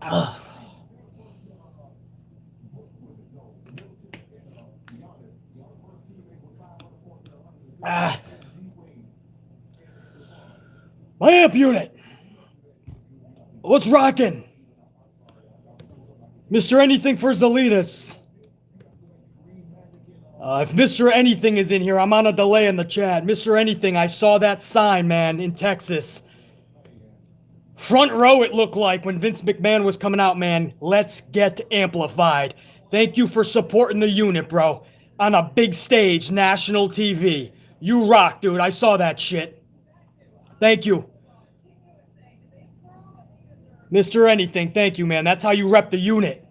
Ugh. My amp unit. What's rocking? Mr. Anything for Zelina's. If Mr. Anything is in here, I'm on a delay in the chat. Mr. Anything, I saw that sign, man, in Texas. Front row it looked like when Vince McMahon was coming out, man. Let's get amplified. Thank you for supporting the unit, bro. On a big stage, national TV. You rock, dude. I saw that shit. Thank you. Mr. Anything, thank you, man. That's how you rep the unit.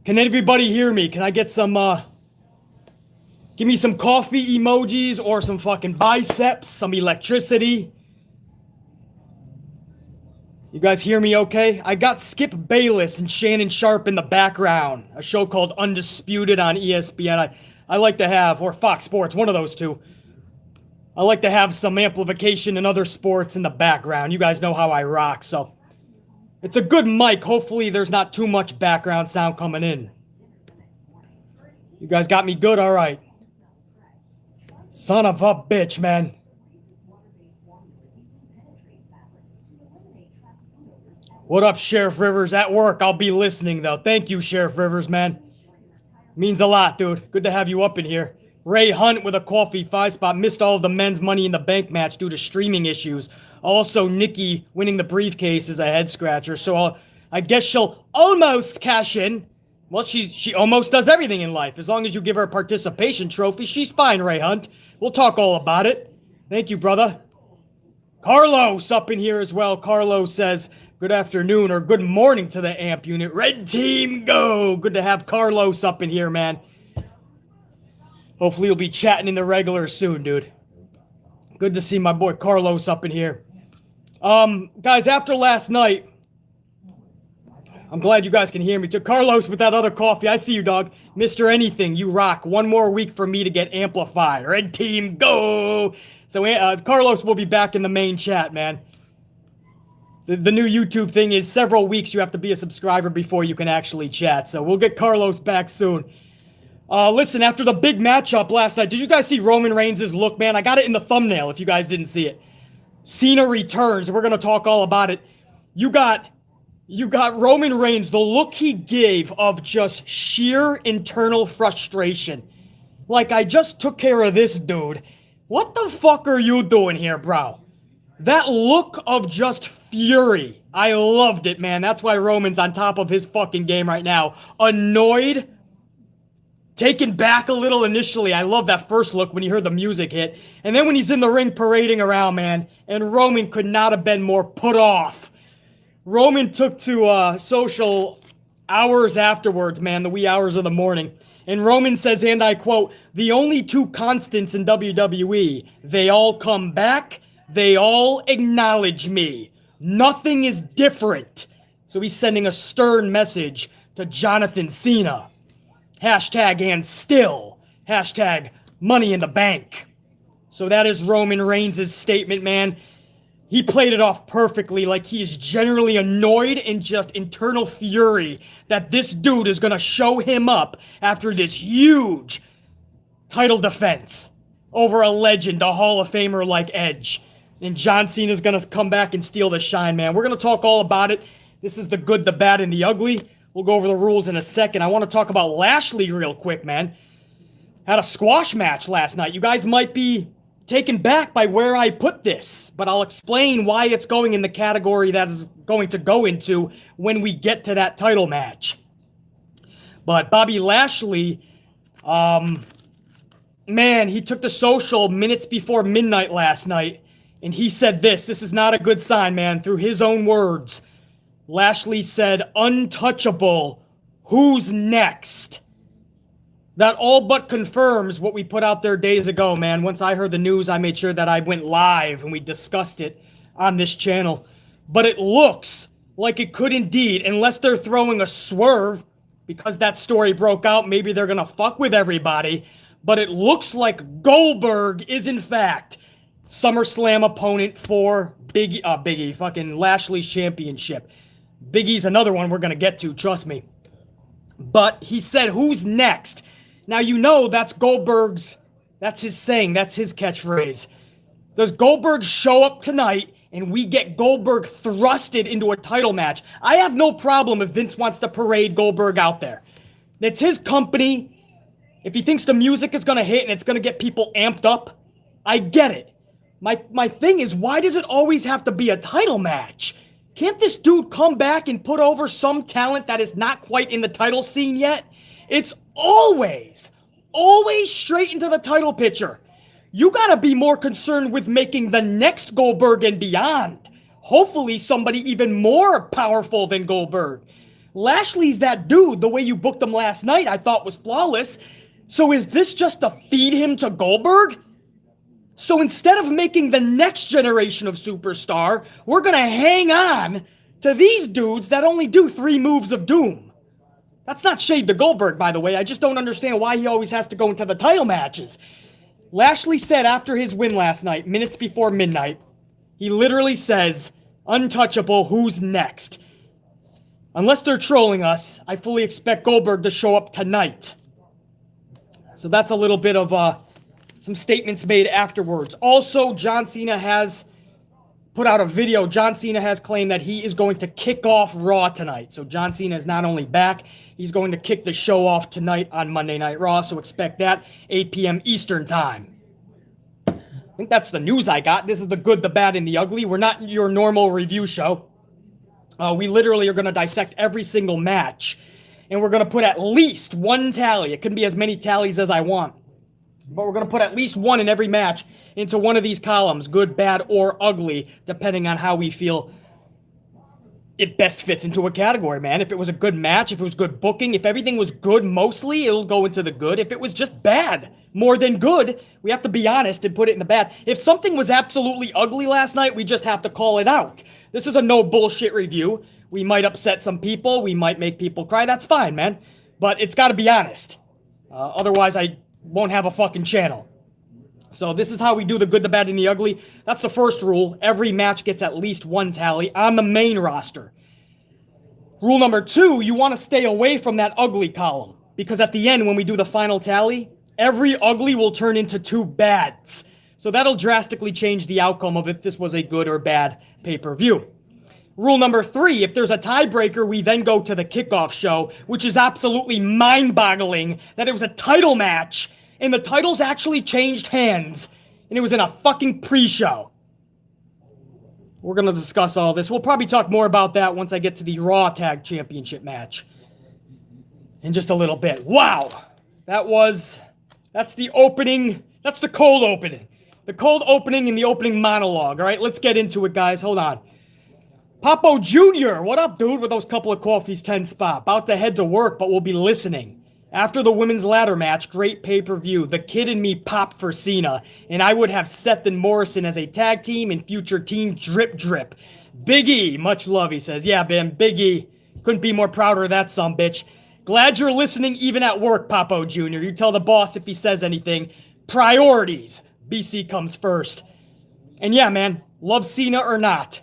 Can anybody hear me? Can I get some, give me some coffee emojis or some fucking biceps, some electricity? You guys hear me okay? I got Skip Bayless and Shannon Sharp in the background. A show called Undisputed on ESPN. I like to have, or Fox Sports, one of those two. I like to have some amplification in other sports in the background. You guys know how I rock, so. It's a good mic. Hopefully there's not too much background sound coming in. You guys got me good? All right. Son of a bitch, man. What up, Sheriff Rivers? At work, I'll be listening, though. Thank you, Sheriff Rivers, man. Means a lot, dude. Good to have you up in here. Ray Hunt with a coffee 5-spot. Missed all of the men's Money in the Bank match due to streaming issues. Also, Nikki winning the briefcase is a head-scratcher. So I guess she'll almost cash in. Well, she almost does everything in life. As long as you give her a participation trophy, she's fine, Ray Hunt. We'll talk all about it. Thank you, brother. Carlos up in here as well. Carlos says, good afternoon or good morning to the AMP unit. Red team, go! Good to have Carlos up in here, man. Hopefully you'll be chatting in the regular soon, dude. Good to see my boy Carlos up in here. Guys, after last night, I'm glad you guys can hear me. To Carlos with that other coffee, I see you, dog. Mr. Anything, you rock. One more week for me to get amplified. Red team, go! So Carlos will be back in the main chat, man. The new YouTube thing is several weeks you have to be a subscriber before you can actually chat. So we'll get Carlos back soon. Listen, after the big matchup last night, did you guys see Roman Reigns' look, man? I got it in the thumbnail if you guys didn't see it. Cena returns. We're going to talk all about it. You got Roman Reigns, the look he gave of just sheer internal frustration. Like, I just took care of this dude. What the fuck are you doing here, bro? That look of just fury. I loved it, man. That's why Roman's on top of his fucking game right now. Annoyed. Taken back a little initially. I love that first look when he heard the music hit. And then when he's in the ring parading around, man. And Roman could not have been more put off. Roman took to social hours afterwards, man. The wee hours of the morning. And Roman says, and I quote, "The only two constants in WWE, they all come back, they all acknowledge me. Nothing is different." So he's sending a stern message to Jonathan Cena. Hashtag and still. Hashtag Money in the Bank. So that is Roman Reigns' statement, man. He played it off perfectly, like he is generally annoyed and just internal fury that this dude is going to show him up after this huge title defense over a legend, a Hall of Famer like Edge. And John Cena's going to come back and steal the shine, man. We're going to talk all about it. This is the good, the bad, and the ugly. We'll go over the rules in a second. I want to talk about Lashley real quick, man. Had a squash match last night. You guys might be taken back by where I put this, but I'll explain why it's going in the category that is going to go into when we get to that title match. But Bobby Lashley, man, he took the social minutes before midnight last night, and he said this. This is not a good sign, man. Through his own words, Lashley said, "Untouchable, who's next?" That all but confirms what we put out there days ago, man. Once I heard the news, I made sure that I went live and we discussed it on this channel. But it looks like it could indeed, unless they're throwing a swerve, because that story broke out, maybe they're going to fuck with everybody. But it looks like Goldberg is, in fact, SummerSlam opponent for fucking Lashley's championship. Big E's another one we're going to get to, trust me. But he said, who's next? Now, you know that's Goldberg's, that's his saying, that's his catchphrase. Does Goldberg show up tonight and we get Goldberg thrusted into a title match? I have no problem if Vince wants to parade Goldberg out there. It's his company. If he thinks the music is going to hit and it's going to get people amped up, I get it. My thing is, why does it always have to be a title match? Can't this dude come back and put over some talent that is not quite in the title scene yet? It's always straight into the title picture. You gotta be more concerned with making the next Goldberg and beyond. Hopefully somebody even more powerful than Goldberg. Lashley's that dude. The way you booked him last night I thought was flawless. So is this just to feed him to Goldberg? So instead of making the next generation of superstar, we're gonna hang on to these dudes that only do 3 moves of doom. That's not shade to Goldberg, by the way. I just don't understand why he always has to go into the title matches. Lashley said after his win last night, minutes before midnight, he literally says, untouchable, who's next? Unless they're trolling us, I fully expect Goldberg to show up tonight. So that's a little bit of some statements made afterwards. Also, John Cena has put out a video. John Cena has claimed that he is going to kick off Raw tonight. So John Cena is not only back, he's going to kick the show off tonight on Monday Night Raw. So expect that, 8 p.m. Eastern Time. I think that's the news I got. This is the good, the bad, and the ugly. We're not your normal review show. We literally are going to dissect every single match. And we're going to put at least one tally. It can be as many tallies as I want. But we're going to put at least one in every match into one of these columns, good, bad, or ugly, depending on how we feel it best fits into a category, man. If it was a good match, if it was good booking, if everything was good mostly, it'll go into the good. If it was just bad, more than good, we have to be honest and put it in the bad. If something was absolutely ugly last night, we just have to call it out. This is a no bullshit review. We might upset some people. We might make people cry. That's fine, man. But it's got to be honest. Otherwise, I won't have a fucking channel. So this is how we do the good, the bad, and the ugly. That's the first rule. Every match gets at least one tally on the main roster. Rule number 2, you want to stay away from that ugly column. Because at the end, when we do the final tally, every ugly will turn into 2 bads. So that'll drastically change the outcome of if this was a good or bad pay-per-view. Rule number 3, if there's a tiebreaker, we then go to the kickoff show, which is absolutely mind-boggling that it was a title match, and the titles actually changed hands, and it was in a fucking pre-show. We're going to discuss all this. We'll probably talk more about that once I get to the Raw Tag Championship match in just a little bit. Wow! That's the opening, that's the cold opening. The cold opening and the opening monologue, all right? Let's get into it, guys. Hold on. Papo Jr., what up, dude, with those couple of coffees, 10 spot. About to head to work, but we'll be listening. After the women's ladder match, great pay-per-view. The kid in me popped for Cena, and I would have Seth and Morrison as a tag team and future team drip drip. Big E, much love, he says. Yeah, man, Big E. Couldn't be more prouder of that sumbitch. Glad you're listening even at work, Papo Jr. You tell the boss if he says anything. Priorities. BC comes first. And yeah, man, love Cena or not.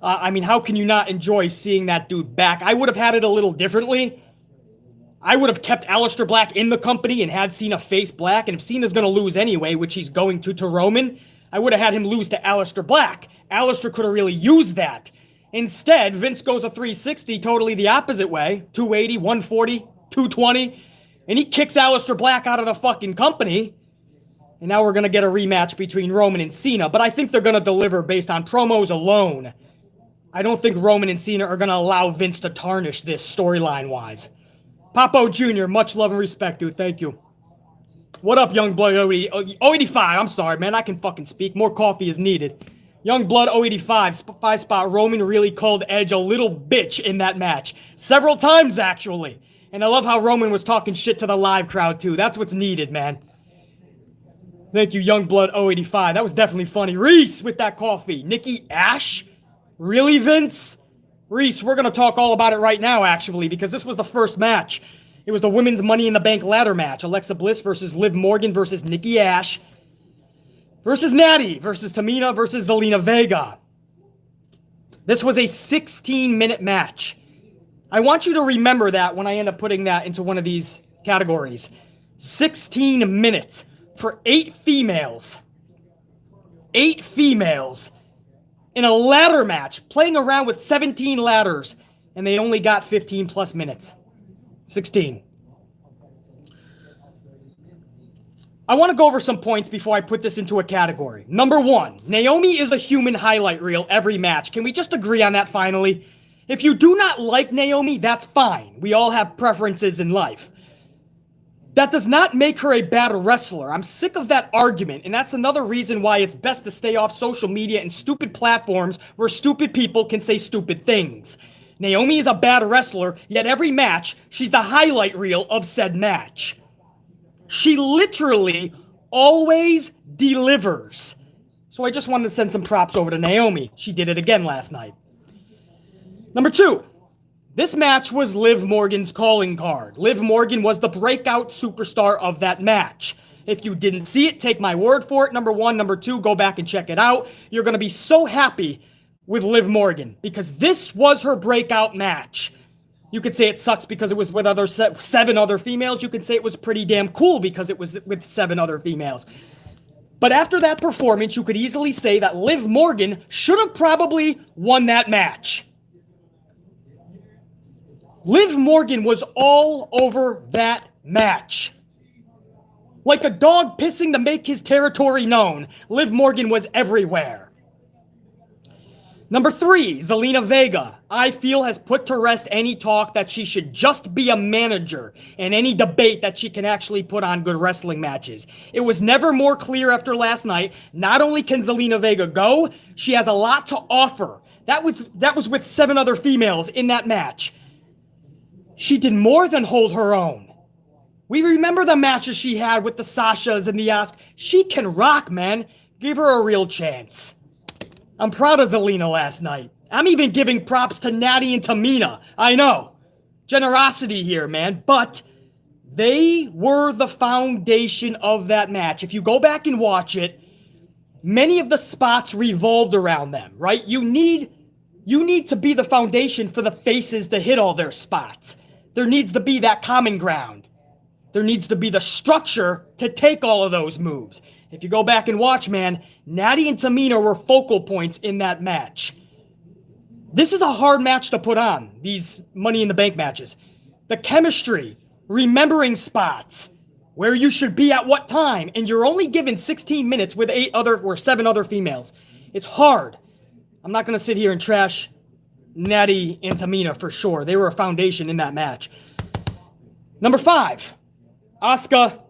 I mean, how can you not enjoy seeing that dude back? I would have had it a little differently. I would have kept Aleister Black in the company and had Cena face Black. And if Cena's going to lose anyway, which he's going to Roman, I would have had him lose to Aleister Black. Aleister could have really used that. Instead, Vince goes a 360 totally the opposite way. 280, 140, 220. And he kicks Aleister Black out of the fucking company. And now we're going to get a rematch between Roman and Cena. But I think they're going to deliver based on promos alone. I don't think Roman and Cena are going to allow Vince to tarnish this storyline-wise. Papo Jr., much love and respect, dude. Thank you. What up, Youngblood 085? I'm sorry, man. I can fucking speak. More coffee is needed. Youngblood 085, 5 spot. Roman really called Edge a little bitch in that match. Several times, actually. And I love how Roman was talking shit to the live crowd, too. That's what's needed, man. Thank you, Youngblood 085. That was definitely funny. Reese with that coffee. Nikki Ash? Really, Vince? Reese, we're going to talk all about it right now, actually, because this was the first match. It was the Women's Money in the Bank ladder match. Alexa Bliss versus Liv Morgan versus Nikki Ash versus Nattie versus Tamina versus Zelina Vega. This was a 16-minute match. I want you to remember that when I end up putting that into one of these categories. 16 minutes for 8 females. 8 females in a ladder match, playing around with 17 ladders, and they only got 15 plus minutes. 16. I want to go over some points before I put this into a category. Number 1, Naomi is a human highlight reel every match. Can we just agree on that finally? If you do not like Naomi, that's fine. We all have preferences in life. That does not make her a bad wrestler. I'm sick of that argument, and that's another reason why it's best to stay off social media and stupid platforms where stupid people can say stupid things. Naomi is a bad wrestler, yet every match, she's the highlight reel of said match. She literally always delivers. So I just wanted to send some props over to Naomi. She did it again last night. Number 2, this match was Liv Morgan's calling card. Liv Morgan was the breakout superstar of that match. If you didn't see it, take my word for it. Number 1, number 2, go back and check it out. You're going to be so happy with Liv Morgan because this was her breakout match. You could say it sucks because it was with 7 other females. You could say it was pretty damn cool because it was with 7 other females. But after that performance, you could easily say that Liv Morgan should have probably won that match. Liv Morgan was all over that match. Like a dog pissing to make his territory known, Liv Morgan was everywhere. Number 3, Zelina Vega, I feel has put to rest any talk that she should just be a manager and any debate that she can actually put on good wrestling matches. It was never more clear after last night. Not only can Zelina Vega go, she has a lot to offer. That was with 7 other females in that match. She did more than hold her own. We remember the matches she had with the Sashas and the Asuka. She can rock, man. Give her a real chance. I'm proud of Zelina last night. I'm even giving props to Nattie and Tamina. I know. Generosity here, man. But they were the foundation of that match. If you go back and watch it, many of the spots revolved around them, right? You need to be the foundation for the faces to hit all their spots. There needs to be that common ground. There needs to be the structure to take all of those moves. If you go back and watch, man, Nattie and Tamina were focal points in that match. This is a hard match to put on, these Money in the Bank matches. The chemistry, remembering spots, where you should be at what time, and you're only given 16 minutes with 7 other females. It's hard. I'm not going to sit here and trash Nattie and Tamina for sure. They were a foundation in that match. Number 5, Asuka.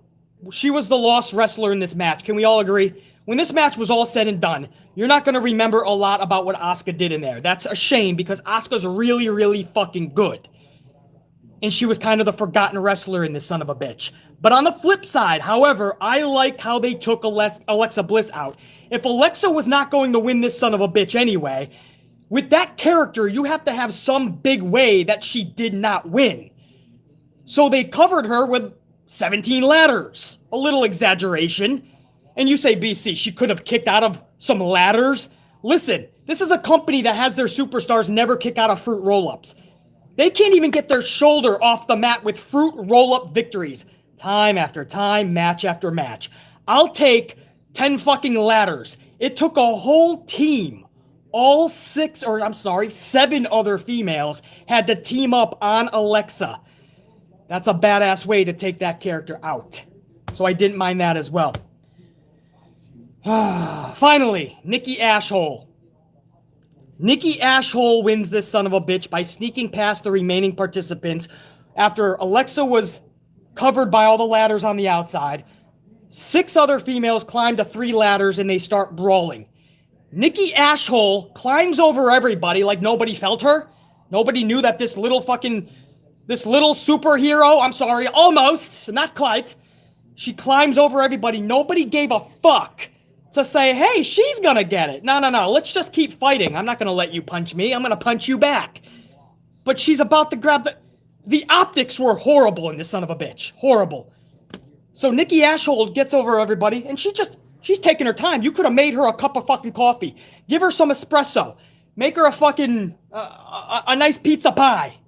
She was the lost wrestler in this match. Can we all agree? When this match was all said and done, you're not going to remember a lot about what Asuka did in there. That's a shame because Asuka's really, really fucking good. And she was kind of the forgotten wrestler in this son of a bitch. But on the flip side, however, I like how they took Alexa Bliss out. If Alexa was not going to win this son of a bitch anyway, with that character, you have to have some big way that she did not win. So they covered her with 17 ladders. A little exaggeration. And you say, BC, she could have kicked out of some ladders? Listen, this is a company that has their superstars never kick out of fruit roll-ups. They can't even get their shoulder off the mat with fruit roll-up victories. Time after time, match after match. I'll take 10 fucking ladders. It took a whole team. All 7 other females had to team up on Alexa. That's a badass way to take that character out. So I didn't mind that as well. Finally, Nikki Ashhole. Nikki Ashhole wins this son of a bitch by sneaking past the remaining participants after Alexa was covered by all the ladders on the outside. 6 other females climb to 3 ladders and they start brawling. Nikki Ashhole climbs over everybody like nobody felt her. Nobody knew that this little superhero, I'm sorry, almost, not quite. She climbs over everybody. Nobody gave a fuck to say, hey, she's gonna get it. No, let's just keep fighting. I'm not gonna let you punch me. I'm gonna punch you back. But she's about to grab the optics were horrible in this son of a bitch. Horrible. So Nikki Ashhole gets over everybody, and she's taking her time. You could have made her a cup of fucking coffee. Give her some espresso. Make her a fucking, a nice pizza pie.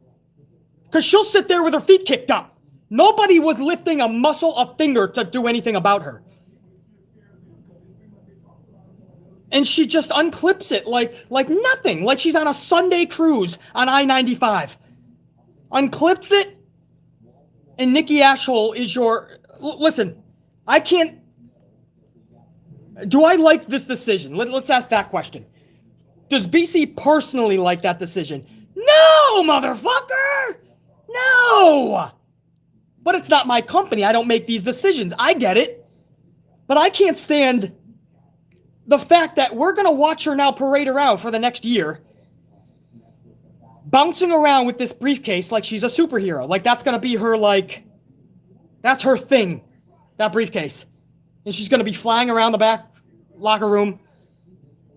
Because she'll sit there with her feet kicked up. Nobody was lifting a muscle, a finger to do anything about her. And she just unclips it like nothing. Like she's on a Sunday cruise on I-95. Unclips it. And Nikki Ashhole is your... Listen, I can't... Do I like this decision? Let's ask that question. Does BC personally like that decision? No, motherfucker! No! But it's not my company. I don't make these decisions. I get it. But I can't stand the fact that we're going to watch her now parade around for the next year, bouncing around with this briefcase like she's a superhero. Like that's going to be her, like, that's her thing, that briefcase. And she's going to be flying around the back locker room.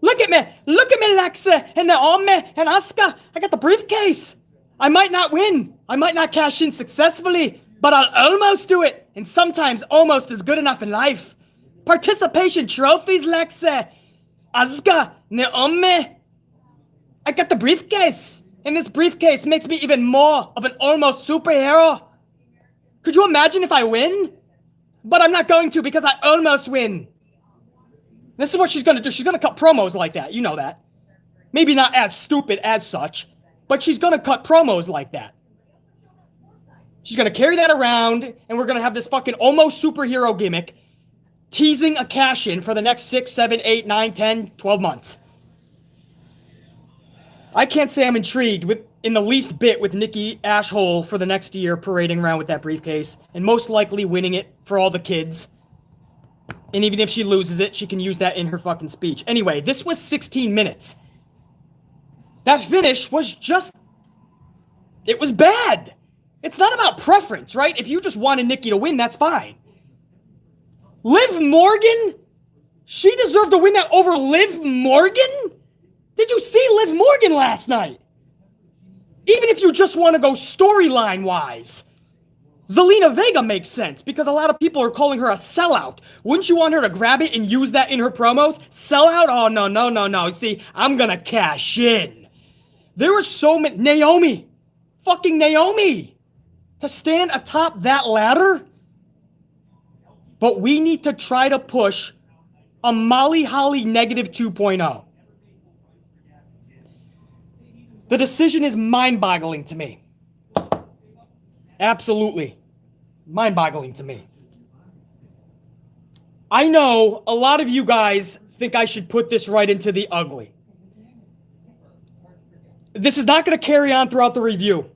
Look at me, Lexa, and Naomi, and Asuka. I got the briefcase. I might not win. I might not cash in successfully, but I'll almost do it. And sometimes almost is good enough in life. Participation trophies, Lexa. Asuka, Naomi. I got the briefcase. And this briefcase makes me even more of an almost superhero. Could you imagine if I win? But I'm not going to because I almost win. This is what she's going to do. She's going to cut promos like that. You know that. Maybe not as stupid as such, but she's going to cut promos like that. She's going to carry that around, and we're going to have this fucking almost superhero gimmick teasing a cash-in for the next 6, 7, 8, 9, 10, 12 months. I can't say I'm intrigued in the least bit with Nikki Ashhole for the next year parading around with that briefcase and most likely winning it for all the kids. And even if she loses it, she can use that in her fucking speech. Anyway, this was 16 minutes. That finish was just... It was bad. It's not about preference, right? If you just wanted Nikki to win, that's fine. Liv Morgan? She deserved to win that over Liv Morgan? Did you see Liv Morgan last night? Even if you just want to go storyline-wise. Zelina Vega makes sense because a lot of people are calling her a sellout. Wouldn't you want her to grab it and use that in her promos? Sellout? Oh, no. See, I'm gonna cash in. There were so many... Naomi! Fucking Naomi! To stand atop that ladder? But we need to try to push a Molly Holly negative 2.0. The decision is mind-boggling to me. Absolutely. Mind-boggling to me. I know a lot of you guys think I should put this right into the ugly. This is not going to carry on throughout the review.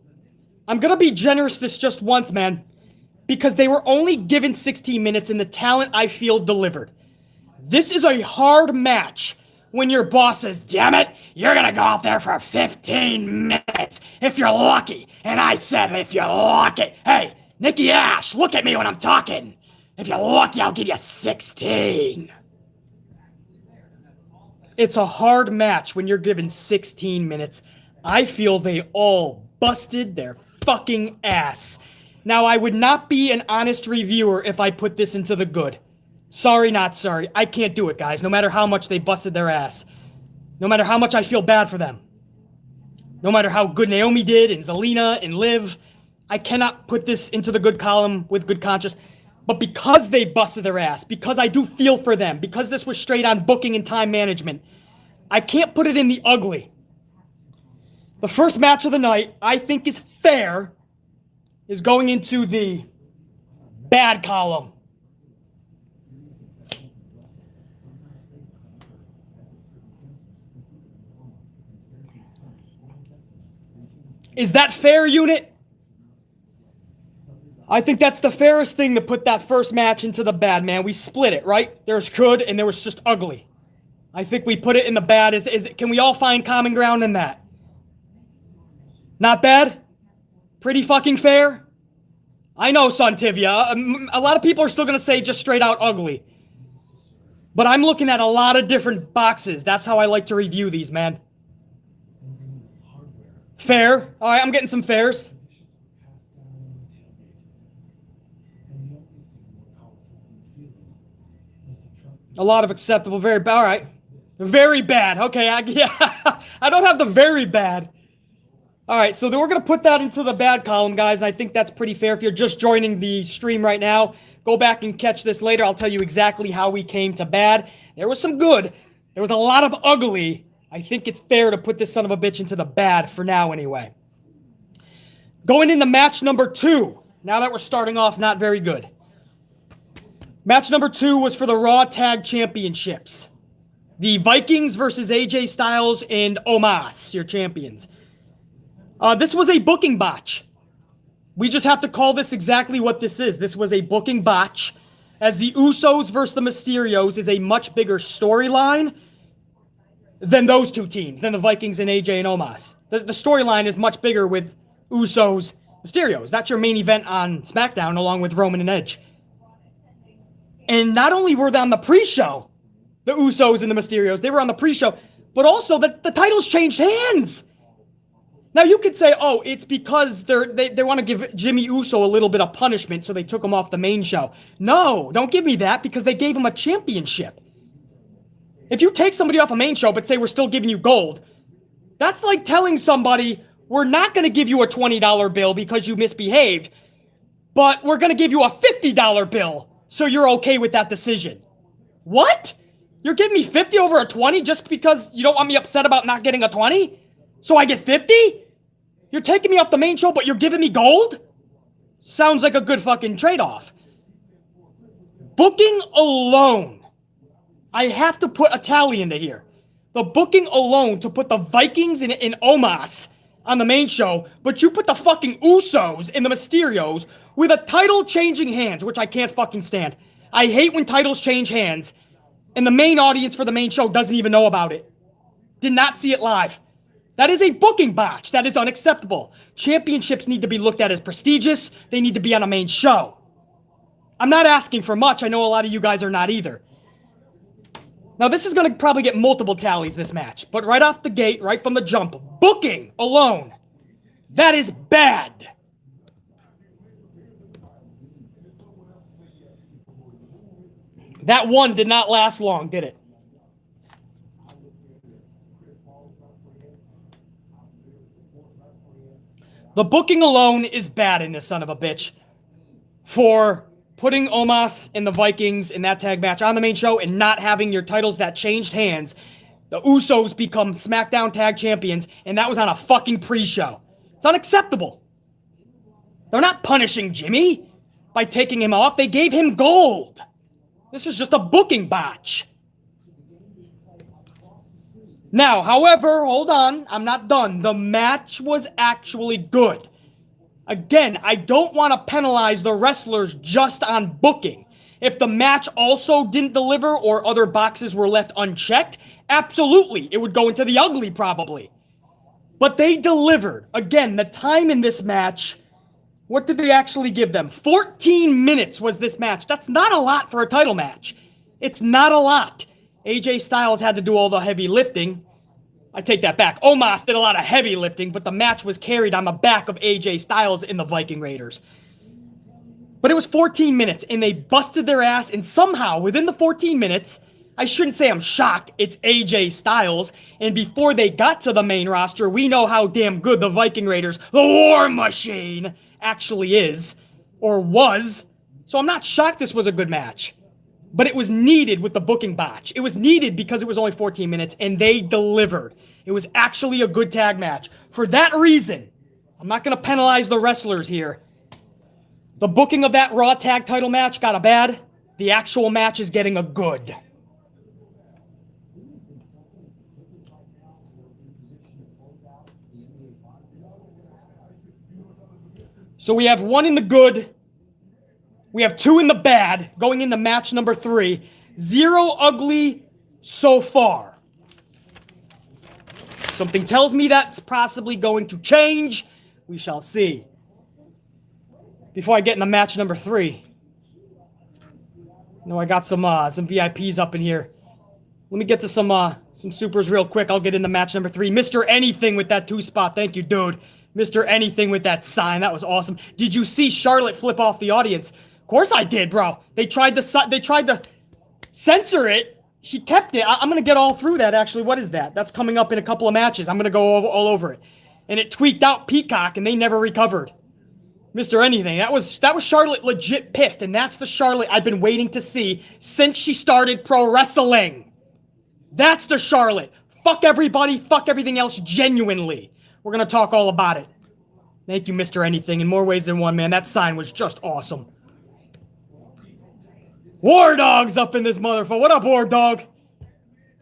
I'm going to be generous this just once, man. Because they were only given 16 minutes and the talent I feel delivered. This is a hard match when your boss says, damn it, you're going to go out there for 15 minutes if you're lucky. And I said, if you're lucky. Hey, Nikki Ash, look at me when I'm talking. If you're lucky, I'll give you 16. It's a hard match when you're given 16 minutes. I feel they all busted their fucking ass. Now, I would not be an honest reviewer if I put this into the good. Sorry, not sorry. I can't do it, guys, no matter how much they busted their ass. No matter how much I feel bad for them. No matter how good Naomi did, and Zelina, and Liv. I cannot put this into the good column with good conscience. But because they busted their ass, because I do feel for them, because this was straight on booking and time management, I can't put it in the ugly. The first match of the night, I think is fair, is going into the bad column. Is that fair, unit? I think that's the fairest thing to put that first match into the bad, man. We split it, right? There's good and there was just ugly. I think we put it in the bad. Can we all find common ground in that? Not bad? Pretty fucking fair? I know, Son Tivia. A lot of people are still going to say just straight out ugly. But I'm looking at a lot of different boxes. That's how I like to review these, man. Fair. All right, I'm getting some fairs. A lot of acceptable, very... All right. Very bad. Okay, yeah, I don't have the very bad. All right, so then we're going to put that into the bad column, guys. And I think that's pretty fair. If you're just joining the stream right now, go back and catch this later. I'll tell you exactly how we came to bad. There was some good. There was a lot of ugly. I think it's fair to put this son of a bitch into the bad for now anyway. Going into match number 2. Now that we're starting off not very good. Match number 2 was for the Raw Tag Championships. The Vikings versus AJ Styles and Omos, your champions. This was a booking botch. We just have to call this exactly what this is. This was a booking botch, as the Usos versus the Mysterios is a much bigger storyline than those two teams, than the Vikings and AJ and Omos. The storyline is much bigger with Usos, Mysterios. That's your main event on SmackDown, along with Roman and Edge. And not only were they on the pre-show, the Usos and the Mysterios, they were on the pre-show, but also the titles changed hands. Now, you could say, oh, it's because they want to give Jimmy Uso a little bit of punishment, so they took him off the main show. No, don't give me that, because they gave him a championship. If you take somebody off a main show, but say we're still giving you gold, that's like telling somebody, we're not going to give you a $20 bill because you misbehaved, but we're going to give you a $50 bill, so you're okay with that decision. What? You're giving me 50 over a 20 just because you don't want me upset about not getting a 20? So I get 50? You're taking me off the main show, but you're giving me gold? Sounds like a good fucking trade-off. Booking alone. I have to put a tally into here. The booking alone to put the Vikings and Omos on the main show, but you put the fucking Usos and the Mysterios with a title changing hands, which I can't fucking stand. I hate when titles change hands, and the main audience for the main show doesn't even know about it. Did not see it live. That is a booking botch. That is unacceptable. Championships need to be looked at as prestigious. They need to be on a main show. I'm not asking for much. I know a lot of you guys are not either. Now, this is going to probably get multiple tallies, this match. But right off the gate, right from the jump, booking alone, that is bad. That one did not last long, did it? The booking alone is bad in this son of a bitch for putting Omos and the Vikings in that tag match on the main show and not having your titles that changed hands. The Usos become SmackDown Tag Champions, and that was on a fucking pre-show. It's unacceptable. They're not punishing Jimmy by taking him off. They gave him gold. This is just a booking botch. Now, however, hold on. I'm not done. The match was actually good. Again, I don't want to penalize the wrestlers just on booking. If the match also didn't deliver or other boxes were left unchecked, absolutely, it would go into the ugly probably. But they delivered. Again, the time in this match, what did they actually give them? 14 minutes was this match. That's not a lot for a title match. It's not a lot. AJ Styles had to do all the heavy lifting. I take that back. Omos did a lot of heavy lifting, but the match was carried on the back of AJ Styles and the Viking Raiders. But it was 14 minutes, and they busted their ass, and somehow, within the 14 minutes, I shouldn't say I'm shocked, it's AJ Styles, and before they got to the main roster, we know how damn good the Viking Raiders, the War Machine, actually is, or was, so I'm not shocked this was a good match. But it was needed with the booking botch. It was needed because it was only 14 minutes, and they delivered. It was actually a good tag match. For that reason, I'm not going to penalize the wrestlers here. The booking of that Raw Tag Title match got a bad. The actual match is getting a good. So we have one in the good. We have two in the bad going into match number 3. 0 ugly so far. Something tells me that's possibly going to change. We shall see. Before I get into match number 3. I got some VIPs up in here. Let me get to some supers real quick. I'll get into match number 3. Mr. Anything with that 2-spot. Thank you, dude. Mr. Anything with that sign. That was awesome. Did you see Charlotte flip off the audience? Of course I did, bro. They tried to censor it She kept it. I'm going to get all through that, actually. What is that? That's coming up in a couple of matches. I'm going to go all over it. And it tweaked out Peacock, and they never recovered. Mr. Anything. That was Charlotte legit pissed, and that's the Charlotte I've been waiting to see since she started pro wrestling. That's the Charlotte. Fuck everybody, fuck everything else genuinely. We're going to talk all about it. Thank you, Mr. Anything, in more ways than one, man. That sign was just awesome. War Dog's up in this motherfucker. What up, War Dog?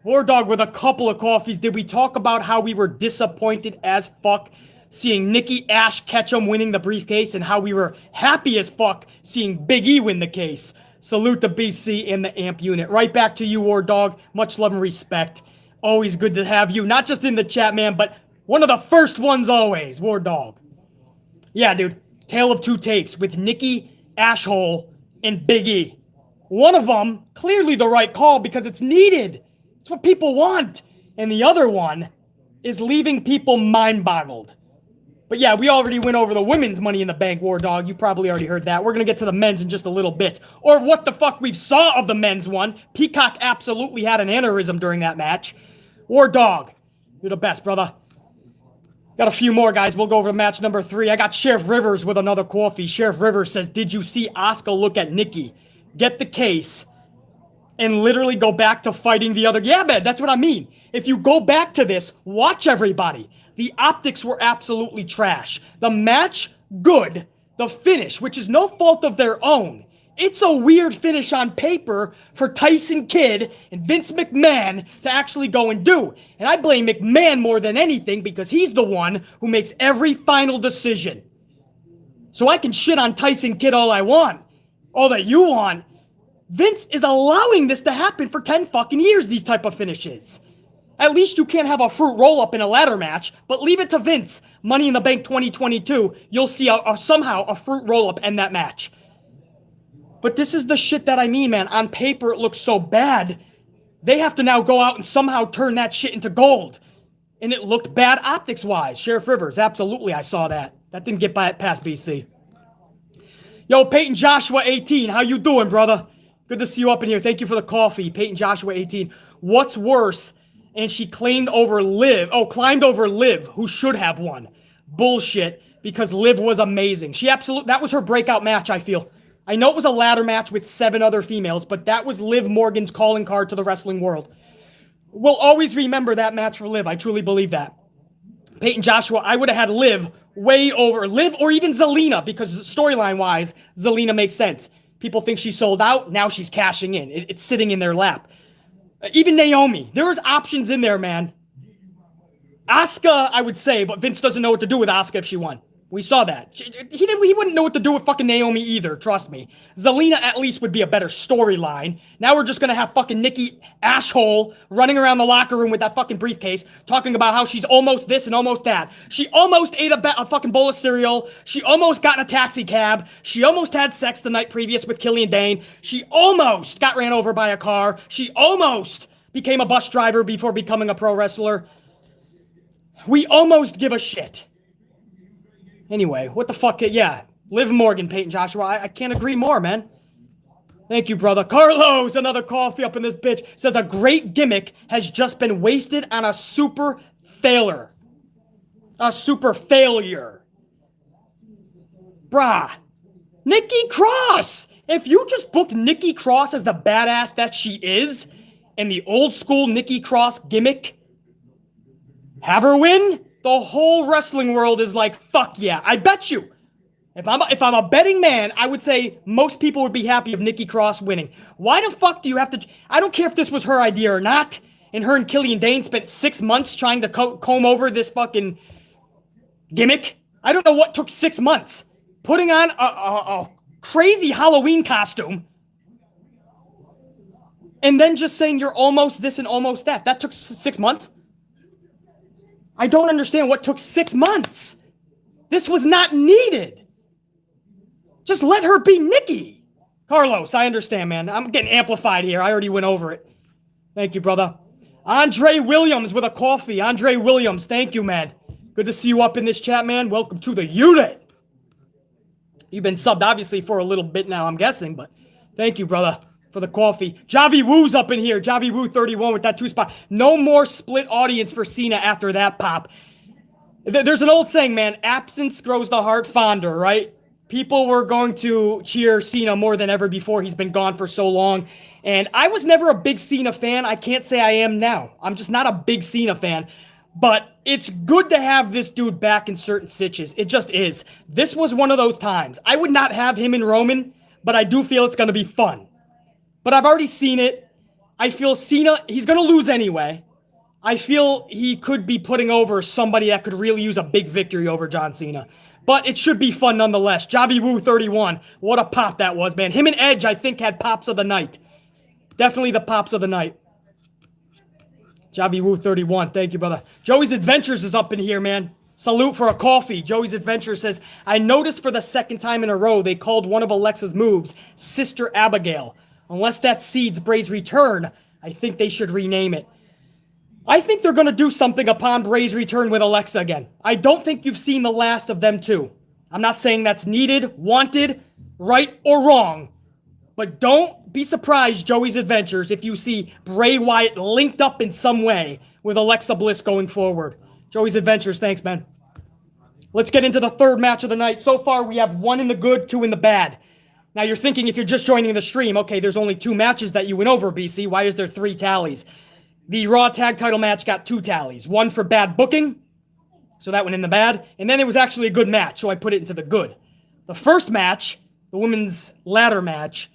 War Dog with a couple of coffees. Did we talk about how we were disappointed as fuck seeing Nikki Ash Ketchum winning the briefcase and how we were happy as fuck seeing Big E win the case? Salute the BC and the AMP unit. Right back to you, War Dog. Much love and respect. Always good to have you. Not just in the chat, man, but one of the first ones always, War Dog. Yeah, dude. Tale of two tapes with Nikki, Ashhole, and Big E. One of them, clearly the right call because it's needed. It's what people want. And the other one is leaving people mind-boggled. But yeah, we already went over the women's Money in the Bank, War Dog. You probably already heard that. We're going to get to the men's in just a little bit. Or what the fuck we saw of the men's one. Peacock absolutely had an aneurysm during that match. War Dog, you're the best, brother. Got a few more, guys. We'll go over to match number 3. I got Sheriff Rivers with another coffee. Sheriff Rivers says, did you see Asuka look at Nikki, get the case, and literally go back to fighting the other? Yeah, man, that's what I mean. If you go back to this, watch everybody. The optics were absolutely trash. The match, good. The finish, which is no fault of their own. It's a weird finish on paper for Tyson Kidd and Vince McMahon to actually go and do. And I blame McMahon more than anything because he's the one who makes every final decision. So I can shit on Tyson Kidd all I want. All that you want. Vince is allowing this to happen for 10 fucking years, these type of finishes. At least you can't have a fruit roll-up in a ladder match, but leave it to Vince. Money in the Bank 2022, you'll see somehow a fruit roll-up end that match. But this is the shit that I mean, man. On paper, it looks so bad. They have to now go out and somehow turn that shit into gold. And it looked bad optics-wise. Sheriff Rivers, absolutely, I saw that. That didn't get past BC. Yo, Peyton Joshua 18, how you doing, brother? Good to see you up in here. Thank you for the coffee. Peyton Joshua 18. What's worse? And she climbed over Liv, who should have won. Bullshit, because Liv was amazing. That was her breakout match, I feel. I know it was a ladder match with 7 other females, but that was Liv Morgan's calling card to the wrestling world. We'll always remember that match for Liv. I truly believe that. Peyton Joshua, I would have had Liv way over Liv or even Zelina, because storyline-wise, Zelina makes sense. People think she sold out. Now she's cashing in. It's sitting in their lap. Even Naomi. There was options in there, man. Asuka, I would say, but Vince doesn't know what to do with Asuka if she won. We saw that. He wouldn't know what to do with fucking Naomi either, trust me. Zelina at least would be a better storyline. Now we're just gonna have fucking Nikki Ashhole running around the locker room with that fucking briefcase, talking about how she's almost this and almost that. She almost ate a fucking bowl of cereal. She almost got in a taxi cab. She almost had sex the night previous with Killian Dane. She almost got ran over by a car. She almost became a bus driver before becoming a pro wrestler. We almost give a shit. Anyway, what the fuck? Yeah, Liv Morgan, Peyton Joshua. I can't agree more, man. Thank you, brother. Carlos, another coffee up in this bitch. Says a great gimmick has just been wasted on a super failure. A super failure. Brah. Nikki Cross. If you just booked Nikki Cross as the badass that she is, and the old school Nikki Cross gimmick, have her win, the whole wrestling world is like, fuck yeah. I bet you. If I'm a betting man, I would say most people would be happy of Nikki Cross winning. Why the fuck do you have to... I don't care if this was her idea or not, and her and Killian Dane spent 6 months trying to comb over this fucking gimmick. I don't know what took 6 months. Putting on a crazy Halloween costume and then just saying you're almost this and almost that. That took 6 months? I don't understand what took 6 months. This was not needed. Just let her be Nikki. Carlos, I understand, man. I'm getting amplified here. I already went over it. Thank you, brother. Andre Williams with a coffee. Andre Williams, thank you, man. Good to see you up in this chat, man. Welcome to the unit. You've been subbed, obviously, for a little bit now, I'm guessing, but thank you, brother, for the coffee. Javi Woo's up in here. Javi Woo 31 with that 2 spot. No more split audience for Cena after that pop. There's an old saying, man. Absence grows the heart fonder, right? People were going to cheer Cena more than ever before. He's been gone for so long. And I was never a big Cena fan. I can't say I am now. I'm just not a big Cena fan. But it's good to have this dude back in certain stitches. It just is. This was one of those times. I would not have him in Roman, but I do feel it's going to be fun. But I've already seen it. I feel Cena, he's going to lose anyway. I feel he could be putting over somebody that could really use a big victory over John Cena. But it should be fun nonetheless. Javi Woo 31. What a pop that was, man. Him and Edge, I think, had pops of the night. Definitely the pops of the night. Javi Woo 31. Thank you, brother. Joey's Adventures is up in here, man. Salute for a coffee. Joey's Adventures says, I noticed for the second time in a row they called one of Alexa's moves Sister Abigail. Unless that seeds Bray's return, I think they should rename it. I think they're going to do something upon Bray's return with Alexa again. I don't think you've seen the last of them two. I'm not saying that's needed, wanted, right, or wrong. But don't be surprised, Joey's Adventures, if you see Bray Wyatt linked up in some way with Alexa Bliss going forward. Joey's Adventures, thanks, man. Let's get into the third match of the night. So far, we have 1 in the good, 2 in the bad. Now, you're thinking if you're just joining the stream, okay, there's only 2 matches that you went over, BC. Why is there 3 tallies? The Raw Tag Title match got 2 tallies. 1 for bad booking, so that went in the bad. And then it was actually a good match, so I put it into the good. The first match, the women's ladder match,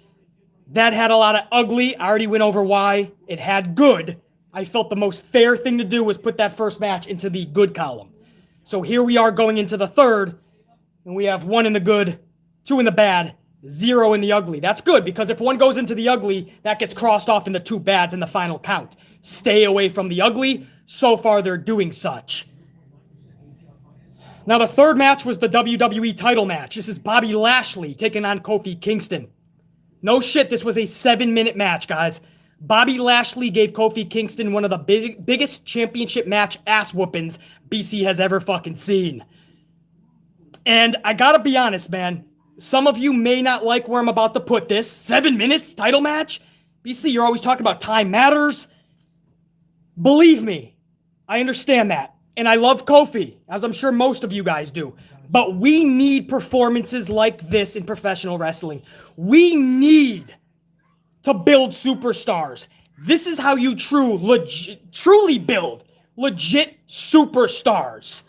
that had a lot of ugly. I already went over why. It had good. I felt the most fair thing to do was put that first match into the good column. So here we are going into the third, and we have 1 in the good, 2 in the bad, 0 in the ugly. That's good, because if 1 goes into the ugly, that gets crossed off in the 2 bads in the final count. Stay away from the ugly. So far, they're doing such. Now, the third match was the WWE title match. This is Bobby Lashley taking on Kofi Kingston. No shit, this was a 7-minute match, guys. Bobby Lashley gave Kofi Kingston one of the biggest championship match ass whoopings BC has ever fucking seen. And I gotta be honest, man. Some of you may not like where I'm about to put this. 7 minutes title match? BC, you're always talking about time matters. Believe me, I understand that. And I love Kofi, as I'm sure most of you guys do. But we need performances like this in professional wrestling. We need to build superstars. This is how you truly build legit superstars.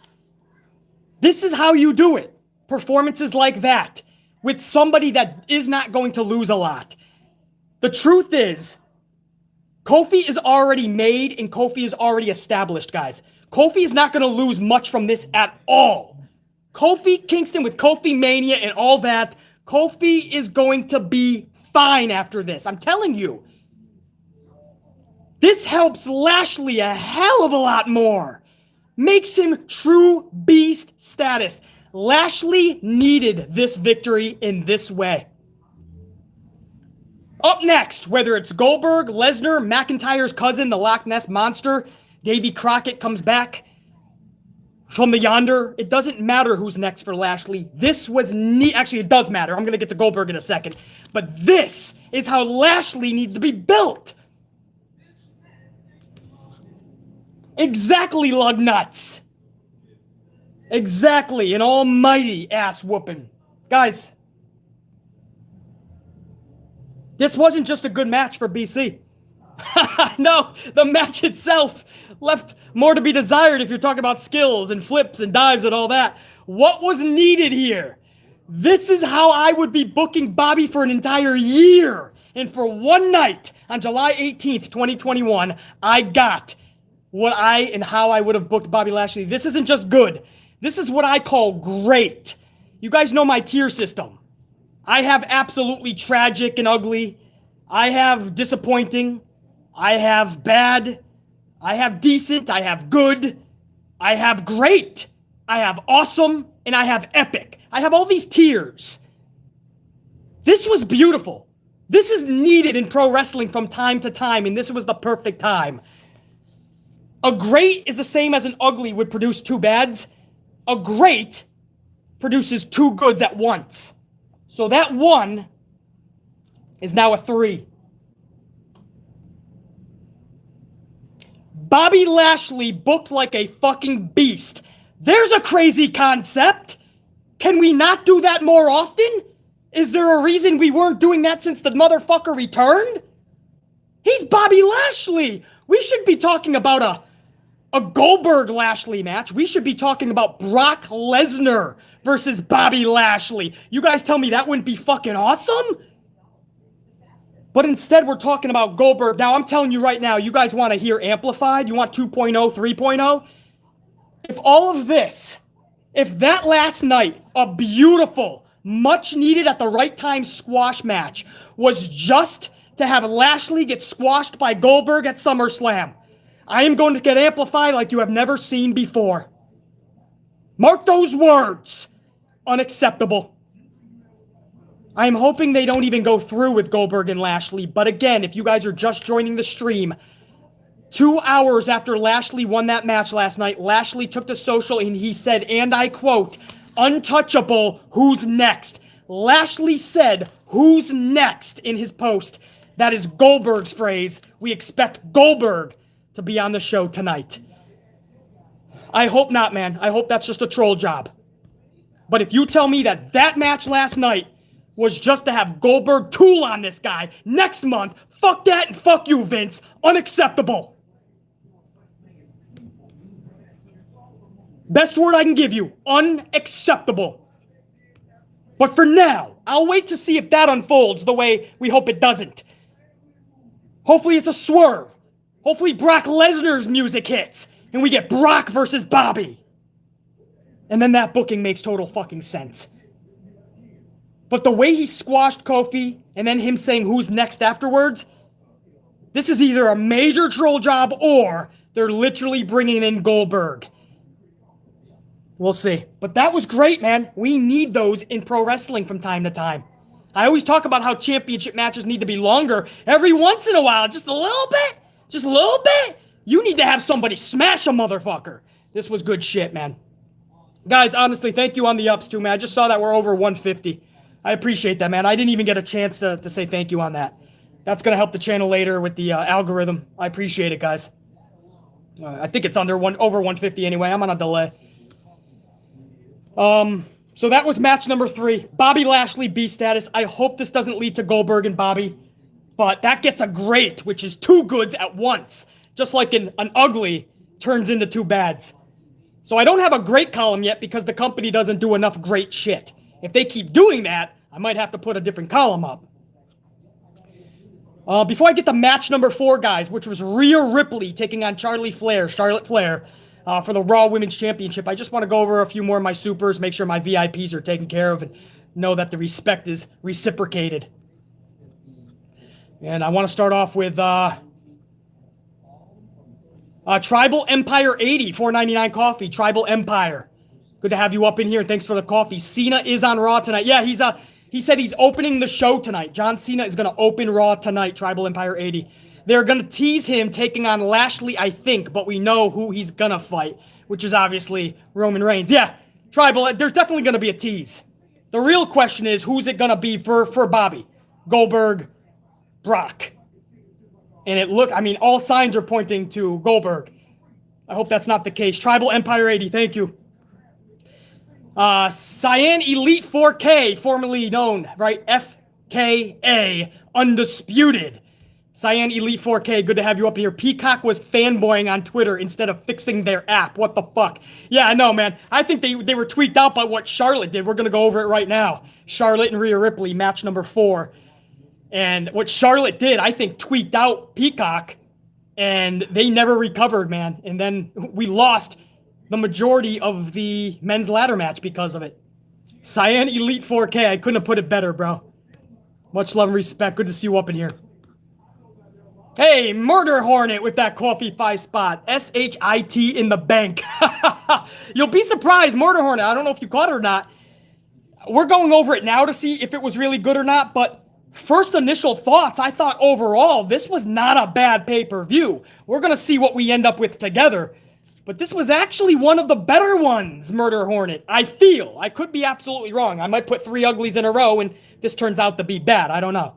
This is how you do it. Performances like that with somebody that is not going to lose a lot. The truth is, Kofi is already made and Kofi is already established, guys. Kofi is not going to lose much from this at all. Kofi Kingston with Kofi Mania and all that, Kofi is going to be fine after this. I'm telling you. This helps Lashley a hell of a lot more. Makes him true beast status. Lashley needed this victory in this way. Up next, whether it's Goldberg, Lesnar, McIntyre's cousin, the Loch Ness Monster, Davy Crockett comes back from the yonder. It doesn't matter who's next for Lashley. This was actually, it does matter. I'm going to get to Goldberg in a second. But this is how Lashley needs to be built. Exactly, lug nuts. Exactly, an almighty ass whooping. Guys, this wasn't just a good match for BC. No, the match itself left more to be desired if you're talking about skills and flips and dives and all that. What was needed here? This is how I would be booking Bobby for an entire year. And for one night on July 18th, 2021, I got what and how I would have booked Bobby Lashley. This isn't just good. This is what I call great. You guys know my tier system. I have absolutely tragic and ugly. I have disappointing. I have bad. I have decent. I have good. I have great. I have awesome. And I have epic. I have all these tiers. This was beautiful. This is needed in pro wrestling from time to time, and this was the perfect time. A great is the same as an ugly would produce 2 bads. A great produces 2 goods at once. So that 1 is now a 3. Bobby Lashley booked like a fucking beast. There's a crazy concept. Can we not do that more often? Is there a reason we weren't doing that since the motherfucker returned? He's Bobby Lashley. We should be talking about a Goldberg-Lashley match. We should be talking about Brock Lesnar versus Bobby Lashley. You guys tell me that wouldn't be fucking awesome? But instead, we're talking about Goldberg. Now, I'm telling you right now, you guys want to hear amplified? You want 2.0, 3.0? If all of this, if that last night, a beautiful, much needed at the right time squash match was just to have Lashley get squashed by Goldberg at SummerSlam, I am going to get amplified like you have never seen before. Mark those words. Unacceptable. I am hoping they don't even go through with Goldberg and Lashley. But again, if you guys are just joining the stream, 2 hours after Lashley won that match last night, Lashley took to social and he said, and I quote, "Untouchable, who's next?" Lashley said, "Who's next?" in his post. That is Goldberg's phrase. We expect Goldberg to be on the show tonight. I hope not, man. I hope that's just a troll job. But if you tell me that that match last night was just to have Goldberg tool on this guy next month, fuck that and fuck you, Vince. Unacceptable. Best word I can give you. Unacceptable. But for now, I'll wait to see if that unfolds the way we hope it doesn't. Hopefully it's a swerve. Hopefully Brock Lesnar's music hits and we get Brock versus Bobby. And then that booking makes total fucking sense. But the way he squashed Kofi and then him saying who's next afterwards, this is either a major troll job or they're literally bringing in Goldberg. We'll see. But that was great, man. We need those in pro wrestling from time to time. I always talk about how championship matches need to be longer every once in a while. Just a little bit. Just a little bit. You need to have somebody smash a motherfucker. This was good shit, man. Guys, honestly, thank you on the ups too, man. I just saw that we're over 150. I appreciate that, man. I didn't even get a chance to say thank you on that. That's going to help the channel later with the algorithm. I appreciate it, guys. I think it's over 150 anyway. I'm on a delay. So that was match number 3. Bobby Lashley B status. I hope this doesn't lead to Goldberg and Bobby. But that gets a great, which is 2 goods at once. Just like an ugly turns into 2 bads. So I don't have a great column yet because the company doesn't do enough great shit. If they keep doing that, I might have to put a different column up. Before I get to match number 4, guys, which was Rhea Ripley taking on Charlotte Flair, for the Raw Women's Championship, I just want to go over a few more of my supers, make sure my VIPs are taken care of, and know that the respect is reciprocated. And I want to start off with Tribal Empire 80, $4.99 coffee. Tribal Empire. Good to have you up in here. Thanks for the coffee. Cena is on Raw tonight. Yeah, he said he's opening the show tonight. John Cena is going to open Raw tonight, Tribal Empire 80. They're going to tease him taking on Lashley, I think, but we know who he's going to fight, which is obviously Roman Reigns. Yeah, Tribal, there's definitely going to be a tease. The real question is, who's it going to be for Bobby? Goldberg, Brock. And all signs are pointing to Goldberg. I hope that's not the case. Tribal Empire 80, thank you. Cyan Elite 4K, formerly known, right? FKA, Undisputed. Cyan Elite 4K, good to have you up here. Peacock was fanboying on Twitter instead of fixing their app. What the fuck? Yeah, I know, man. I think they were tweaked out by what Charlotte did. We're going to go over it right now. Charlotte and Rhea Ripley, match number 4. And what Charlotte did, I think, tweaked out Peacock, and they never recovered, man. And then we lost the majority of the men's ladder match because of it. Cyan Elite 4K, I couldn't have put it better, bro. Much love and respect. Good to see you up in here. Hey, Murder Hornet with that coffee 5 spot. SHIT in the bank. You'll be surprised, Murder Hornet. I don't know if you caught it or not. We're going over it now to see if it was really good or not, but first initial thoughts, I thought overall this was not a bad pay-per-view. We're going to see what we end up with together. But this was actually one of the better ones, Murder Hornet. I feel. I could be absolutely wrong. I might put 3 uglies in a row and this turns out to be bad. I don't know.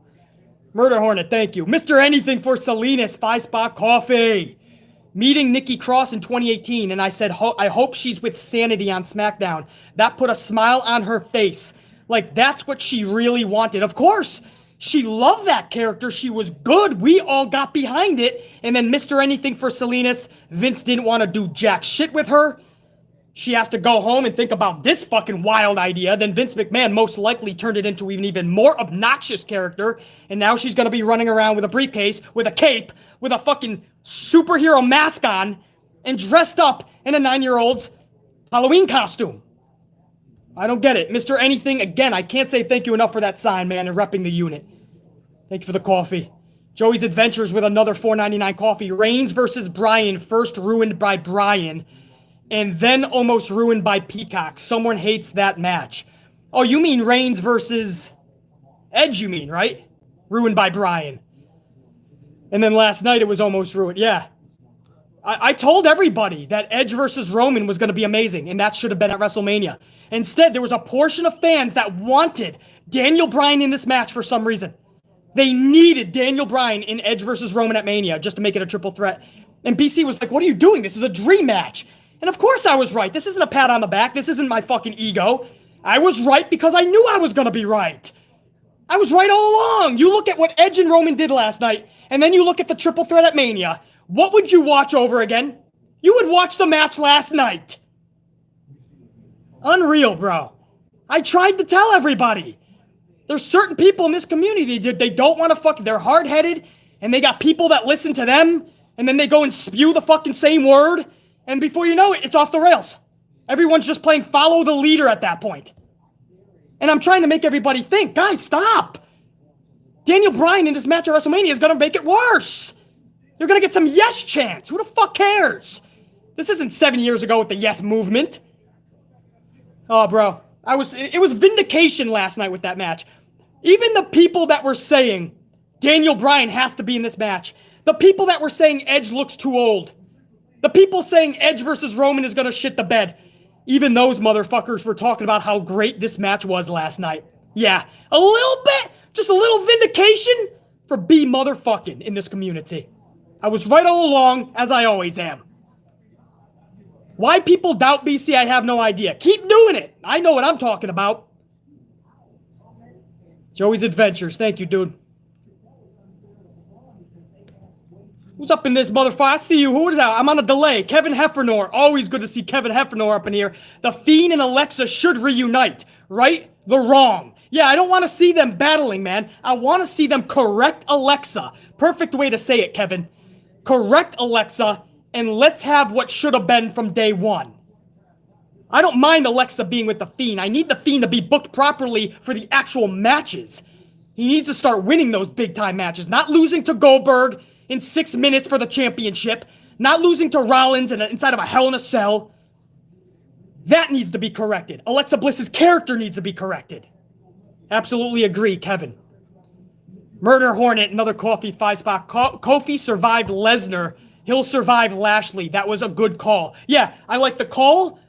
Murder Hornet, thank you. Mr. Anything for Salinas, 5 spot coffee. meeting Nikki Cross in 2018, and I said, I hope she's with Sanity on SmackDown. That put a smile on her face. Like, that's what she really wanted. Of course, she loved that character. She was good. We all got behind it. And then Mr. Anything for Salinas. Vince didn't want to do jack shit with her. She has to go home and think about this fucking wild idea. Then Vince McMahon most likely turned it into an even more obnoxious character. And now she's going to be running around with a briefcase, with a cape, with a fucking superhero mask on, and dressed up in a 9-year-old's Halloween costume. I don't get it. Mr. Anything, again, I can't say thank you enough for that sign, man, and repping the unit. Thank you for the coffee. Joey's Adventures with another $4.99 coffee. Reigns versus Bryan, first ruined by Bryan, and then almost ruined by Peacock. Someone hates that match. Oh, you mean Reigns versus Edge, you mean, right? Ruined by Bryan. And then last night it was almost ruined. Yeah. I told everybody that Edge versus Roman was going to be amazing, and that should have been at WrestleMania. Instead, there was a portion of fans that wanted Daniel Bryan in this match for some reason. They needed Daniel Bryan in Edge versus Roman at Mania just to make it a triple threat. And BC was like, what are you doing? This is a dream match. And of course I was right. This isn't a pat on the back. This isn't my fucking ego. I was right because I knew I was going to be right. I was right all along. You look at what Edge and Roman did last night, and then you look at the triple threat at Mania. What would you watch over again? You would watch the match last night. Unreal, bro. I tried to tell everybody. There's certain people in this community that they don't want to fucking, they're hard-headed, and they got people that listen to them, and then they go and spew the fucking same word, and before you know it, it's off the rails. Everyone's just playing follow the leader at that point. And I'm trying to make everybody think, guys, stop. Daniel Bryan in this match at WrestleMania is going to make it worse. You're going to get some yes chants. Who the fuck cares? This isn't 7 years ago with the yes movement. Oh, bro. It was vindication last night with that match. Even the people that were saying Daniel Bryan has to be in this match, the people that were saying Edge looks too old, the people saying Edge versus Roman is going to shit the bed, even those motherfuckers were talking about how great this match was last night. Yeah, a little bit, just a little vindication for B motherfucking in this community. I was right all along, as I always am. Why people doubt BC, I have no idea. Keep doing it. I know what I'm talking about. Joey's Adventures. Thank you, dude. Who's up in this motherfucker? I see you. Who is that? I'm on a delay. Kevin Heffernan. Always good to see Kevin Heffernan up in here. The Fiend and Alexa should reunite. Right? The wrong. Yeah, I don't want to see them battling, man. I want to see them correct Alexa. Perfect way to say it, Kevin. Correct Alexa, and let's have what should have been from day one. I don't mind Alexa being with the Fiend. I need the Fiend to be booked properly for the actual matches. He needs to start winning those big-time matches, not losing to Goldberg in 6 minutes for the championship, not losing to Rollins inside of a Hell in a Cell. That needs to be corrected. Alexa Bliss's character needs to be corrected. Absolutely agree, Kevin. Murder Hornet, another coffee, 5-spot. Kofi survived Lesnar. He'll survive Lashley. That was a good call. Yeah, I like the call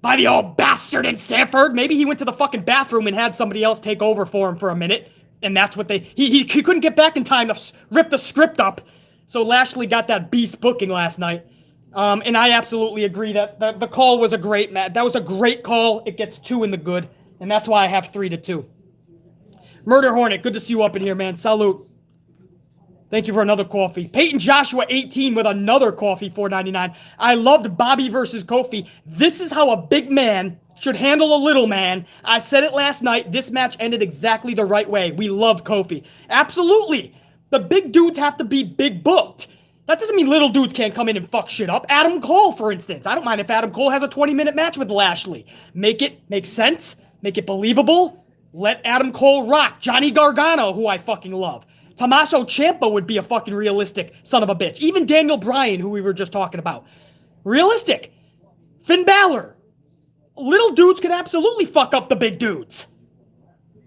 by the old bastard in Stanford. Maybe he went to the fucking bathroom and had somebody else take over for him for a minute. And that's what he couldn't get back in time to rip the script up. So Lashley got that beast booking last night. And I absolutely agree that the call was a great match. That was a great call. It gets 2 in the good. And that's why I have 3-2. Murder Hornet, good to see you up in here, man. Salute. Thank you for another coffee. Peyton Joshua, 18, with another coffee, $4.99. I loved Bobby versus Kofi. This is how a big man should handle a little man. I said it last night. This match ended exactly the right way. We love Kofi. Absolutely. The big dudes have to be big booked. That doesn't mean little dudes can't come in and fuck shit up. Adam Cole, for instance. I don't mind if Adam Cole has a 20-minute match with Lashley. Make it make sense. Make it believable. Let Adam Cole rock. Johnny Gargano, who I fucking love. Tommaso Ciampa would be a fucking realistic son of a bitch. Even Daniel Bryan, who we were just talking about. Realistic. Finn Balor. Little dudes could absolutely fuck up the big dudes.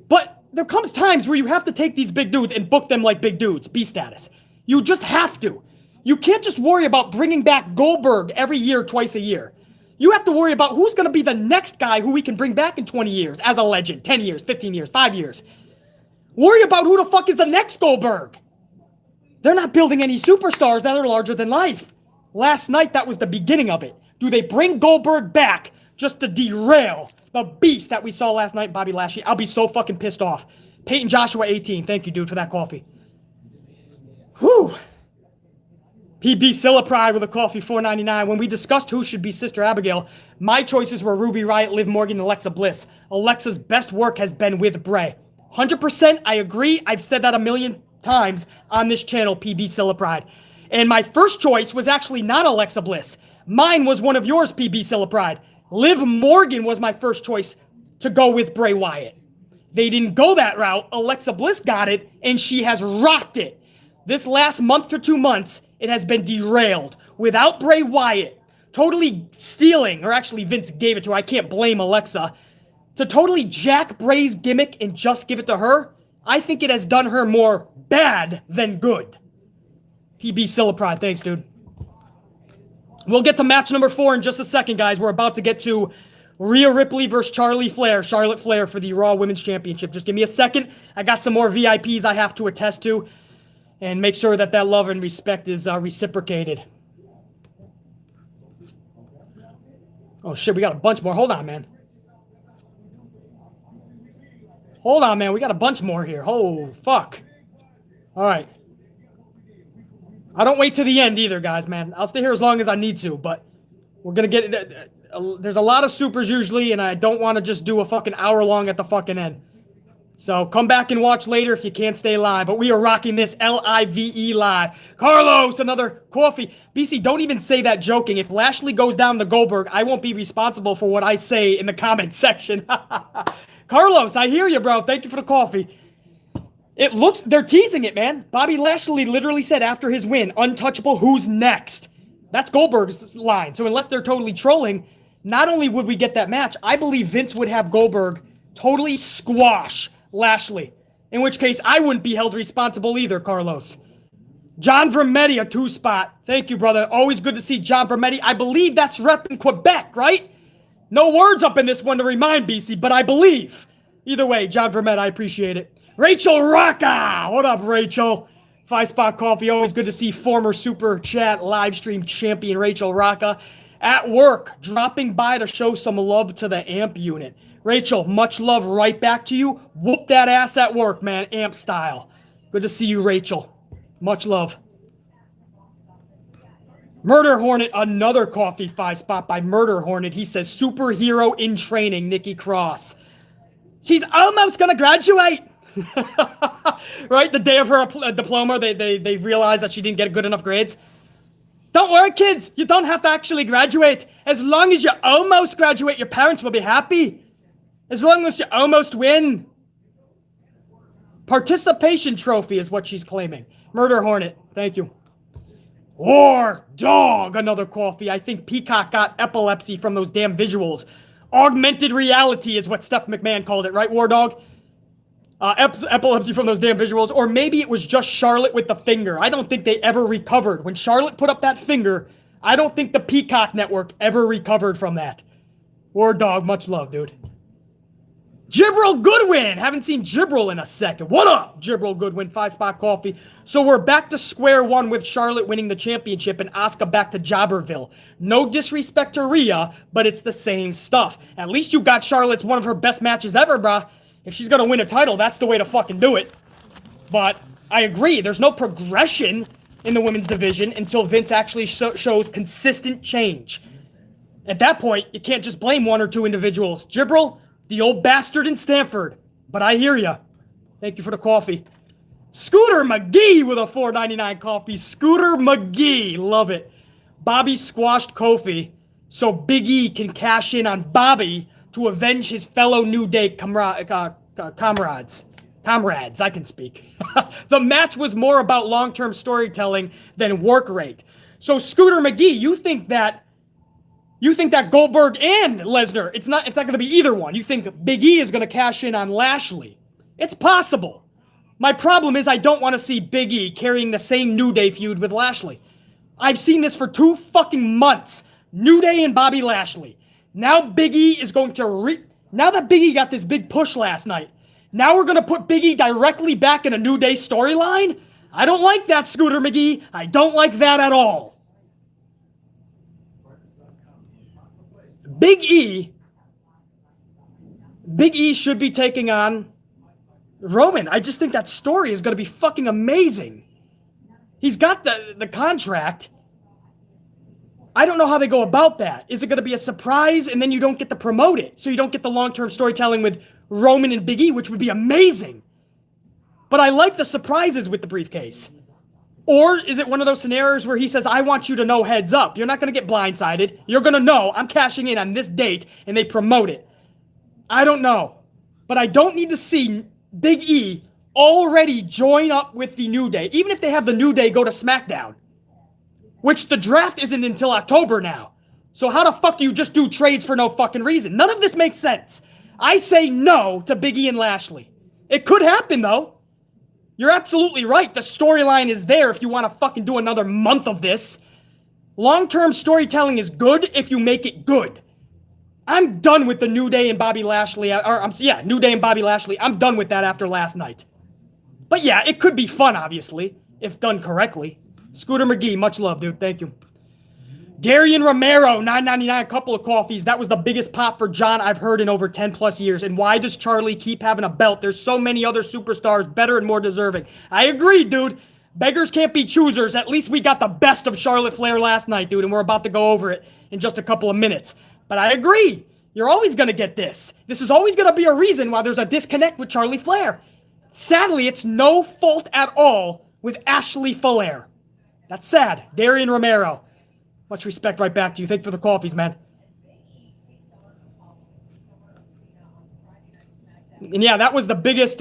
But there comes times where you have to take these big dudes and book them like big dudes. B status. You just have to. You can't just worry about bringing back Goldberg every year, twice a year. You have to worry about who's going to be the next guy who we can bring back in 20 years as a legend, 10 years, 15 years, 5 years. Worry about who the fuck is the next Goldberg. They're not building any superstars that are larger than life. Last night, that was the beginning of it. Do they bring Goldberg back just to derail the beast that we saw last night, Bobby Lashley? I'll be so fucking pissed off. Peyton Joshua 18. Thank you, dude, for that coffee. Whew. PB Silla Pride with a coffee, $4.99. When we discussed who should be Sister Abigail, my choices were Ruby Riott, Liv Morgan, and Alexa Bliss. Alexa's best work has been with Bray. 100%, I agree. I've said that a million times on this channel, PB Silla Pride. And my first choice was actually not Alexa Bliss. Mine was one of yours, PB Silla Pride. Liv Morgan was my first choice to go with Bray Wyatt. They didn't go that route. Alexa Bliss got it, and she has rocked it. This last month or 2 months, it has been derailed. Without Bray Wyatt totally stealing, or actually Vince gave it to her, I can't blame Alexa, to totally jack Bray's gimmick and just give it to her, I think it has done her more bad than good. PB Silla Pride, thanks, dude. We'll get to match number 4 in just a second, guys. We're about to get to Rhea Ripley versus Charlotte Flair for the Raw Women's Championship. Just give me a second. I got some more VIPs I have to attest to and make sure that that love and respect is reciprocated. Oh, shit, we got a bunch more. Hold on, man. Hold on, man. We got a bunch more here. Oh, fuck. All right. I don't wait to the end either, guys, man. I'll stay here as long as I need to, but we're going to get... there's a lot of supers usually, and I don't want to just do a fucking hour long at the fucking end. So come back and watch later if you can't stay live. But we are rocking this Live. Live. Carlos, another coffee. BC, don't even say that joking. If Lashley goes down to Goldberg, I won't be responsible for what I say in the comment section. Carlos, I hear you, bro. Thank you for the coffee. It looks, they're teasing it, man. Bobby Lashley literally said after his win, untouchable, who's next? That's Goldberg's line. So unless they're totally trolling, not only would we get that match, I believe Vince would have Goldberg totally squash Lashley. In which case, I wouldn't be held responsible either, Carlos. John Vermetti, a 2-spot. Thank you, brother. Always good to see John Vermetti. I believe that's repping Quebec, right? No words up in this one to remind BC, but I believe. Either way, John Vermetti, I appreciate it. Rachel Rocca! What up, Rachel? 5-spot coffee. Always good to see former Super Chat live stream champion Rachel Rocca at work, dropping by to show some love to the AMP unit. Rachel, much love right back to you. Whoop that ass at work, man. AMP style. Good to see you, Rachel. Much love. Murder Hornet, another coffee 5-spot by Murder Hornet. He says, superhero in training, Nikki Cross. She's almost going to graduate. Right? The day of her diploma, they realized that she didn't get good enough grades. Don't worry, kids. You don't have to actually graduate. As long as you almost graduate, your parents will be happy. As long as you almost win. Participation trophy is what she's claiming. Murder Hornet, thank you. War Dog, another coffee. I think Peacock got epilepsy from those damn visuals. Augmented reality is what Steph McMahon called it, right, War Dog? Epilepsy from those damn visuals. Or maybe it was just Charlotte with the finger. I don't think they ever recovered. When Charlotte put up that finger, I don't think the Peacock network ever recovered from that. War Dog, much love, dude. Jibril Goodwin. Haven't seen Jibril in a second. What up, Jibril Goodwin? 5-spot coffee. So we're back to square one with Charlotte winning the championship and Asuka back to Jobberville. No disrespect to Rhea, but it's the same stuff. At least you got Charlotte's one of her best matches ever, bruh. If she's going to win a title, that's the way to fucking do it. But I agree. There's no progression in the women's division until Vince actually shows consistent change. At that point, you can't just blame one or two individuals. Jibril, the old bastard in Stanford. But I hear ya. Thank you for the coffee. Scooter McGee with a $4.99 coffee. Scooter McGee. Love it. Bobby squashed Kofi so Big E can cash in on Bobby to avenge his fellow New Day comrades. Comrades, I can speak. The match was more about long-term storytelling than work rate. So Scooter McGee, you think that Goldberg and Lesnar, it's not going to be either one. You think Big E is going to cash in on Lashley. It's possible. My problem is I don't want to see Big E carrying the same New Day feud with Lashley. I've seen this for 2 fucking months. New Day and Bobby Lashley. Now Big E is going to now that Big E got this big push last night, now we're going to put Big E directly back in a New Day storyline? I don't like that, Scooter McGee. I don't like that at all. Big E should be taking on Roman. I just think that story is going to be fucking amazing. He's got the contract. I don't know how they go about that. Is it going to be a surprise and then you don't get to promote it? So you don't get the long-term storytelling with Roman and Big E, which would be amazing. But I like the surprises with the briefcase. Or is it one of those scenarios where he says, I want you to know heads up. You're not going to get blindsided. You're going to know I'm cashing in on this date and they promote it. I don't know. But I don't need to see Big E already join up with the New Day. Even if they have the New Day go to SmackDown. Which the draft isn't until October now. So how the fuck do you just do trades for no fucking reason? None of this makes sense. I say no to Big E and Lashley. It could happen though. You're absolutely right. The storyline is there if you want to fucking do another month of this. Long-term storytelling is good if you make it good. I'm done with the New Day and Bobby Lashley. New Day and Bobby Lashley. I'm done with that after last night. But yeah, it could be fun, obviously, if done correctly. Scooter McGee, much love, dude. Thank you. Darian Romero, $9.99, a couple of coffees. That was the biggest pop for John I've heard in over 10 plus years. And why does Charlie keep having a belt? There's so many other superstars better and more deserving. I agree, dude. Beggars can't be choosers. At least we got the best of Charlotte Flair last night, dude. And we're about to go over it in just a couple of minutes. But I agree. You're always going to get this. This is always going to be a reason why there's a disconnect with Charlie Flair. Sadly, it's no fault at all with Ashley Flair. That's sad. Darian Romero. Much respect right back to you. Thank you for the coffees, man. And yeah, that was the biggest,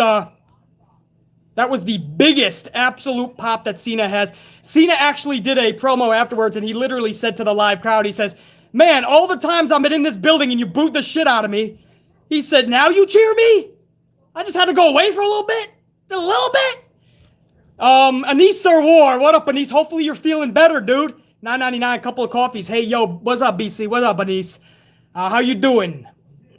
absolute pop that Cena has. Cena actually did a promo afterwards, and he literally said to the live crowd, he says, man, all the times I've been in this building and you booed the shit out of me. He said, now you cheer me? I just had to go away for a little bit. A little bit. Anise Sir War. What up, Anise? Hopefully you're feeling better, dude. $9.99, a couple of coffees. Hey, yo, what's up, BC? What's up, Anise? How you doing?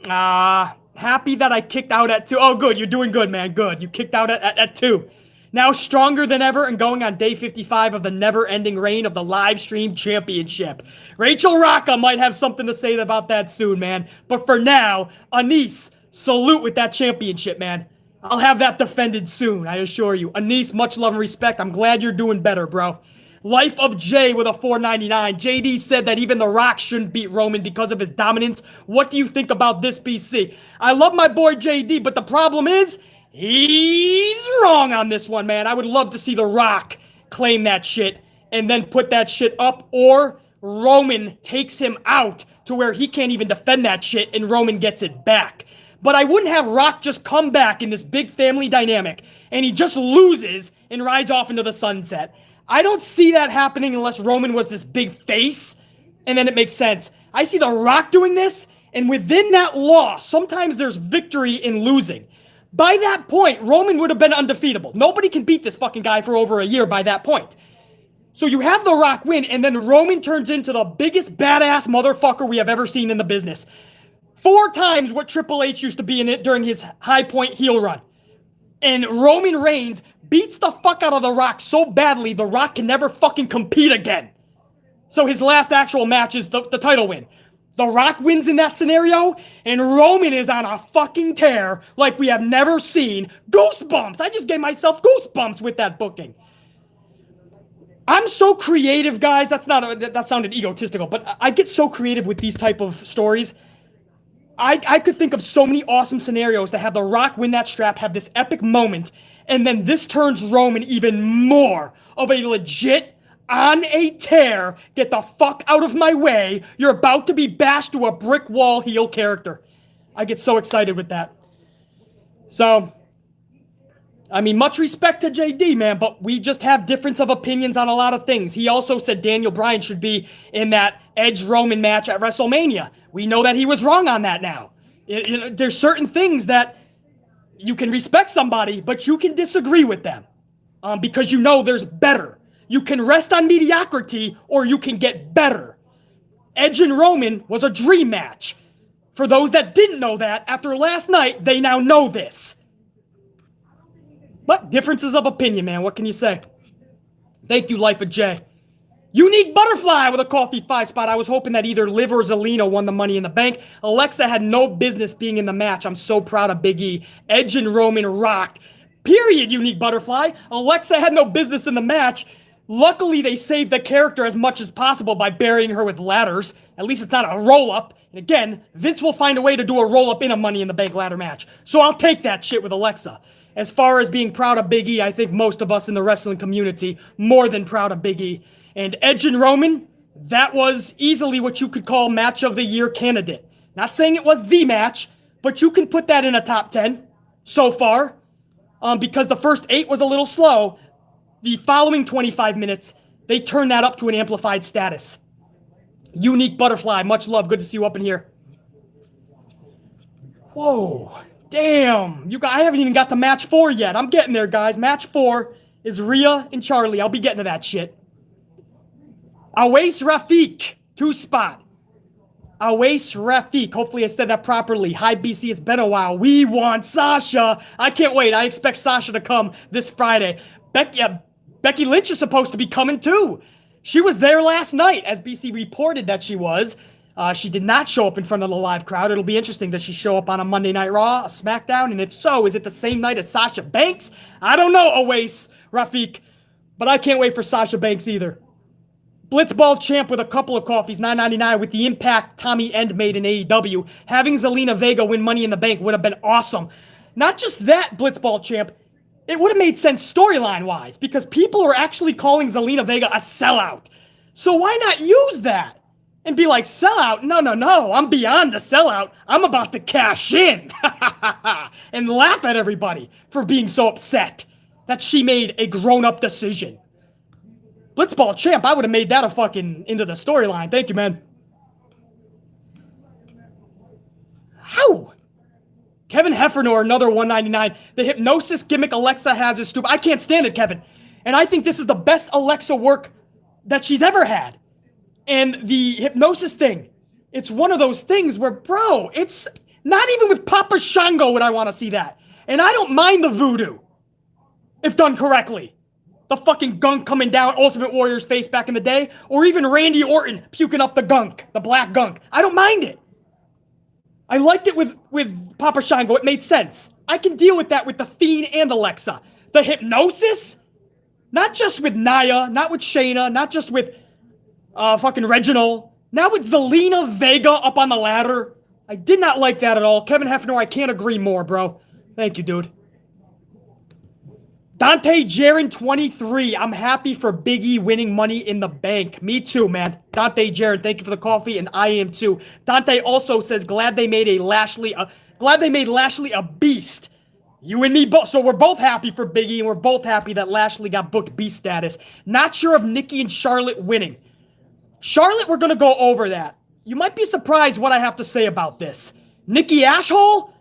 Happy that I kicked out at 2. Oh, good. You're doing good, man. Good. You kicked out at 2. Now stronger than ever and going on day 55 of the never-ending reign of the live stream championship. Rachel Rocca might have something to say about that soon, man. But for now, Anise, salute with that championship, man. I'll have that defended soon, I assure you. Anise, much love and respect. I'm glad you're doing better, bro. Life of Jay with a $4.99. JD said that even The Rock shouldn't beat Roman because of his dominance. What do you think about this, BC? I love my boy JD, but the problem is, he's wrong on this one, man. I would love to see The Rock claim that shit and then put that shit up, or Roman takes him out to where he can't even defend that shit and Roman gets it back. But I wouldn't have Rock just come back in this big family dynamic and he just loses and rides off into the sunset. I don't see that happening unless Roman was this big face, and then it makes sense. I see The Rock doing this, and within that loss, sometimes there's victory in losing. By that point, Roman would have been undefeatable. Nobody can beat this fucking guy for over a year by that point. So you have The Rock win, and then Roman turns into the biggest badass motherfucker we have ever seen in the business. 4 times what Triple H used to be in it during his high point heel run. And Roman Reigns beats the fuck out of The Rock so badly, The Rock can never fucking compete again. So his last actual match is the title win. The Rock wins in that scenario, and Roman is on a fucking tear like we have never seen. Goosebumps! I just gave myself goosebumps with that booking. I'm so creative, guys. That sounded egotistical, but I get so creative with these type of stories. I could think of so many awesome scenarios to have The Rock win that strap, have this epic moment, and then this turns Roman even more of a legit, on a tear, get the fuck out of my way, you're about to be bashed to a brick wall heel character. I get so excited with that. So, I mean, much respect to JD, man, but we just have difference of opinions on a lot of things. He also said Daniel Bryan should be in that Edge-Roman match at WrestleMania. We know that he was wrong on that now. There's certain things that you can respect somebody, but you can disagree with them because you know there's better. You can rest on mediocrity or you can get better. Edge and Roman was a dream match. For those that didn't know that, after last night, they now know this. But differences of opinion, man. What can you say? Thank you, Life of Jay. Unique Butterfly with a Kofi 5 spot. I was hoping that either Liv or Zelina won the Money in the Bank. Alexa had no business being in the match. I'm so proud of Big E. Edge and Roman rocked. Period, Unique Butterfly. Alexa had no business in the match. Luckily, they saved the character as much as possible by burying her with ladders. At least it's not a roll-up. And again, Vince will find a way to do a roll-up in a Money in the Bank ladder match. So I'll take that shit with Alexa. As far as being proud of Big E, I think most of us in the wrestling community more than proud of Big E. And Edge and Roman, that was easily what you could call match of the year candidate. Not saying it was the match, but you can put that in a top 10 so far. Because the first 8 was a little slow. The following 25 minutes, they turned that up to an amplified status. Unique Butterfly, much love. Good to see you up in here. Whoa. Damn. I haven't even got to match 4 yet. I'm getting there, guys. Match 4 is Rhea and Charlie. I'll be getting to that shit. Awais Rafiq, 2 spot. Awais Rafiq. Hopefully I said that properly. Hi, BC. It's been a while. We want Sasha. I can't wait. I expect Sasha to come this Friday. Becky Lynch is supposed to be coming too. She was there last night, as BC reported that she was. She did not show up in front of the live crowd. It'll be interesting. Does she show up on a Monday Night Raw, a SmackDown? And if so, is it the same night as Sasha Banks? I don't know, Awais Rafiq. But I can't wait for Sasha Banks either. Blitzball champ with a couple of coffees, $9.99 with the impact Tommy End made in AEW. Having Zelina Vega win Money in the Bank would have been awesome. Not just that, Blitzball champ, it would have made sense storyline-wise because people are actually calling Zelina Vega a sellout. So why not use that and be like, sellout? No, I'm beyond the sellout. I'm about to cash in and laugh at everybody for being so upset that she made a grown-up decision. Blitzball champ, I would have made that a fucking into the storyline. Thank you, man. How? Kevin Heffernan, another $1.99. The hypnosis gimmick Alexa has is stupid. I can't stand it, Kevin. And I think this is the best Alexa work that she's ever had. And the hypnosis thing, it's one of those things where, bro, it's not even with Papa Shango would I want to see that. And I don't mind the voodoo, if done correctly. The fucking gunk coming down Ultimate Warrior's face back in the day, or even Randy Orton puking up the gunk, the black gunk. I don't mind it. I liked it with Papa Shango. It made sense. I can deal with that with The Fiend and Alexa. The hypnosis? Not just with Nia, not with Shayna, not just with fucking Reginald. Now with Zelina Vega up on the ladder. I did not like that at all. Kevin Hefner, I can't agree more, bro. Thank you, dude. Dante Jaron 23. I'm happy for Big E winning Money in the Bank. Me too, man. Dante Jaron, thank you for the coffee, and I am too. Dante also says, glad they made Lashley a beast. You and me both. So we're both happy for Big E, and we're both happy that Lashley got booked beast status. Not sure of Nikki and Charlotte winning. Charlotte, we're gonna go over that. You might be surprised what I have to say about this. Nikki Ashhole?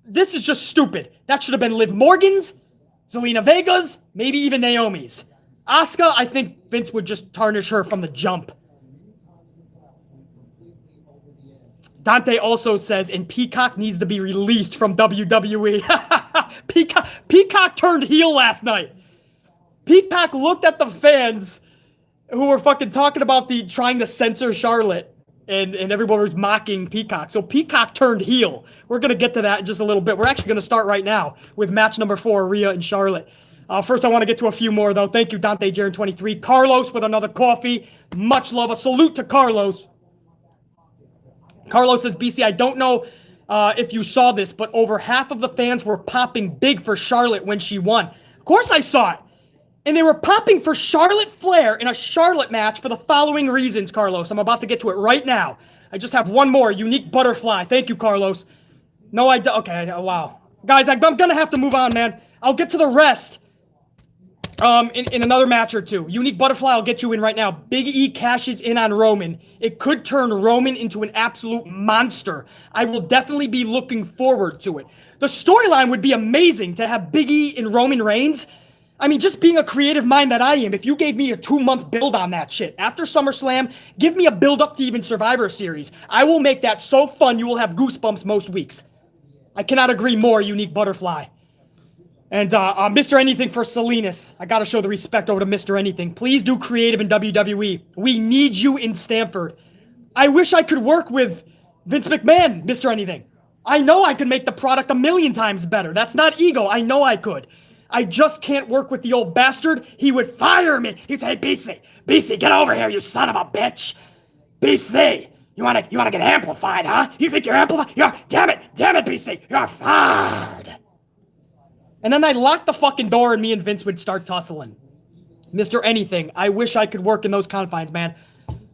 This is just stupid. That should have been Liv Morgan's, Zelina Vega's, maybe even Naomi's. Asuka, I think Vince would just tarnish her from the jump. Dante also says, and Peacock needs to be released from WWE. Peacock turned heel last night. Peacock looked at the fans who were fucking talking about trying to censor Charlotte, and everyone was mocking Peacock. So Peacock turned heel. We're going to get to that in just a little bit. We're actually going to start right now with match number 4, Rhea and Charlotte. First, I want to get to a few more, though. Thank you, Dante Jaron 23. Carlos with another coffee. Much love. A salute to Carlos. Carlos says, BC, I don't know if you saw this, but over half of the fans were popping big for Charlotte when she won. Of course I saw it. And they were popping for Charlotte Flair in a Charlotte match for the following reasons, Carlos. I'm about to get to it right now. I just have one more. Unique Butterfly. Thank you, Carlos. No, okay, wow. Guys, I'm going to have to move on, man. I'll get to the rest in another match or two. Unique Butterfly, I'll get you in right now. Big E cashes in on Roman. It could turn Roman into an absolute monster. I will definitely be looking forward to it. The storyline would be amazing to have Big E and Roman Reigns. I mean, just being a creative mind that I am, if you gave me a 2-month build on that shit, after SummerSlam, give me a build up to even Survivor Series. I will make that so fun you will have goosebumps most weeks. I cannot agree more, Unique Butterfly. And Mr. Anything for Salinas. I gotta show the respect over to Mr. Anything. Please do creative in WWE. We need you in Stamford. I wish I could work with Vince McMahon, Mr. Anything. I know I could make the product a million times better. That's not ego. I know I could. I just can't work with the old bastard. He would fire me. He'd say, BC, get over here, you son of a bitch. BC, you wanna get amplified, huh? You think you're amplified? Damn it, BC, you're fired. And then I'd lock the fucking door and me and Vince would start tussling. Mr. Anything, I wish I could work in those confines, man.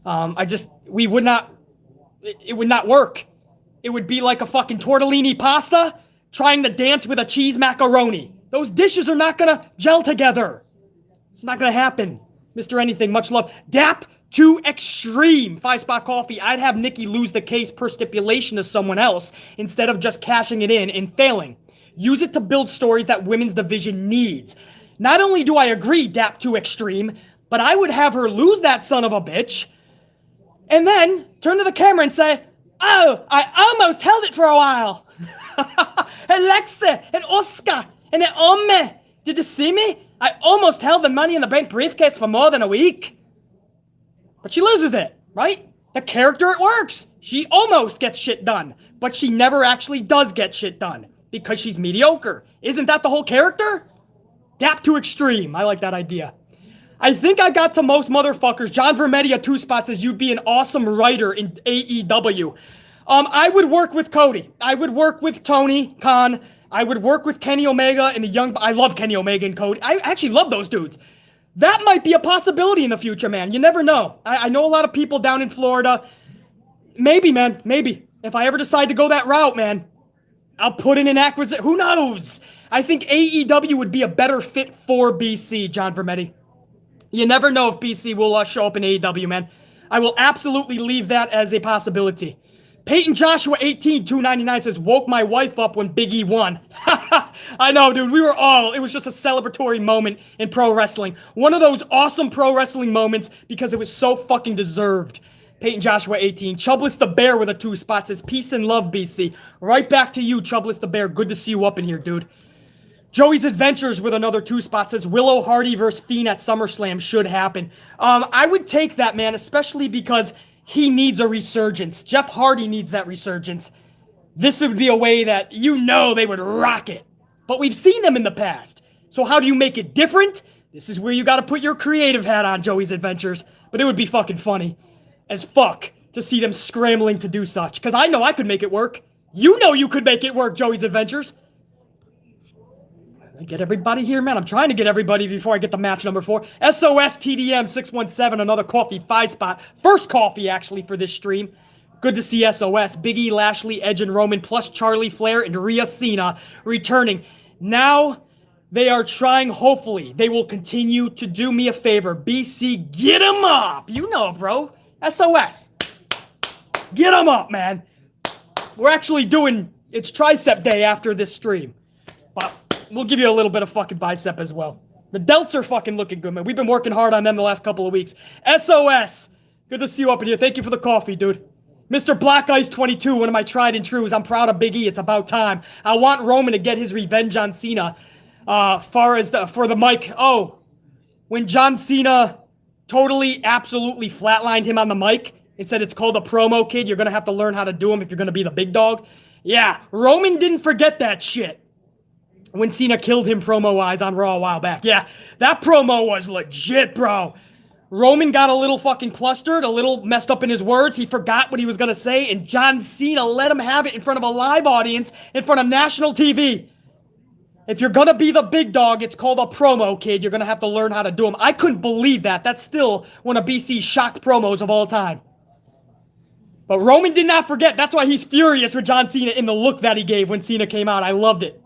It would not work. It would be like a fucking tortellini pasta trying to dance with a cheese macaroni. Those dishes are not gonna gel together. It's not gonna happen. Mr. Anything, much love. Dap to Extreme, 5-spot coffee. I'd have Nikki lose the case per stipulation to someone else instead of just cashing it in and failing. Use it to build stories that women's division needs. Not only do I agree, Dap to Extreme, but I would have her lose that son of a bitch and then turn to the camera and say, oh, I almost held it for a while. Alexa and Oscar and Naomi, did you see me? I almost held the Money in the Bank briefcase for more than a week. But she loses it, right? The character, it works. She almost gets shit done, but she never actually does get shit done because she's mediocre. Isn't that the whole character? Dap to Extreme. I like that idea. I think I got to most motherfuckers. John Vermedia 2-spot says you'd be an awesome writer in AEW. I would work with Cody. I would work with Tony Khan. I would work with Kenny Omega and the Young... I love Kenny Omega and Cody. I actually love those dudes. That might be a possibility in the future, man. You never know. I know a lot of people down in Florida. Maybe, man. Maybe. If I ever decide to go that route, man, I'll put in an acquisition. Who knows? I think AEW would be a better fit for BC, John Vermetti. You never know if BC will show up in AEW, man. I will absolutely leave that as a possibility. Peyton Joshua 18299 says, woke my wife up when Big E won. I know, dude. It was just a celebratory moment in pro wrestling. One of those awesome pro wrestling moments because it was so fucking deserved. Peyton Joshua 18. Chubless the Bear with a 2-spot says, peace and love, BC. Right back to you, Chubless the Bear. Good to see you up in here, dude. Joey's Adventures with another 2-spot says, Willow Hardy versus Fiend at SummerSlam should happen. I would take that, man, especially because he needs a resurgence. Jeff Hardy needs that resurgence. This would be a way that they would rock it. But we've seen them in the past. So how do you make it different? This is where you got to put your creative hat on, Joey's Adventures. But it would be fucking funny as fuck to see them scrambling to do such. Because I know I could make it work. You know you could make it work, Joey's Adventures. I get everybody here, man. I'm trying to get everybody before I get the match number 4. SOS TDM 617, another coffee 5-spot. First coffee, actually, for this stream. Good to see SOS. Big E, Lashley, Edge, and Roman, plus Charlie, Flair, and Rhea Cena returning. Now they are trying, hopefully, they will continue to do me a favor. BC, get them up. You know, bro. SOS. Get them up, man. We're actually doing, it's tricep day after this stream. But we'll give you a little bit of fucking bicep as well. The delts are fucking looking good, man. We've been working hard on them the last couple of weeks. SOS. Good to see you up in here. Thank you for the coffee, dude. Mr. Black Ice 22, one of my tried and trues. I'm proud of Big E. It's about time. I want Roman to get his revenge on Cena. For the mic. Oh, when John Cena totally, absolutely flatlined him on the mic and said it's called a promo, kid. You're going to have to learn how to do them if you're going to be the big dog. Yeah, Roman didn't forget that shit when Cena killed him promo-wise on Raw a while back. Yeah, that promo was legit, bro. Roman got a little fucking clustered, a little messed up in his words. He forgot what he was going to say, and John Cena let him have it in front of a live audience, in front of national TV. If you're going to be the big dog, it's called a promo, kid. You're going to have to learn how to do them. I couldn't believe that. That's still one of BC's shocked promos of all time. But Roman did not forget. That's why he's furious with John Cena in the look that he gave when Cena came out. I loved it.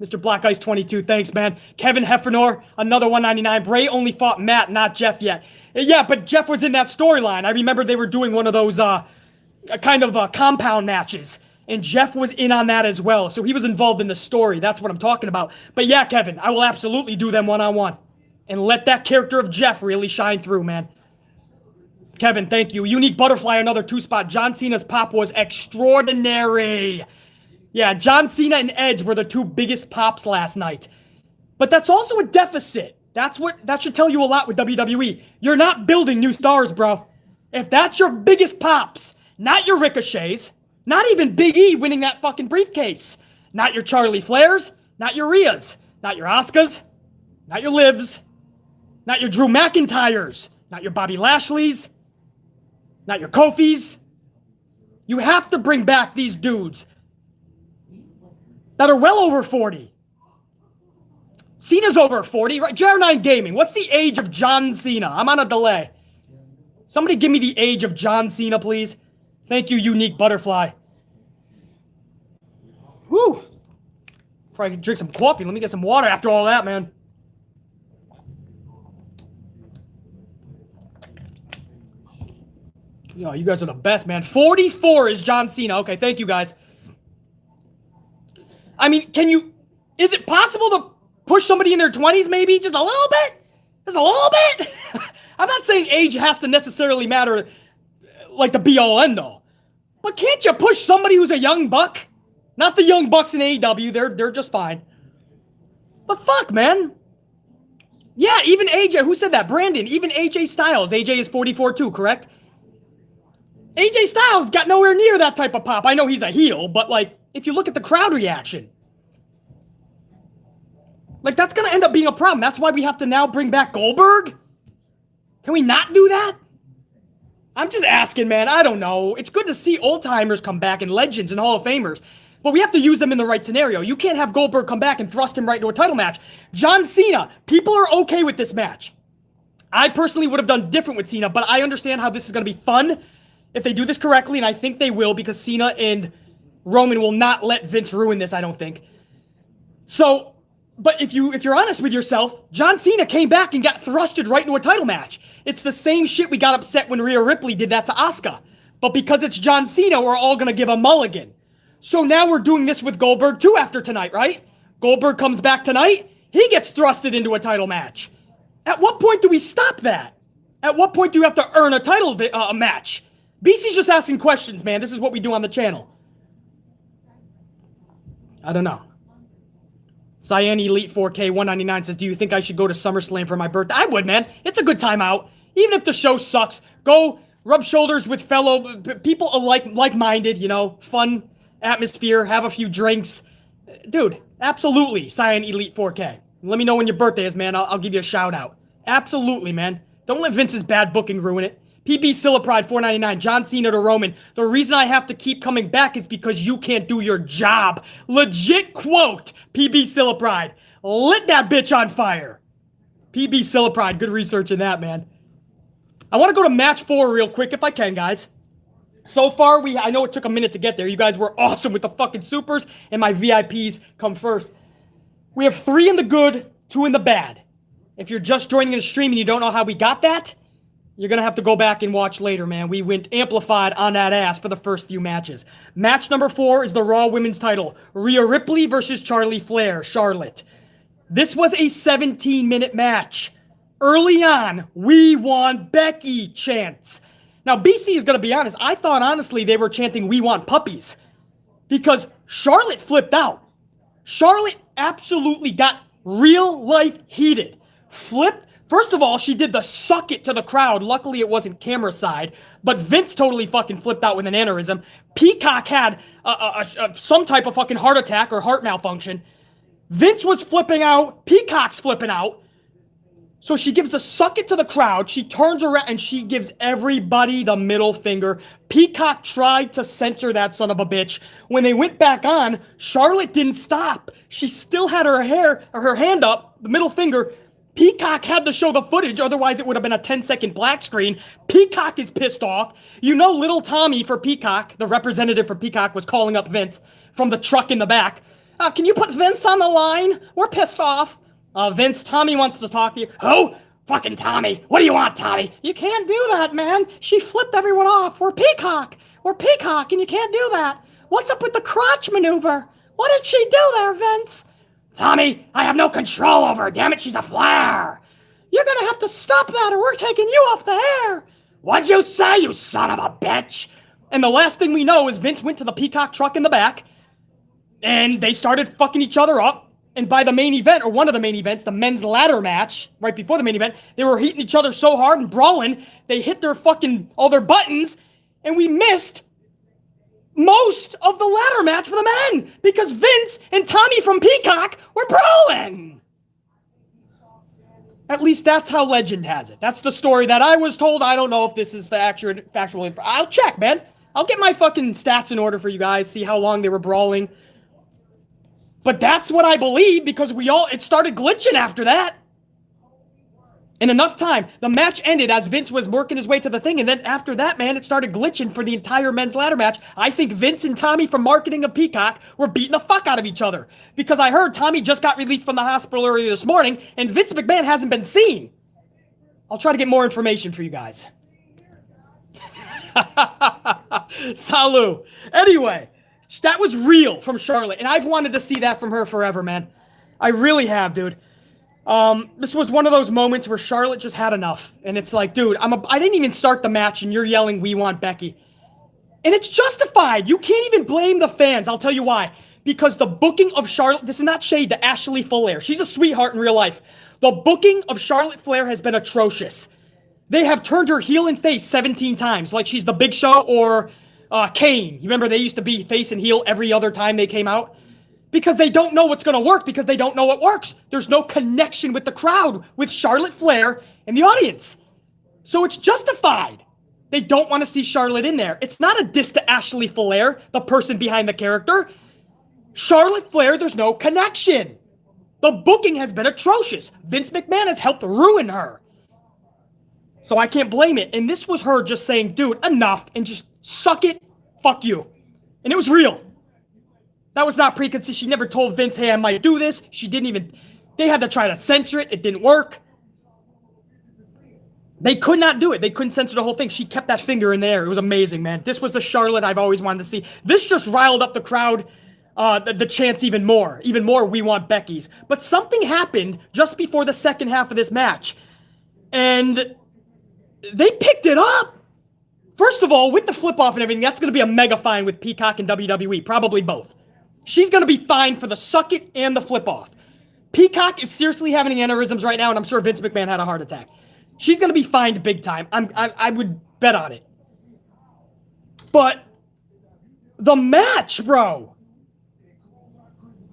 Mr. Black Ice 22, thanks, man. Kevin Heffernor, another 199. Bray only fought Matt, not Jeff yet. Yeah, but Jeff was in that storyline. I remember they were doing one of those compound matches, and Jeff was in on that as well. So he was involved in the story. That's what I'm talking about. But yeah, Kevin, I will absolutely do them one-on-one and let that character of Jeff really shine through, man. Kevin, thank you. Unique Butterfly, another 2-spot. John Cena's pop was extraordinary. Yeah, John Cena and Edge were the two biggest pops last night. But that's also a deficit. That should tell you a lot with WWE. You're not building new stars, bro. If that's your biggest pops, not your Ricochets, not even Big E winning that fucking briefcase, not your Charlie Flairs, not your Rheas, not your Asukas, not your Livs, not your Drew McIntyres, not your Bobby Lashleys, not your Kofis. You have to bring back these dudes that are well over 40. Cena's over 40, right? JR9 Gaming, what's the age of John Cena? I'm on a delay. Somebody give me the age of John Cena, please. Thank you, Unique Butterfly. Whew. Before I can drink some coffee, let me get some water after all that, man. Yo, you guys are the best, man. 44 is John Cena. Okay, thank you, guys. I mean, is it possible to push somebody in their 20s, maybe? Just a little bit? Just a little bit? I'm not saying age has to necessarily matter like the be-all, end-all. But can't you push somebody who's a young buck? Not the young bucks in AEW. They're just fine. But fuck, man. Yeah, even AJ. Who said that? Brandon. Even AJ Styles. AJ is 44 too, correct? AJ Styles got nowhere near that type of pop. I know he's a heel, but like, if you look at the crowd reaction, like that's going to end up being a problem. That's why we have to now bring back Goldberg. Can we not do that? I'm just asking, man. I don't know. It's good to see old-timers come back and legends and Hall of Famers, but we have to use them in the right scenario. You can't have Goldberg come back and thrust him right into a title match. John Cena, people are okay with this match. I personally would have done different with Cena, but I understand how this is going to be fun if they do this correctly, and I think they will, because Cena and Roman will not let Vince ruin this, I don't think. So, but if you're honest with yourself, John Cena came back and got thrusted right into a title match. It's the same shit we got upset when Rhea Ripley did that to Asuka. But because it's John Cena, we're all going to give a mulligan. So now we're doing this with Goldberg too after tonight, right? Goldberg comes back tonight, he gets thrusted into a title match. At what point do we stop that? At what point do you have to earn a title match? BC's just asking questions, man. This is what we do on the channel. I don't know. Cyan Elite 4K 199 says, do you think I should go to SummerSlam for my birthday? I would, man. It's a good time out. Even if the show sucks, go rub shoulders with fellow people like-minded, you know, fun atmosphere, have a few drinks. Dude, absolutely, Cyan Elite 4K. Let me know when your birthday is, man. I'll give you a shout out. Absolutely, man. Don't let Vince's bad booking ruin it. PB Sillapride 499, John Cena to Roman. The reason I have to keep coming back is because you can't do your job. Legit quote, PB Sillapride. Lit that bitch on fire. PB Sillapride, good research in that, man. I want to go to match 4 real quick if I can, guys. So far, I know it took a minute to get there. You guys were awesome with the fucking supers, and my VIPs come first. We have 3 in the good, 2 in the bad. If you're just joining the stream and you don't know how we got that, you're going to have to go back and watch later, man. We went amplified on that ass for the first few matches. Match number 4 is the Raw Women's title. Rhea Ripley versus Charlie Flair, Charlotte. This was a 17-minute match. Early on, we want Becky chants. Now, BC is going to be honest. I thought, honestly, they were chanting, we want puppies. Because Charlotte flipped out. Charlotte absolutely got real-life heated. Flipped. First of all, she did the suck it to the crowd. Luckily, it wasn't camera side. But Vince totally fucking flipped out with an aneurysm. Peacock had some type of fucking heart attack or heart malfunction. Vince was flipping out. Peacock's flipping out. So she gives the suck it to the crowd. She turns around and she gives everybody the middle finger. Peacock tried to censor that son of a bitch. When they went back on, Charlotte didn't stop. She still had her hand up, the middle finger. Peacock had to show the footage, otherwise it would have been a 10-second black screen. Peacock is pissed off. You know, little Tommy for Peacock, the representative for Peacock, was calling up Vince from the truck in the back. Can you put Vince on the line? We're pissed off. Vince, Tommy wants to talk to you. Who? Fucking Tommy. What do you want, Tommy? You can't do that, man. She flipped everyone off. We're Peacock. We're Peacock, and you can't do that. What's up with the crotch maneuver? What did she do there, Vince? Tommy, I have no control over her. Damn it, she's a Flair. You're gonna have to stop that or we're taking you off the air. What'd you say, you son of a bitch? And the last thing we know is Vince went to the Peacock truck in the back and they started fucking each other up. And by the main event, or one of the main events, the men's ladder match, right before the main event, they were hitting each other so hard and brawling, they hit all their buttons, and we missed most of the ladder match for the men because Vince and Tommy from Peacock were brawling. At least that's how legend has it. That's the story that I was told. I don't know if this is factual. I'll check, man. I'll get my fucking stats in order for you guys, see how long they were brawling. But that's what I believe because it started glitching after that. In enough time, the match ended as Vince was working his way to the thing. And then after that, man, it started glitching for the entire men's ladder match. I think Vince and Tommy from marketing of Peacock were beating the fuck out of each other. Because I heard Tommy just got released from the hospital earlier this morning and Vince McMahon hasn't been seen. I'll try to get more information for you guys. Salut. Anyway. That was real from Charlotte, and I've wanted to see that from her forever, man. I really have, dude. This was one of those moments where Charlotte just had enough, and it's like, dude, I didn't even start the match, and you're yelling, "We want Becky," and it's justified. You can't even blame the fans. I'll tell you why. Because the booking of Charlotte, this is not shade to Ashley Flair. She's a sweetheart in real life. The booking of Charlotte Flair has been atrocious. They have turned her heel and face 17 times, like she's the Big Show or Kane. You remember they used to be face and heel every other time they came out? Because they don't know what's going to work, because they don't know what works. There's no connection with the crowd, with Charlotte Flair and the audience. So it's justified. They don't want to see Charlotte in there. It's not a diss to Ashley Flair, the person behind the character. Charlotte Flair, there's no connection. The booking has been atrocious. Vince McMahon has helped ruin her. So I can't blame it. And this was her just saying, dude, enough, and just suck it, fuck you. And it was real. That was not preconceived. She never told Vince, hey, I might do this. She didn't even, they had to try to censor it. It didn't work. They could not do it. They couldn't censor the whole thing. She kept that finger in there. It was amazing, man. This was the Charlotte I've always wanted to see. This just riled up the crowd, the chants even more. Even more, we want Becky's. But something happened just before the second half of this match. And they picked it up. First of all, with the flip-off and everything, that's going to be a mega fine with Peacock and WWE. Probably both. She's going to be fined for the suck it and the flip-off. Peacock is seriously having aneurysms right now, and I'm sure Vince McMahon had a heart attack. She's going to be fined big time. I would bet on it. But the match, bro.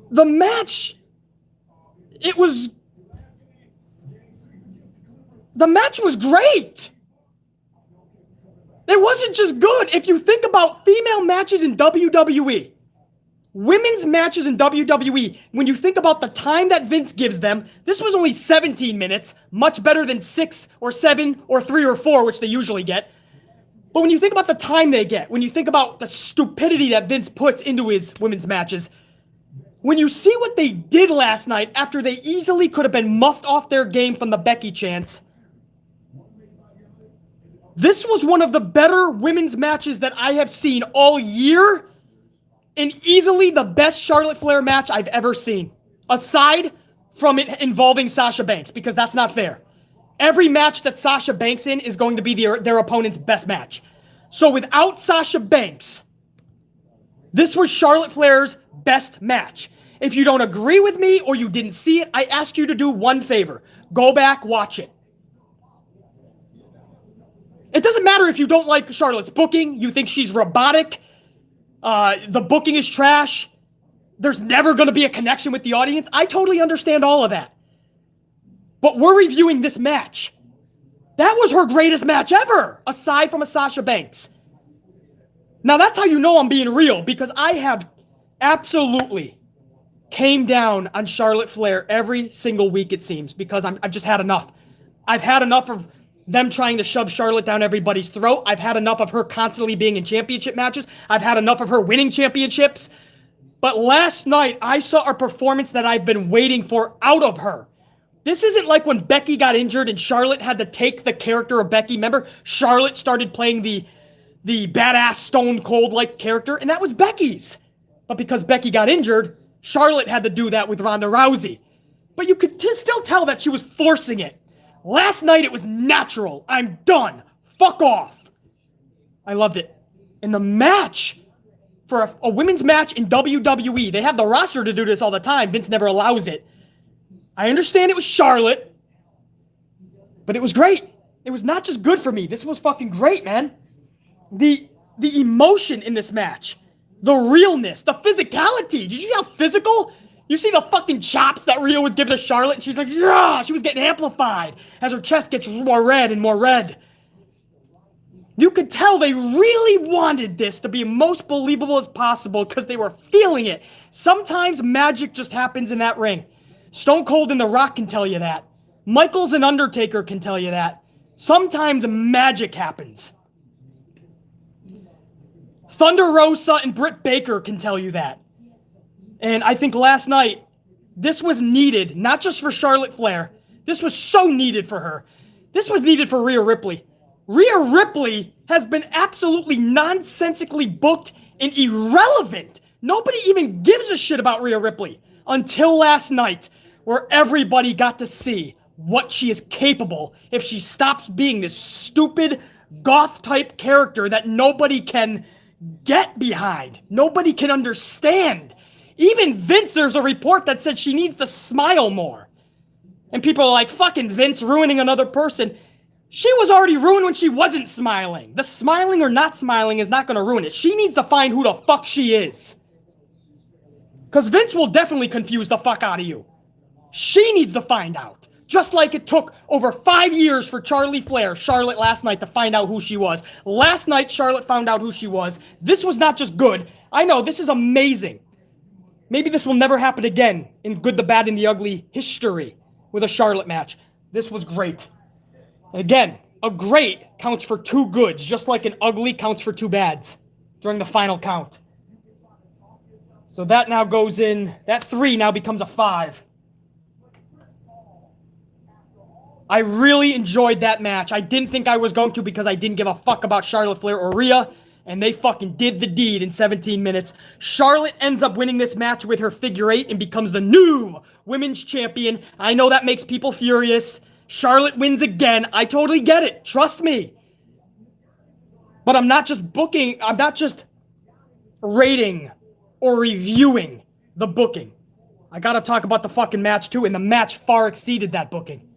The match. The match was great. It wasn't just good. If you think about female matches in WWE, women's matches in WWE, when you think about the time that Vince gives them, this was only 17 minutes, much better than 6 or 7 or 3 or 4, which they usually get. But when you think about the time they get, when you think about the stupidity that Vince puts into his women's matches, when you see what they did last night after they easily could have been muffed off their game from the Becky chants, this was one of the better women's matches that I have seen all year, and easily the best Charlotte Flair match I've ever seen, aside from it involving Sasha Banks, because that's not fair. Every match that Sasha Banks in is going to be their opponent's best match. So without Sasha Banks, this was Charlotte Flair's best match. If you don't agree with me or you didn't see it, I ask you to do one favor. Go back, watch it. It doesn't matter if you don't like Charlotte's booking, you think she's robotic, the booking is trash, there's never going to be a connection with the audience. I totally understand all of that. But we're reviewing this match. That was her greatest match ever, aside from a Sasha Banks. Now that's how you know I'm being real, because I have absolutely came down on Charlotte Flair every single week, it seems, because I've just had enough. I've had enough of them trying to shove Charlotte down everybody's throat. I've had enough of her constantly being in championship matches. I've had enough of her winning championships. But last night, I saw a performance that I've been waiting for out of her. This isn't like when Becky got injured and Charlotte had to take the character of Becky. Remember, Charlotte started playing the badass Stone Cold-like character, and that was Becky's. But because Becky got injured, Charlotte had to do that with Ronda Rousey. But you could still tell that she was forcing it. Last night, it was natural. I'm done. Fuck off. I loved it. And the match for a women's match in WWE. They have the roster to do this all the time. Vince never allows it. I understand it was Charlotte, but it was great. It was not just good for me. This was fucking great, man. The emotion in this match, the realness, the physicality. Did you see how physical? You see the fucking chops that Rhea was giving to Charlotte, and she's like, yeah, she was getting amplified as her chest gets more red and more red. You could tell they really wanted this to be most believable as possible because they were feeling it. Sometimes magic just happens in that ring. Stone Cold and The Rock can tell you that. Michaels and Undertaker can tell you that. Sometimes magic happens. Thunder Rosa and Britt Baker can tell you that. And I think last night, this was needed, not just for Charlotte Flair. This was so needed for her. This was needed for Rhea Ripley. Rhea Ripley has been absolutely nonsensically booked and irrelevant. Nobody even gives a shit about Rhea Ripley until last night, where everybody got to see what she is capable if she stops being this stupid goth-type character that nobody can get behind. Nobody can understand. Even Vince, there's a report that said she needs to smile more. And people are like, fucking Vince ruining another person. She was already ruined when she wasn't smiling. The smiling or not smiling is not going to ruin it. She needs to find who the fuck she is. Because Vince will definitely confuse the fuck out of you. She needs to find out. Just like it took over 5 years for Charlotte last night to find out who she was. Last night, Charlotte found out who she was. This was not just good. I know, this is amazing. Maybe this will never happen again in Good, the Bad, and the Ugly history with a Charlotte match. This was great. And again, a great counts for 2 goods, just like an ugly counts for 2 bads during the final count. So that now goes in, that 3 now becomes a 5. I really enjoyed that match. I didn't think I was going to because I didn't give a fuck about Charlotte Flair or Rhea, and they fucking did the deed in 17 minutes. Charlotte ends up winning this match with her figure 8 and becomes the new women's champion. I know that makes people furious. Charlotte wins again. I totally get it. Trust me. But I'm not just rating or reviewing the booking. I gotta talk about the fucking match too, and the match far exceeded that booking.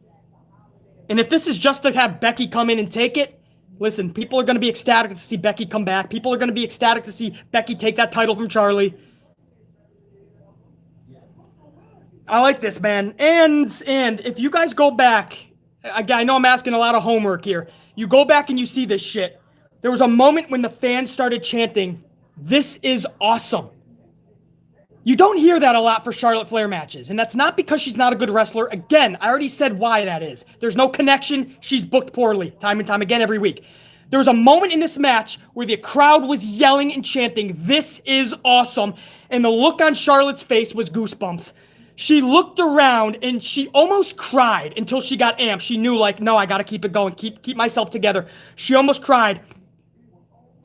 And if this is just to have Becky come in and take it, listen, people are going to be ecstatic to see Becky come back. People are going to be ecstatic to see Becky take that title from Charlie. I like this, man. And if you guys go back, I know I'm asking a lot of homework here. You go back and you see this shit. There was a moment when the fans started chanting, "This is awesome." You don't hear that a lot for Charlotte Flair matches, and that's not because she's not a good wrestler. Again, I already said why that is. There's no connection. She's booked poorly, time and time again every week. There was a moment in this match where the crowd was yelling and chanting, "This is awesome," and the look on Charlotte's face was goosebumps. She looked around and she almost cried until she got amped. She knew, like, no, I gotta keep it going, keep myself together. She almost cried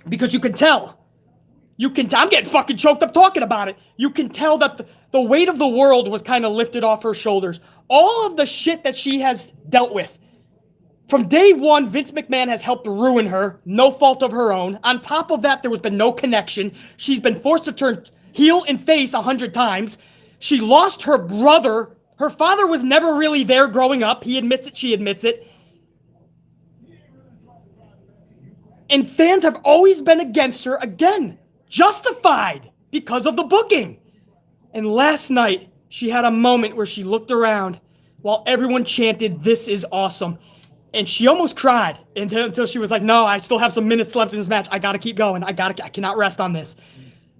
because you could tell. I'm getting fucking choked up talking about it. You can tell that the weight of the world was kind of lifted off her shoulders. All of the shit that she has dealt with. From day one, Vince McMahon has helped ruin her. No fault of her own. On top of that, there has been no connection. She's been forced to turn heel and face 100 times. She lost her brother. Her father was never really there growing up. He admits it. She admits it. And fans have always been against her. Again, justified because of the booking. And last night, she had a moment where she looked around while everyone chanted, "This is awesome." And she almost cried until she was like, no, I still have some minutes left in this match. I got to keep going. I cannot rest on this.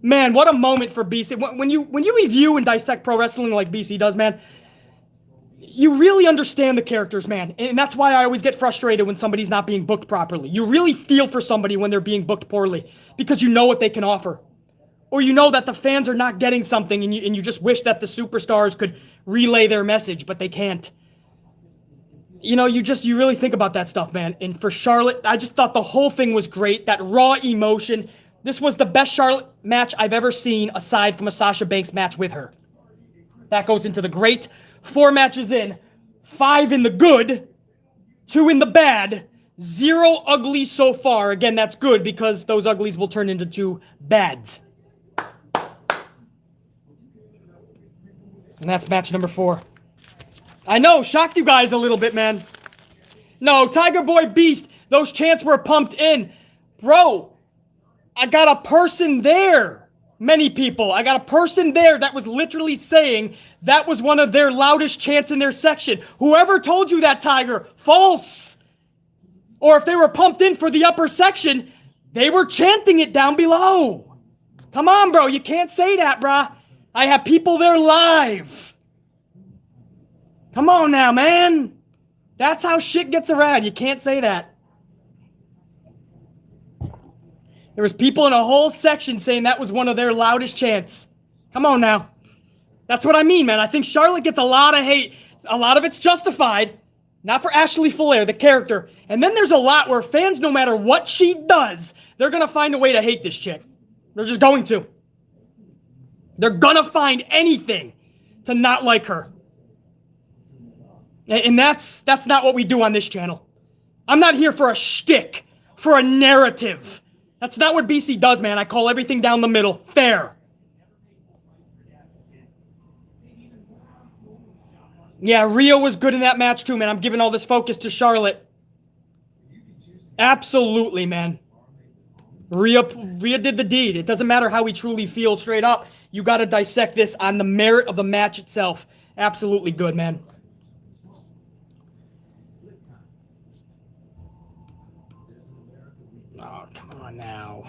Man, what a moment for BC. When you review and dissect pro wrestling like BC does, man, you really understand the characters, man. And that's why I always get frustrated when somebody's not being booked properly. You really feel for somebody when they're being booked poorly because you know what they can offer. Or you know that the fans are not getting something and you just wish that the superstars could relay their message, but they can't. You know, you really think about that stuff, man. And for Charlotte, I just thought the whole thing was great. That raw emotion. This was the best Charlotte match I've ever seen aside from a Sasha Banks match with her. That goes into the great. 4 matches in, 5 in the good, 2 in the bad, 0 ugly so far. Again, that's good because those uglies will turn into 2 bads. And that's match number 4. I know, shocked you guys a little bit, man. No, Tiger Boy Beast, those chants were pumped in. Bro, I got a person there. Many people. I got a person there that was literally saying that was one of their loudest chants in their section. Whoever told you that, Tiger, false. Or if they were pumped in for the upper section, they were chanting it down below. Come on, bro. You can't say that, brah. I have people there live. Come on now, man. That's how shit gets around. You can't say that. There was people in a whole section saying that was one of their loudest chants. Come on now. That's what I mean, man. I think Charlotte gets a lot of hate. A lot of it's justified. Not for Ashley Flair, the character. And then there's a lot where fans, no matter what she does, they're going to find a way to hate this chick. They're just going to. They're going to find anything to not like her. And that's not what we do on this channel. I'm not here for a shtick, for a narrative. That's not what BC does, man. I call everything down the middle. Fair. Yeah, Rhea was good in that match too, man. I'm giving all this focus to Charlotte. Absolutely, man. Rhea did the deed. It doesn't matter how we truly feel straight up. You got to dissect this on the merit of the match itself. Absolutely good, man. Oh, come on now.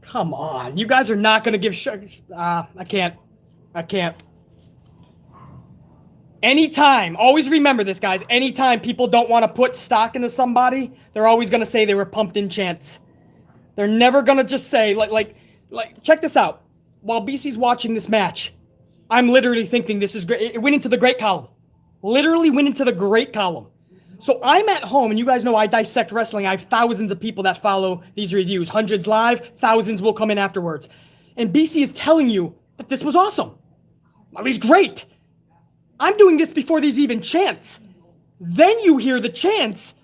Come on. You guys are not going to give... I can't. Anytime, always remember this, guys. Anytime people don't want to put stock into somebody, they're always going to say they were pumped in chants. They're never going to just say, like, check this out. While BC's watching this match, I'm literally thinking this is great. It went into the great column. Literally went into the great column. So I'm at home, and you guys know I dissect wrestling. I have thousands of people that follow these reviews. Hundreds live, thousands will come in afterwards. And BC is telling you that this was awesome. At least great. I'm doing this before there's even chants. Then you hear the chants.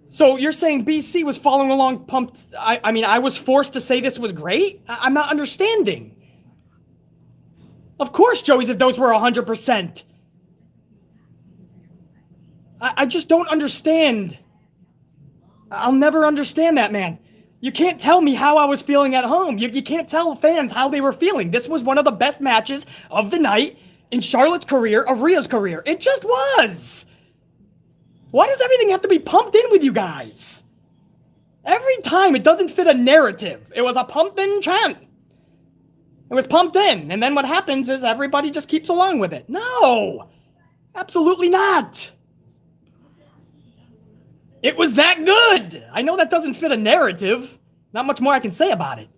So you're saying BC was following along pumped. I mean, I was forced to say this was great? I'm not understanding. Of course, Joey's, if those were 100%. I just don't understand. I'll never understand that, man. You can't tell me how I was feeling at home. You can't tell fans how they were feeling. This was one of the best matches of the night in Charlotte's career, of Rhea's career. It just was. Why does everything have to be pumped in with you guys? Every time it doesn't fit a narrative. It was a pumped in chant. It was pumped in. And then what happens is everybody just keeps along with it. No, absolutely not. It was that good. I know that doesn't fit a narrative. Not much more I can say about it.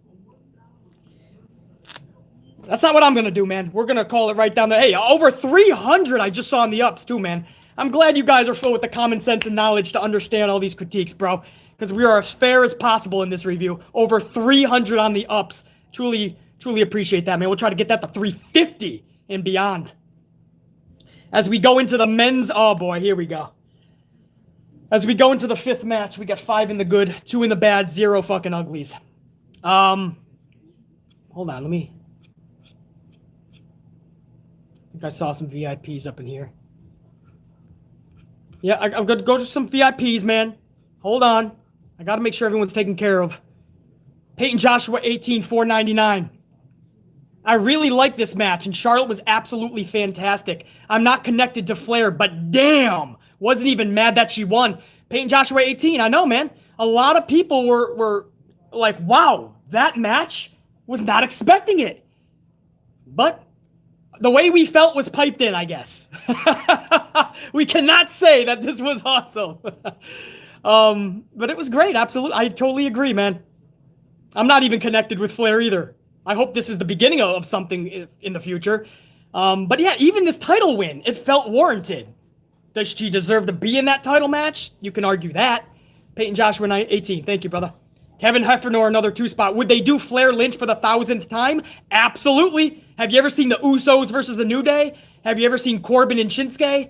That's not what I'm going to do, man. We're going to call it right down there. Hey, over 300 I just saw on the ups too, man. I'm glad you guys are full with the common sense and knowledge to understand all these critiques, bro. Because we are as fair as possible in this review. Over 300 on the ups. Truly appreciate that, man. We'll try to get that to 350 and beyond. As we go into the men's... Oh, boy, here we go. As we go into the 5th match, we got 5 in the good, 2 in the bad, 0 fucking uglies. Hold on, let me... I think I saw some VIPs up in here. Yeah, I'm going to go to some VIPs, man. Hold on. I got to make sure everyone's taken care of. Peyton Joshua, 18, $4.99. I really like this match, and Charlotte was absolutely fantastic. I'm not connected to Flair, but damn, wasn't even mad that she won. Peyton Joshua, 18. I know, man. A lot of people were like, wow, that match, was not expecting it. But the way we felt was piped in, I guess. We cannot say that this was awesome. But it was great, absolutely. I totally agree, man. I'm not even connected with Flair either. I hope this is the beginning of something in the future. But yeah, even this title win, it felt warranted. Does she deserve to be in that title match? You can argue that. Peyton Joshua, 18. Thank you, brother. Kevin Heffernan, another 2 spot. Would they do Flair Lynch for the 1,000th time? Absolutely. Have you ever seen the Usos versus the New Day? Have you ever seen Corbin and Shinsuke?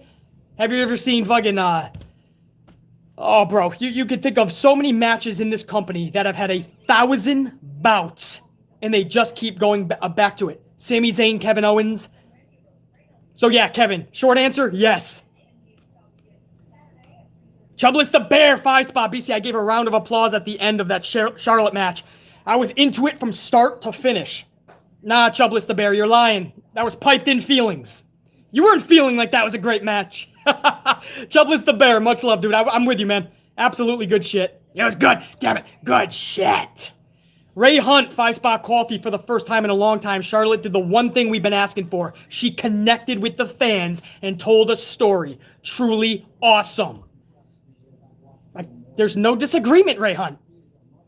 Have you ever seen fucking, oh, bro, you could think of so many matches in this company that have had 1,000 bouts, and they just keep going back to it. Sami Zayn, Kevin Owens. So yeah, Kevin, short answer, yes. Chubless the Bear, 5-spot. BC, I gave a round of applause at the end of that Charlotte match. I was into it from start to finish. Nah, Chubless the Bear, you're lying. That was piped in feelings. You weren't feeling like that was a great match. Chubless the Bear, much love, dude. I'm with you, man. Absolutely good shit. It was good. Damn it. Good shit. Ray Hunt, 5-spot coffee for the first time in a long time. Charlotte did the one thing we've been asking for. She connected with the fans and told a story. Truly awesome. There's no disagreement, Ray Hunt.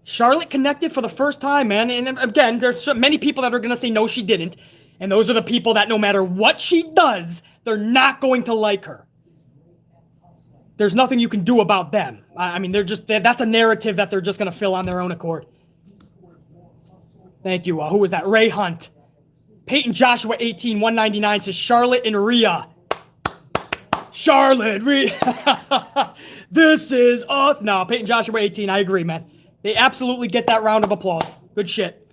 Charlotte connected for the first time, man. And again, there's so many people that are going to say no, she didn't. And those are the people that no matter what she does, they're not going to like her. There's nothing you can do about them. I mean, that's a narrative that they're just going to fill on their own accord. Thank you. Who was that? Ray Hunt. Peyton Joshua 18, 199 says Charlotte and Rhea. Charlotte, Rhea. This is us. No, Peyton Joshua 18. I agree, man. They absolutely get that round of applause. Good shit.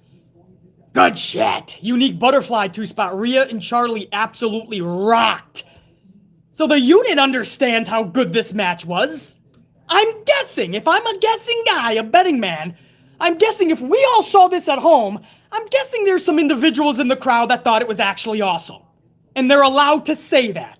Good shit. Unique Butterfly 2-spot. Rhea and Charlie absolutely rocked. So the unit understands how good this match was. I'm guessing. If I'm a guessing guy, a betting man, I'm guessing if we all saw this at home, I'm guessing there's some individuals in the crowd that thought it was actually awesome. And they're allowed to say that.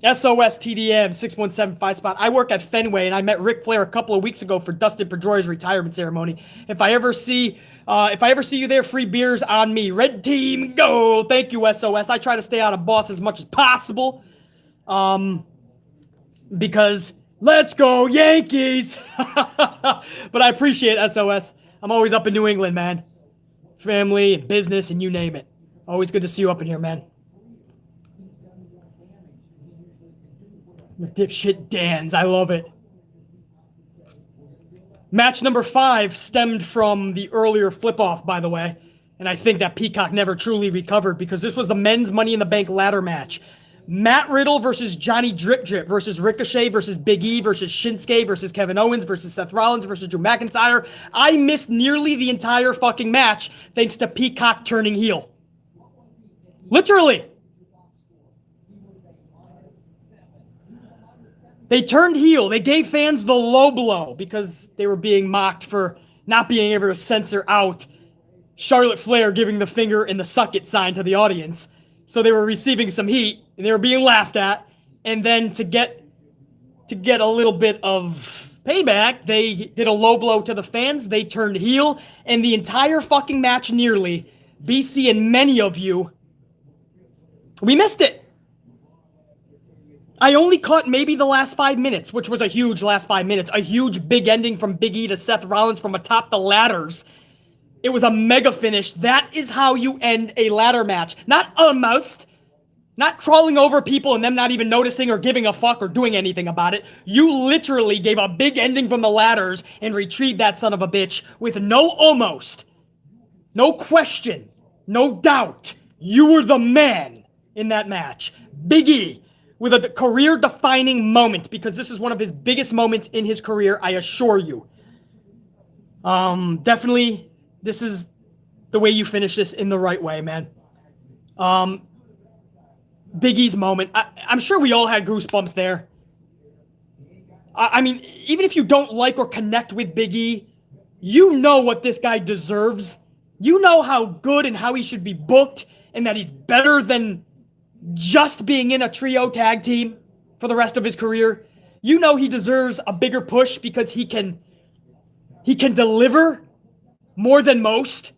SOS TDM 617 5-spot. I work at Fenway and I met Ric Flair a couple of weeks ago for Dustin Pedroia's retirement ceremony. If I ever see you there, free beers on me. Red team, go! Thank you, SOS. I try to stay out of boss as much as possible. Because let's go Yankees. But I appreciate SOS. I'm always up in New England, man. Family and business and you name it. Always good to see you up in here, man. Dipshit Dan's. I love it. Match number 5 stemmed from the earlier flip-off, by the way. And I think that Peacock never truly recovered because this was the men's Money in the Bank ladder match. Matt Riddle versus Johnny Drip Drip versus Ricochet versus Big E versus Shinsuke versus Kevin Owens versus Seth Rollins versus Drew McIntyre. I missed nearly the entire fucking match thanks to Peacock turning heel. Literally. They turned heel. They gave fans the low blow because they were being mocked for not being able to censor out Charlotte Flair giving the finger and the suck it sign to the audience. So they were receiving some heat and they were being laughed at. And then to get a little bit of payback, they did a low blow to the fans. They turned heel and the entire fucking match nearly, BC and many of you, we missed it. I only caught maybe the last 5 minutes, which was a huge last 5 minutes. A huge big ending from Big E to Seth Rollins from atop the ladders. It was a mega finish. That is how you end a ladder match. Not almost. Not crawling over people and them not even noticing or giving a fuck or doing anything about it. You literally gave a big ending from the ladders and retrieved that son of a bitch with no almost. No question. No doubt. You were the man in that match. Big E. With a career-defining moment, because this is one of his biggest moments in his career, I assure you. Definitely, this is the way you finish this in the right way, man. Big E's moment. I'm sure we all had goosebumps there. I mean, even if you don't like or connect with Big E, you know what this guy deserves. You know how good and how he should be booked, and that he's better than just being in a trio tag team for the rest of his career. You know he deserves a bigger push because he can deliver more than most.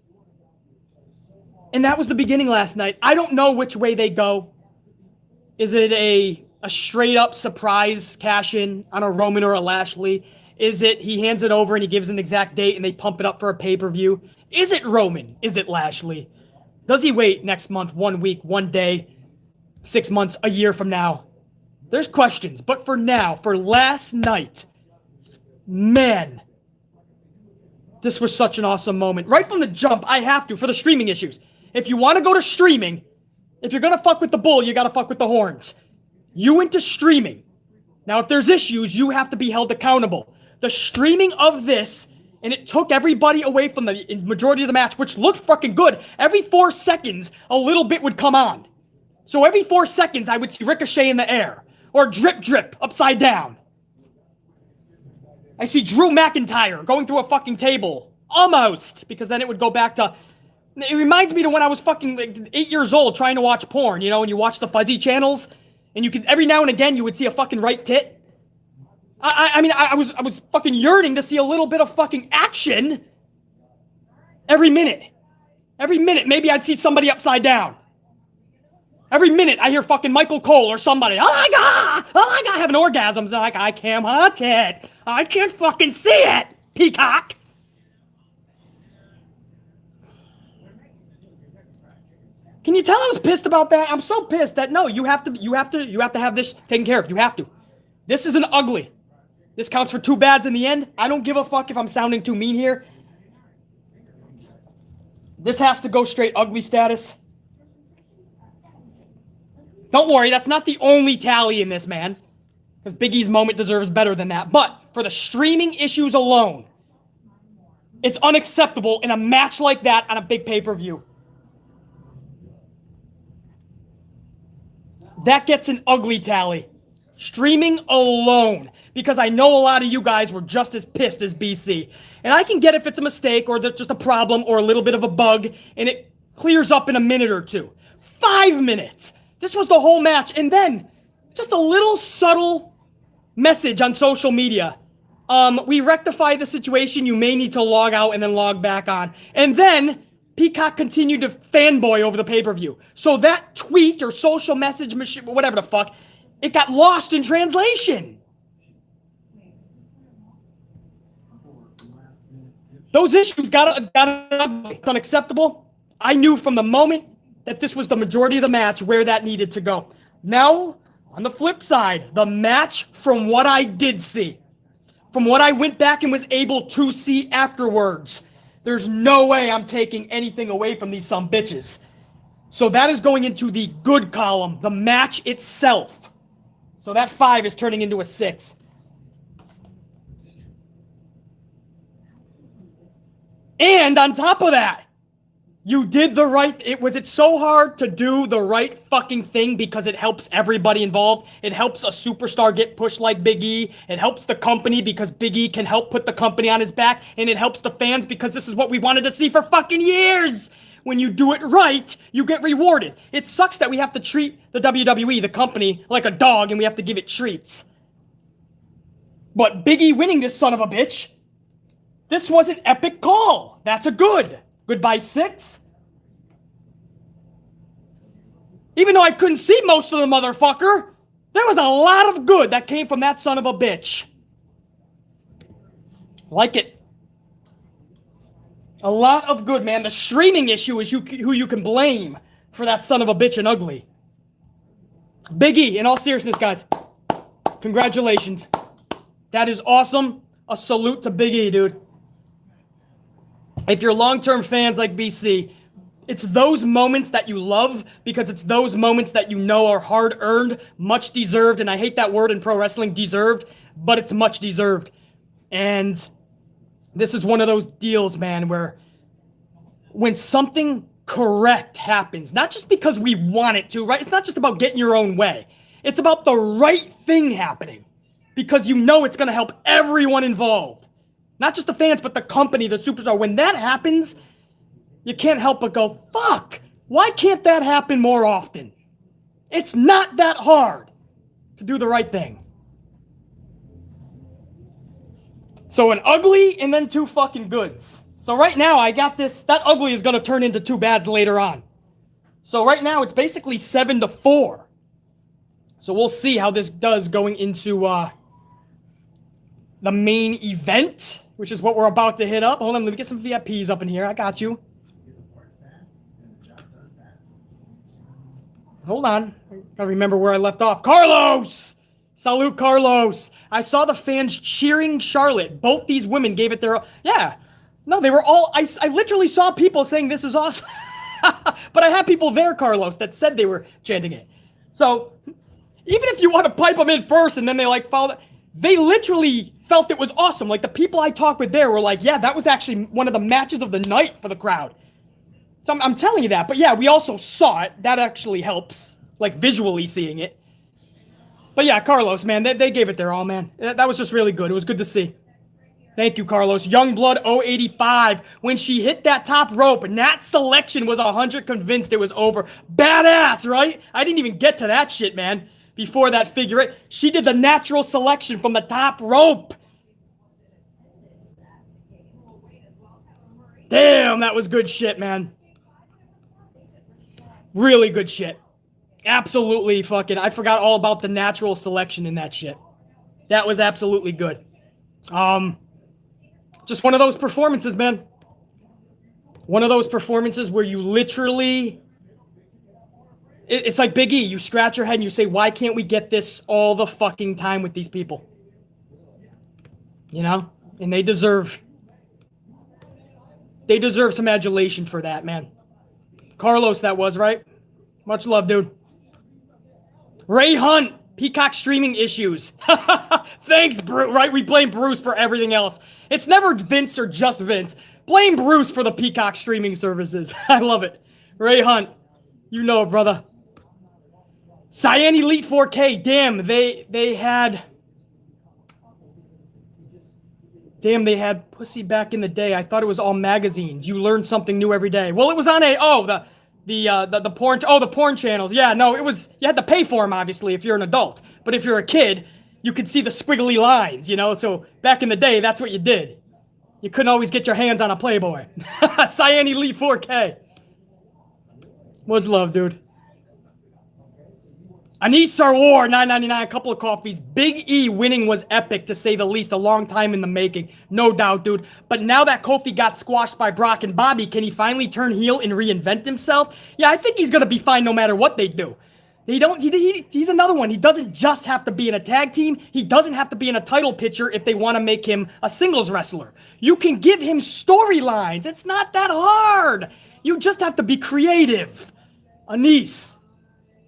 And that was the beginning last night. I don't know which way they go. Is it a straight up surprise cash in on a Roman or a Lashley? Is it he hands it over and he gives an exact date and they pump it up for a pay-per-view? Is it Roman? Is it Lashley? Does he wait next month, 1 week, 1 day, 6 months, a year from now? There's questions, but for now, for last night, man, this was such an awesome moment. Right from the jump, I have to, for the streaming issues. If you want to go to streaming, if you're going to fuck with the bull, you got to fuck with the horns. You went to streaming. Now, if there's issues, you have to be held accountable. The streaming of this and it took everybody away from the majority of the match, which looked fucking good. Every 4 seconds, a little bit would come on. So every 4 seconds, I would see Ricochet in the air, or drip drip upside down. I see Drew McIntyre going through a fucking table. Almost, because then it would go back to... It reminds me to when I was fucking like 8 years old trying to watch porn, you know, and you watch the fuzzy channels, and you could, every now and again, you would see a fucking right tit. I mean, I was fucking yearning to see a little bit of fucking action every minute. Every minute, maybe I'd see somebody upside down. Every minute, I hear fucking Michael Cole or somebody, oh my God, having orgasms. Like, I can't watch it. I can't fucking see it, Peacock. Can you tell I was pissed about that? I'm so pissed that no, you have to have this taken care of. You have to. This isn't ugly. This counts for 2 bads in the end. I don't give a fuck if I'm sounding too mean here. This has to go straight ugly status. Don't worry, that's not the only tally in this, man. Because Big E's moment deserves better than that. But for the streaming issues alone, it's unacceptable in a match like that on a big pay-per-view. That gets an ugly tally. Streaming alone. Because I know a lot of you guys were just as pissed as BC. And I can get if it's a mistake or there's just a problem or a little bit of a bug and it clears up in a minute or two. 5 minutes. This was the whole match. And then just a little subtle message on social media. We rectified the situation. You may need to log out and then log back on. And then Peacock continued to fanboy over the pay-per-view. So that tweet or social message, whatever the fuck, it got lost in translation. Those issues got unacceptable. I knew from the moment that this was the majority of the match where that needed to go. Now, on the flip side, the match from what I did see, from what I went back and was able to see afterwards, there's no way I'm taking anything away from these sumbitches. So that is going into the good column, the match itself. So that 5 is turning into a 6. And on top of that, you did the right... It's so hard to do the right fucking thing because it helps everybody involved. It helps a superstar get pushed like Big E. It helps the company because Big E can help put the company on his back. And it helps the fans because this is what we wanted to see for fucking years. When you do it right, you get rewarded. It sucks that we have to treat the WWE, the company, like a dog and we have to give it treats. But Big E winning this son of a bitch... This was an epic call. That's a good. Goodbye 6. Even though I couldn't see most of the motherfucker, there was a lot of good that came from that son of a bitch. Like it. A lot of good, man. The streaming issue is who you can blame for that son of a bitch and ugly. Big E, in all seriousness, guys, congratulations. That is awesome. A salute to Big E, dude. If you're long-term fans like BC, it's those moments that you love because it's those moments that you know are hard-earned, much deserved, and I hate that word in pro wrestling, deserved, but it's much deserved. And this is one of those deals, man, where when something correct happens, not just because we want it to, right? It's not just about getting your own way. It's about the right thing happening because you know it's going to help everyone involved. Not just the fans, but the company, the superstar. When that happens, you can't help but go, fuck, why can't that happen more often? It's not that hard to do the right thing. So an ugly and then 2 fucking goods. So right now I got this, that ugly is going to turn into 2 bads later on. So right now it's basically 7-4. So we'll see how this does going into the main event, which is what we're about to hit up. Hold on, let me get some VIPs up in here. I got you. Hold on. I gotta remember where I left off. Carlos! Salute, Carlos. I saw the fans cheering Charlotte. Both these women gave it their... Yeah. No, they were all... I literally saw people saying this is awesome. But I had people there, Carlos, that said they were chanting it. So, even if you want to pipe them in first and then they like follow... They literally felt it was awesome. Like, the people I talked with there were like, yeah, that was actually one of the matches of the night for the crowd. So I'm telling you that. But yeah, we also saw it. That actually helps, like, visually seeing it. But yeah, Carlos, man, they gave it their all, man. That was just really good. It was good to see. Thank you, Carlos. Youngblood 085. When she hit that top rope, Nat's selection was 100 convinced it was over. Badass, right? I didn't even get to that shit, man. Before that figure eight, she did the natural selection from the top rope. Damn, that was good shit, man. Really good shit. Absolutely fucking, I forgot all about the natural selection in that shit. That was absolutely good. Just one of those performances, man. One of those performances where you literally, it's like Big E. You scratch your head and you say, why can't we get this all the fucking time with these people? You know? And they deserve some adulation for that, man. Carlos, that was, right? Much love, dude. Ray Hunt, Peacock streaming issues. Thanks, Bruce. Right? We blame Bruce for everything else. It's never Vince or just Vince. Blame Bruce for the Peacock streaming services. I love it. Ray Hunt. You know it, brother. Cyan Elite 4K. Damn, they had pussy back in the day. I thought it was all magazines. You learn something new every day. Well, it was on the porn. Oh, the porn channels. Yeah, no, it was. You had to pay for them, obviously, if you're an adult. But if you're a kid, you could see the squiggly lines. You know, so back in the day, that's what you did. You couldn't always get your hands on a Playboy. Cyan Elite 4K. Much love, dude. Anis Sarwar, $9.99, a couple of coffees. Big E winning was epic, to say the least. A long time in the making. No doubt, dude. But now that Kofi got squashed by Brock and Bobby, can he finally turn heel and reinvent himself? Yeah, I think he's going to be fine no matter what they do. He's another one. He doesn't just have to be in a tag team. He doesn't have to be in a title picture if they want to make him a singles wrestler. You can give him storylines. It's not that hard. You just have to be creative. Anis.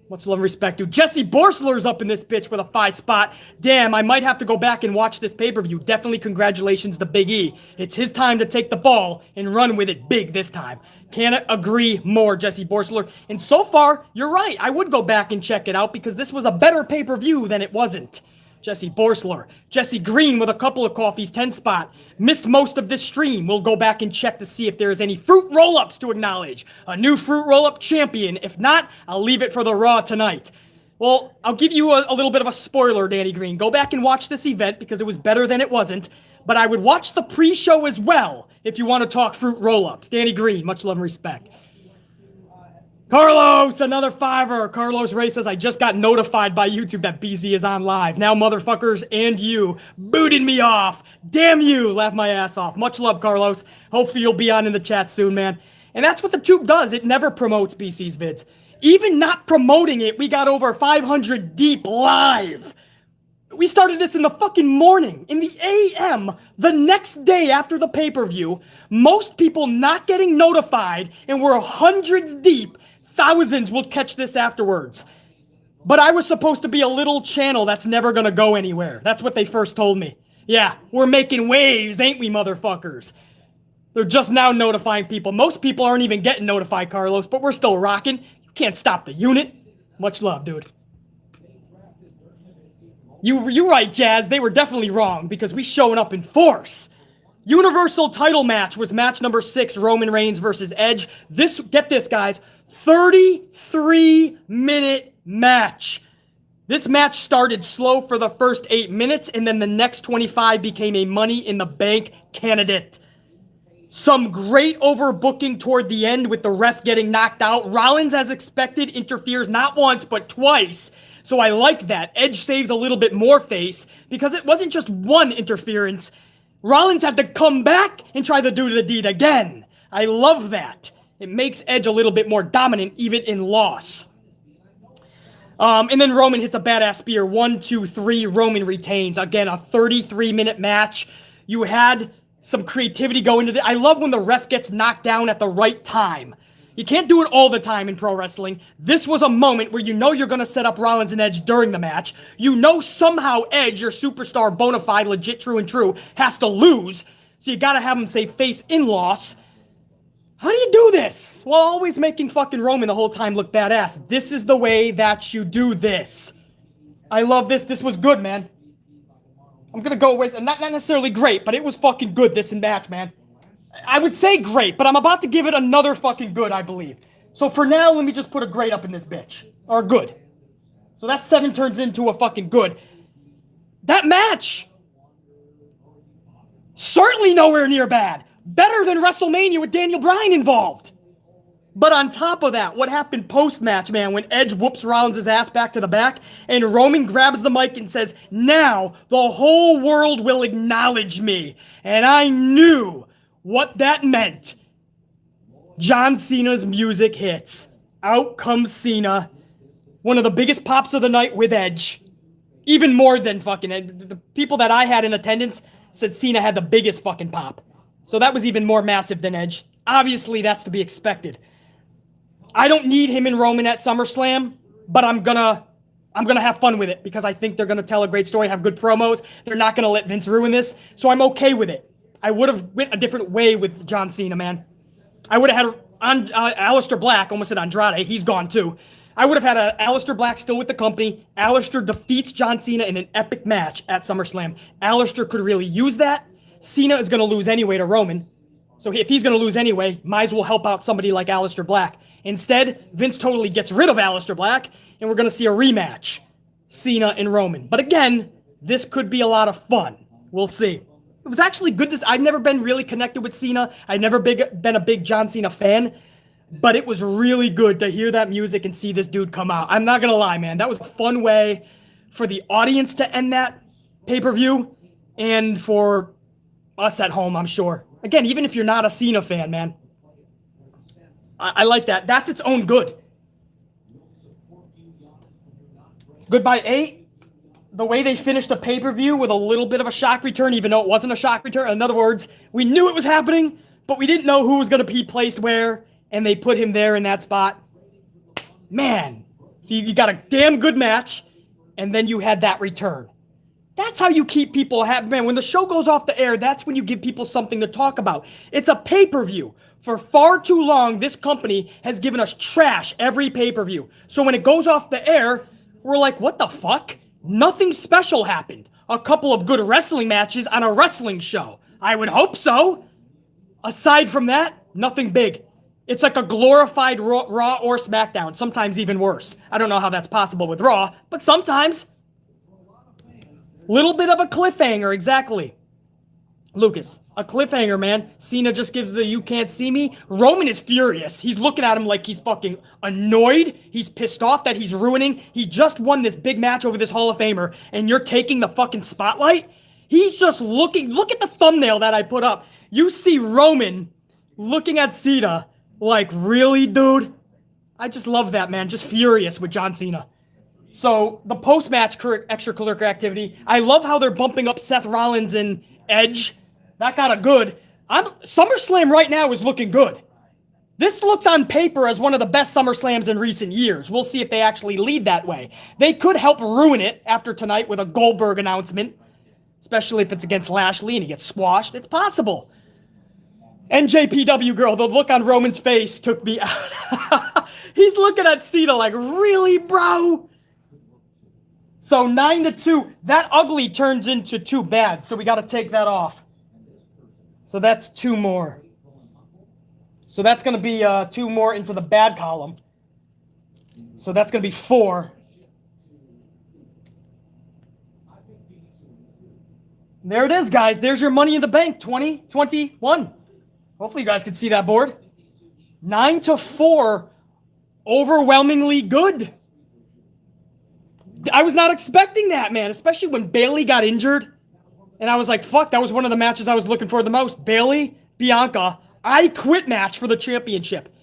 Much love and respect, dude. Jesse Borsler's up in this bitch with a 5 spot. Damn, I might have to go back and watch this pay-per-view. Definitely congratulations to Big E. It's his time to take the ball and run with it big this time. Can't agree more, Jesse Borsler. And so far, you're right. I would go back and check it out because this was a better pay-per-view than it wasn't. Jesse Borsler. Jesse Green with a couple of coffees, 10 spot. Missed most of this stream. We'll go back and check to see if there is any fruit roll-ups to acknowledge. A new fruit roll-up champion. If not, I'll leave it for the Raw tonight. Well, I'll give you a little bit of a spoiler, Danny Green. Go back and watch this event because it was better than it wasn't. But I would watch the pre-show as well if you want to talk fruit roll-ups. Danny Green, much love and respect. Carlos, another $5. Carlos Ray says, I just got notified by YouTube that BZ is on live. Now, motherfuckers and you booted me off. Damn you. Laugh my ass off. Much love, Carlos. Hopefully you'll be on in the chat soon, man. And that's what the tube does. It never promotes BC's vids. Even not promoting it, we got over 500 deep live. We started this in the fucking morning, in the AM, the next day after the pay-per-view. Most people not getting notified, and we're hundreds deep. Thousands will catch this afterwards. But I was supposed to be a little channel that's never gonna go anywhere. That's what they first told me. Yeah, we're making waves, ain't we, motherfuckers? They're just now notifying people. Most people aren't even getting notified, Carlos, but we're still rocking. You can't stop the unit. Much love, dude. You're right, Jazz. They were definitely wrong because we showing up in force. Universal title match was match number 6, Roman Reigns versus Edge. Get this, guys, 33-minute match. This match started slow for the first 8 minutes, and then the next 25 became a Money in the Bank candidate. Some great overbooking toward the end with the ref getting knocked out. Rollins, as expected, interferes not once, but twice. So I like that. Edge saves a little bit more face because it wasn't just one interference. Rollins had to come back and try to do the deed again. I love that. It makes Edge a little bit more dominant, even in loss. And then Roman hits a badass spear. 1, 2, 3. Roman retains. Again, a 33-minute match. You had some creativity go into it. I love when the ref gets knocked down at the right time. You can't do it all the time in pro wrestling. This was a moment where you know you're going to set up Rollins and Edge during the match. You know somehow Edge, your superstar, bona fide, legit, true and true, has to lose. So you got to have him say face in loss. How do you do this? While always making fucking Roman the whole time look badass. This is the way that you do this. I love this. This was good, man. I'm going to go with, not necessarily great, but it was fucking good, this match, man. I would say great, but I'm about to give it another fucking good, I believe. So for now, let me just put a great up in this bitch. Or good. So that 7 turns into a fucking good. That match! Certainly nowhere near bad. Better than WrestleMania with Daniel Bryan involved. But on top of that, what happened post-match, man, when Edge whoops Rollins' ass back to the back, and Roman grabs the mic and says, now the whole world will acknowledge me. And I knew what that meant. John Cena's music hits. Out comes Cena. One of the biggest pops of the night with Edge. Even more than fucking Edge. The people that I had in attendance said Cena had the biggest fucking pop. So that was even more massive than Edge. Obviously, that's to be expected. I don't need him and Roman at SummerSlam, but I'm gonna have fun with it because I think they're gonna tell a great story, have good promos. They're not gonna let Vince ruin this, so I'm okay with it. I would have went a different way with John Cena, man. I would have had Aleister Black, almost said Andrade, he's gone too. I would have had Aleister Black still with the company. Aleister defeats John Cena in an epic match at SummerSlam. Aleister could really use that. Cena is going to lose anyway to Roman. So if he's going to lose anyway, might as well help out somebody like Aleister Black. Instead, Vince totally gets rid of Aleister Black, and we're going to see a rematch. Cena and Roman. But again, this could be a lot of fun. We'll see. It was actually good. I've never been really connected with Cena. I've never been a big John Cena fan. But it was really good to hear that music and see this dude come out. I'm not going to lie, man. That was a fun way for the audience to end that pay-per-view. And for us at home, I'm sure. Again, even if you're not a Cena fan, man. I like that. That's its own good. Good by 8. The way they finished the pay-per-view with a little bit of a shock return, even though it wasn't a shock return. In other words, we knew it was happening, but we didn't know who was going to be placed where, and they put him there in that spot. Man. So you got a damn good match, and then you had that return. That's how you keep people happy. Man, when the show goes off the air, that's when you give people something to talk about. It's a pay-per-view. For far too long, this company has given us trash every pay-per-view. So when it goes off the air, we're like, what the fuck? Nothing special happened. A couple of good wrestling matches on a wrestling show. I would hope so. Aside from that, nothing big. It's like a glorified Raw or SmackDown. Sometimes even worse. I don't know how that's possible with Raw, but sometimes. Little bit of a cliffhanger, exactly. Lucas, a cliffhanger, man. Cena just gives the you can't see me. Roman is furious. He's looking at him like he's fucking annoyed. He's pissed off that he's ruining. He just won this big match over this Hall of Famer, and you're taking the fucking spotlight? He's just looking. Look at the thumbnail that I put up. You see Roman looking at Cena like, really, dude? I just love that, man. Just furious with John Cena. So, the post-match extracurricular activity, I love how they're bumping up Seth Rollins and Edge. That got a good. SummerSlam right now is looking good. This looks on paper as one of the best SummerSlams in recent years. We'll see if they actually lead that way. They could help ruin it after tonight with a Goldberg announcement, especially if it's against Lashley and he gets squashed. It's possible. NJPW girl, the look on Roman's face took me out. He's looking at Cena like, really, bro? So 9-2, that ugly turns into too bad, so we got to take that off. So that's 2 more. So that's going to be 2 more into the bad column. So that's going to be 4. There it is, guys. There's your Money in the Bank 2021. Hopefully you guys can see that board. 9-4, overwhelmingly good. I was not expecting that, man, especially when Bayley got injured. And I was like, fuck, that was one of the matches I was looking for the most. Bayley, Bianca, I quit match for the championship.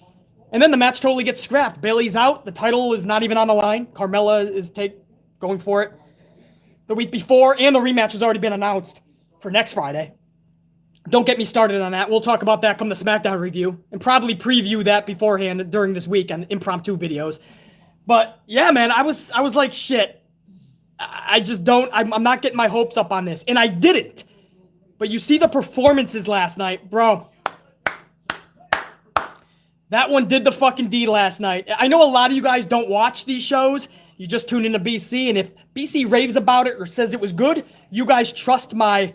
And then the match totally gets scrapped. Bayley's out. The title is not even on the line. Carmella is going for it the week before. And the rematch has already been announced for next Friday. Don't get me started on that. We'll talk about that come the SmackDown review and probably preview that beforehand during this week on impromptu videos. But yeah, man, I was like, shit. I just don't, I'm not getting my hopes up on this. And I didn't. But you see the performances last night, bro. That one did the fucking deed last night. I know a lot of you guys don't watch these shows. You just tune into BC, and if BC raves about it or says it was good, you guys trust my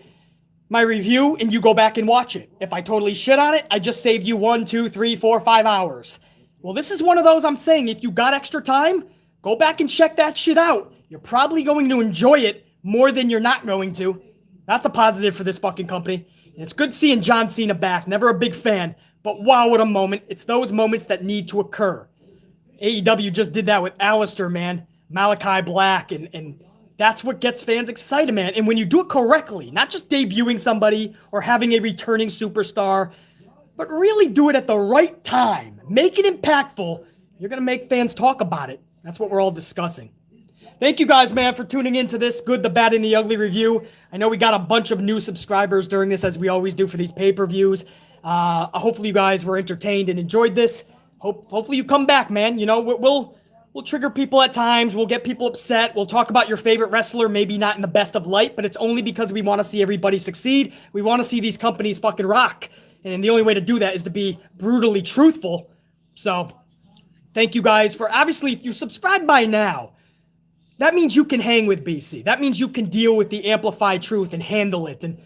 review and you go back and watch it. If I totally shit on it, I just saved you 1, 2, 3, 4, 5 hours. Well, this is one of those I'm saying, if you got extra time, go back and check that shit out. You're probably going to enjoy it more than you're not going to. That's a positive for this fucking company. And it's good seeing John Cena back. Never a big fan, but wow, what a moment. It's those moments that need to occur. AEW just did that with Alistair, man. Malachi Black, and that's what gets fans excited, man. And when you do it correctly, not just debuting somebody or having a returning superstar, but really do it at the right time, make it impactful, you're going to make fans talk about it. That's what we're all discussing. Thank you guys, man, for tuning into this Good, the Bad, and the Ugly review. I know we got a bunch of new subscribers during this, as we always do for these pay-per-views. Hopefully you guys were entertained and enjoyed this. Hopefully you come back, man. You know, we'll trigger people at times. We'll get people upset. We'll talk about your favorite wrestler, maybe not in the best of light, but it's only because we want to see everybody succeed. We want to see these companies fucking rock. And the only way to do that is to be brutally truthful. So thank you guys for, obviously, if you subscribe by now, that means you can hang with BC. That means you can deal with the amplified truth and handle it and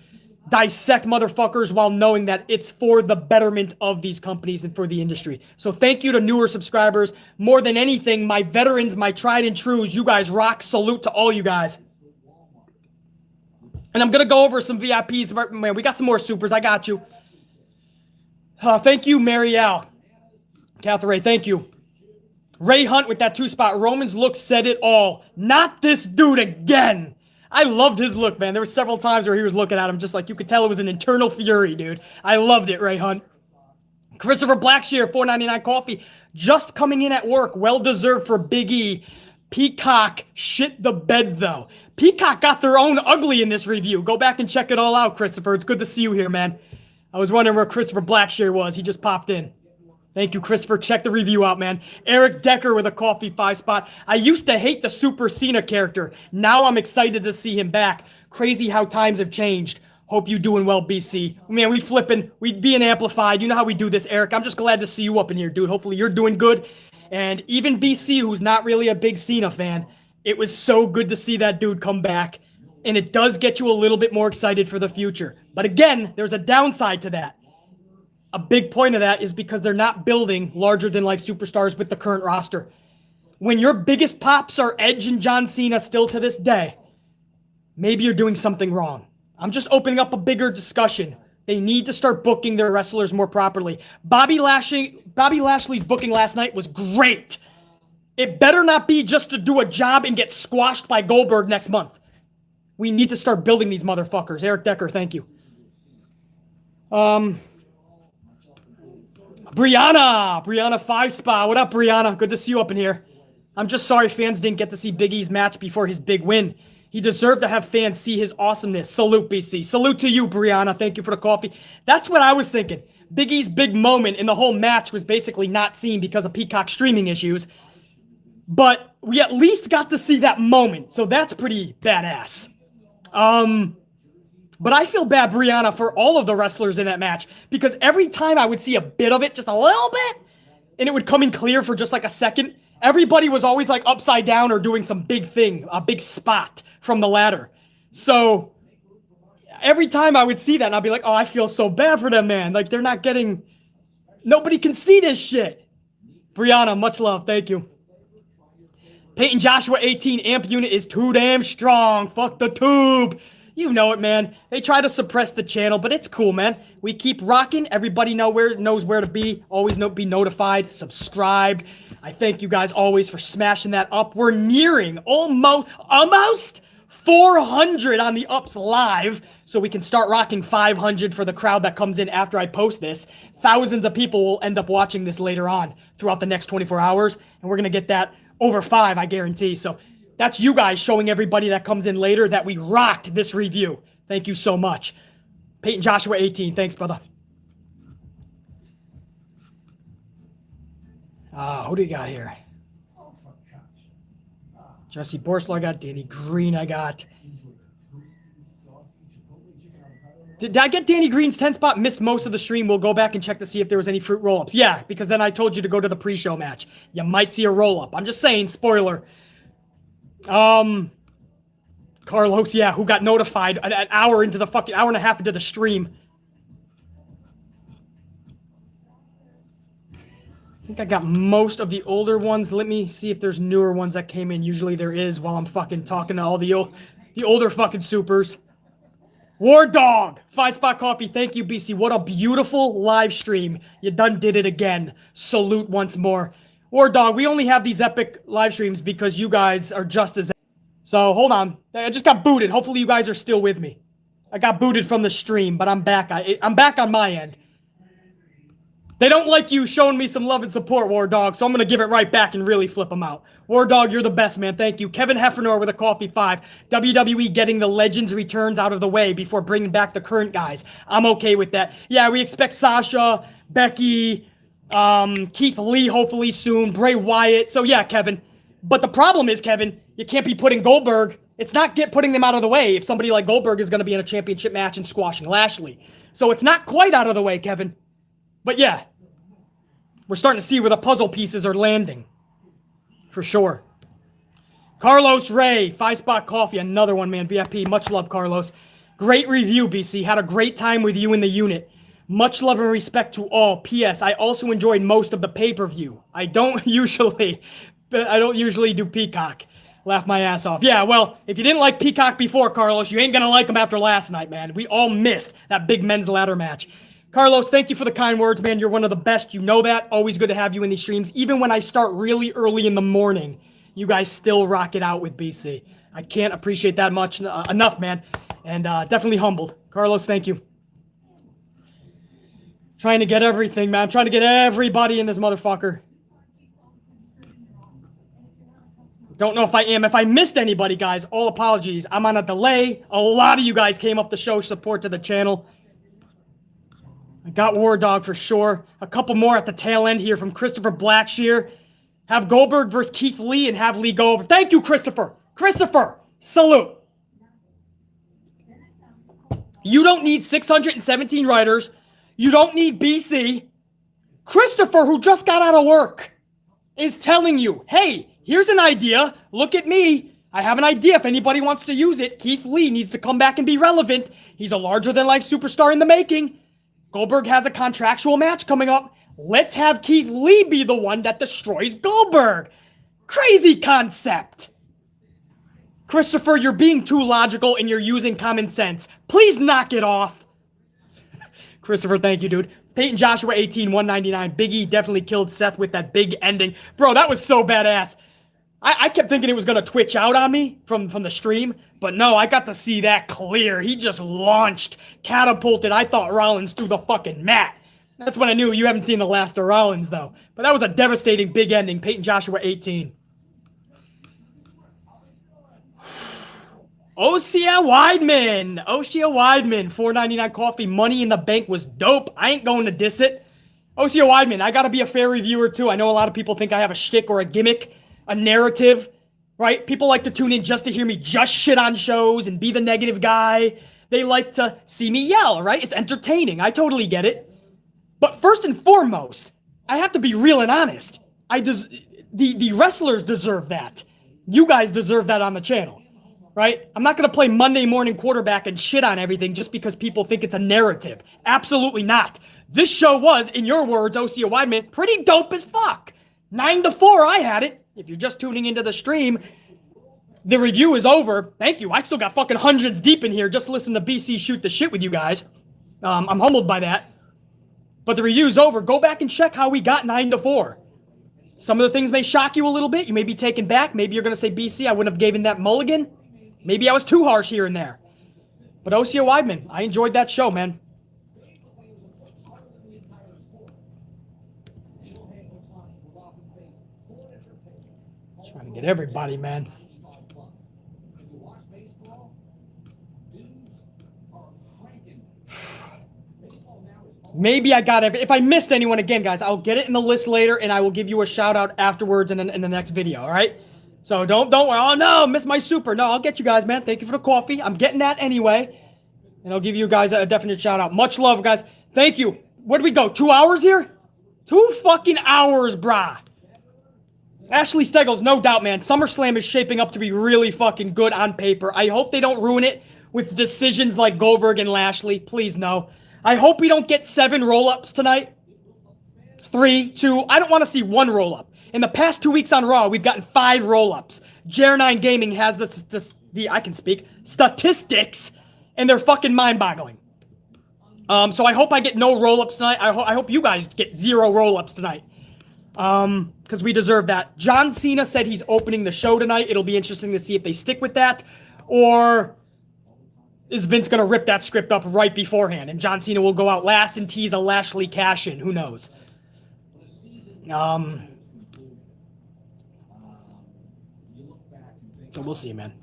dissect motherfuckers while knowing that it's for the betterment of these companies and for the industry. So thank you to newer subscribers. More than anything, my veterans, my tried and trues, you guys rock. Salute to all you guys. And I'm going to go over some VIPs. Man, we got some more supers. I got you. Thank you, Marielle. Catherine, thank you. Ray Hunt with that 2-spot. Roman's look said it all. Not this dude again. I loved his look, man. There were several times where he was looking at him just like you could tell it was an internal fury, dude. I loved it, Ray Hunt. Christopher Blackshear, $4.99 coffee. Just coming in at work. Well-deserved for Big E. Peacock shit the bed, though. Peacock got their own ugly in this review. Go back and check it all out, Christopher. It's good to see you here, man. I was wondering where Christopher Blackshear was. He just popped in. Thank you, Christopher. Check the review out, man. Eric Decker with a coffee 5-spot. I used to hate the Super Cena character. Now I'm excited to see him back. Crazy how times have changed. Hope you doing well, BC. Man, we being amplified. You know how we do this, Eric. I'm just glad to see you up in here, dude. Hopefully you're doing good. And even BC, who's not really a big Cena fan, it was so good to see that dude come back. And it does get you a little bit more excited for the future. But again, there's a downside to that. A big point of that is because they're not building larger-than-life superstars with the current roster. When your biggest pops are Edge and John Cena still to this day, maybe you're doing something wrong. I'm just opening up a bigger discussion. They need to start booking their wrestlers more properly. Bobby Lashley's booking last night was great. It better not be just to do a job and get squashed by Goldberg next month. We need to start building these motherfuckers. Eric Decker, thank you. Brianna 5-spot. What up, Brianna? Good to see you up in here. I'm just sorry fans didn't get to see Big E's match before his big win. He deserved to have fans see his awesomeness. Salute, BC. Salute to you, Brianna. Thank you for the coffee. That's what I was thinking. Big E's big moment in the whole match was basically not seen because of Peacock streaming issues. But we at least got to see that moment. So that's pretty badass. But I feel bad, Brianna, for all of the wrestlers in that match because every time I would see a bit of it, just a little bit, and it would come in clear for just like a second, everybody was always like upside down or doing some big thing, a big spot from the ladder. So every time I would see that, and I'd be like, oh, I feel so bad for them, man. Like they're not getting, nobody can see this shit. Brianna, much love. Thank you. Peyton Joshua 18, amp unit is too damn strong. Fuck the tube. You know it, man. They try to suppress the channel, but it's cool, man. We keep rocking. Everybody knows where to be. Always be notified. Subscribe. I thank you guys always for smashing that up. We're nearing almost 400 on the ups live, so we can start rocking 500 for the crowd that comes in after I post this. Thousands of people will end up watching this later on throughout the next 24 hours, and we're going to get that over 5, I guarantee. So that's you guys showing everybody that comes in later that we rocked this review. Thank you so much. Peyton Joshua 18. Thanks, brother. Who do you got here? Jesse Borslow I got. Danny Green I got. Did I get Danny Green's 10 spot? Missed most of the stream. We'll go back and check to see if there was any fruit roll-ups. Yeah, because then I told you to go to the pre-show match. You might see a roll-up. I'm just saying, spoiler. Carlos, yeah, who got notified an hour into the fucking hour and a half into the stream. I think I got most of the older ones. Let me see if there's newer ones that came in. Usually there is while I'm fucking talking to all the older fucking supers. War Dog, 5-spot coffee. Thank you, BC. What a beautiful live stream. You done did it again. Salute once more. War Dog, we only have these epic live streams because you guys are just as... So, hold on. I just got booted. Hopefully you guys are still with me. I got booted from the stream, but I'm back. I'm back on my end. They don't like you showing me some love and support, War Dog, so I'm going to give it right back and really flip them out. War Dog, you're the best, man. Thank you. Kevin Heffernor with a coffee 5. WWE getting the Legends returns out of the way before bringing back the current guys. I'm okay with that. Yeah, we expect Sasha, Becky, Keith Lee hopefully soon, Bray Wyatt. So yeah, Kevin. But the problem is, Kevin, you can't be putting Goldberg. It's not putting them out of the way if somebody like Goldberg is going to be in a championship match and squashing Lashley. So it's not quite out of the way, Kevin. But yeah, we're starting to see where the puzzle pieces are landing. For sure. Carlos Ray, 5-spot coffee. Another one, man. VIP. Much love, Carlos. Great review, BC. Had a great time with you in the unit. Much love and respect to all. P.S. I also enjoyed most of the pay-per-view. I don't usually do Peacock. Laugh my ass off. Yeah, well, if you didn't like Peacock before, Carlos, you ain't gonna like him after last night, man. We all missed that big men's ladder match. Carlos, thank you for the kind words, man. You're one of the best. You know that. Always good to have you in these streams. Even when I start really early in the morning, you guys still rock it out with BC. I can't appreciate that much enough, man. And definitely humbled. Carlos, thank you. Trying to get everything, man. I'm trying to get everybody in this motherfucker. Don't know if I am. If I missed anybody, guys, all apologies. I'm on a delay. A lot of you guys came up to show support to the channel. I got War Dog for sure. A couple more at the tail end here from Christopher Blackshear. Have Goldberg versus Keith Lee and have Lee go over. Thank you, Christopher. Christopher, salute. You don't need 617 writers. You don't need BC. Christopher, who just got out of work, is telling you, hey, here's an idea. Look at me. I have an idea if anybody wants to use it. Keith Lee needs to come back and be relevant. He's a larger-than-life superstar in the making. Goldberg has a contractual match coming up. Let's have Keith Lee be the one that destroys Goldberg. Crazy concept. Christopher, you're being too logical and you're using common sense. Please knock it off. Christopher, thank you, dude. Peyton Joshua 18, 199. Big E definitely killed Seth with that big ending. Bro, that was so badass. I kept thinking it was going to twitch out on me from the stream, but no, I got to see that clear. He just launched, catapulted. I thought Rollins through the fucking mat. That's when I knew you haven't seen the last of Rollins, though. But that was a devastating big ending. Peyton Joshua 18. Osia Weidman, 499 coffee. Money in the Bank was dope. I ain't going to diss it. Osia Weidman, I got to be a fair reviewer, too. I know a lot of people think I have a shtick or a gimmick. A narrative, right? People like to tune in just to hear me just shit on shows and be the negative guy. They like to see me yell, right? It's entertaining. I totally get it. But first and foremost, I have to be real and honest. The wrestlers deserve that. You guys deserve that on the channel, right? I'm not going to play Monday morning quarterback and shit on everything just because people think it's a narrative. Absolutely not. This show was, in your words, Osia Weidman, pretty dope as fuck. 9-4, I had it. If you're just tuning into the stream, the review is over. Thank you. I still got fucking hundreds deep in here. Just listen to BC shoot the shit with you guys. I'm humbled by that. But the review's over. Go back and check how we got 9-4. Some of the things may shock you a little bit. You may be taken back. Maybe you're going to say, BC, I wouldn't have given that mulligan. Maybe I was too harsh here and there. But Osia Weidman, I enjoyed that show, man. Trying to get everybody, man. Maybe I got it. If I missed anyone again, guys, I'll get it in the list later, and I will give you a shout out afterwards in the next video. All right. So don't worry. Oh no, missed my super. No, I'll get you guys, man. Thank you for the coffee. I'm getting that anyway, and I'll give you guys a definite shout out. Much love, guys. Thank you. Where do we go? 2 hours here? 2 fucking hours, brah. Ashley Steggles, no doubt, man. SummerSlam is shaping up to be really fucking good on paper. I hope they don't ruin it with decisions like Goldberg and Lashley. Please, no. I hope we don't get 7 roll-ups tonight. 3, 2. I don't want to see 1 roll-up. In the past 2 weeks on Raw, we've gotten 5 roll-ups. Jer9 Gaming has the I can speak, statistics, and they're fucking mind-boggling. So I hope I get no roll-ups tonight. I hope you guys get 0 roll-ups tonight. Because we deserve that. John Cena said he's opening the show tonight. It'll be interesting to see if they stick with that. Or is Vince going to rip that script up right beforehand? And John Cena will go out last and tease a Lashley cash-in. Who knows? So we'll see, man.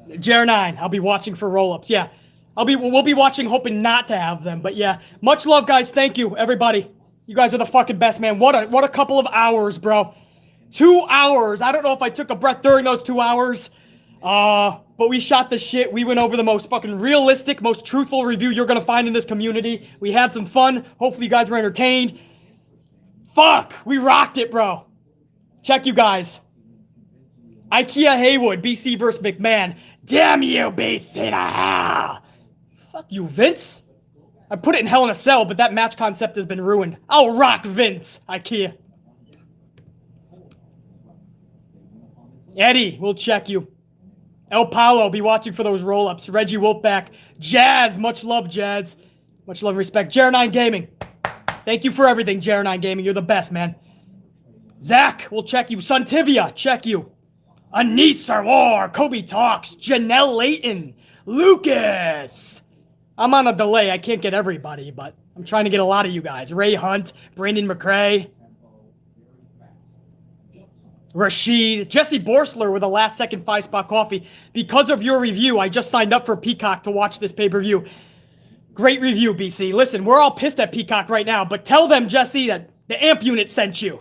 Jer9, I'll be watching for roll-ups. Yeah, we'll be watching, hoping not to have them. But yeah, much love, guys. Thank you, everybody. You guys are the fucking best, man. What a couple of hours, bro. 2 hours. I don't know if I took a breath during those 2 hours. But we shot the shit. We went over the most fucking realistic, most truthful review you're gonna find in this community. We had some fun. Hopefully you guys were entertained. Fuck, we rocked it, bro. Check you guys. IKEA Haywood, BC versus McMahon. Damn you, BC to hell. Fuck you, Vince. I put it in Hell in a Cell, but that match concept has been ruined. I'll rock Vince, IKEA. Eddie, we'll check you. El Paulo, be watching for those roll-ups. Reggie Wolfpack. Jazz, much love, Jazz. Much love and respect. Jer9 Gaming. Thank you for everything, Jer9 Gaming. You're the best, man. Zach, we'll check you. Suntivia, check you. Anissa War, Kobe Talks, Janelle Layton, Lucas. I'm on a delay. I can't get everybody, but I'm trying to get a lot of you guys. Ray Hunt, Brandon McRae, Rashid, Jesse Borsler with a last-second 5-spot coffee. Because of your review, I just signed up for Peacock to watch this pay-per-view. Great review, BC. Listen, we're all pissed at Peacock right now, but tell them, Jesse, that the amp unit sent you.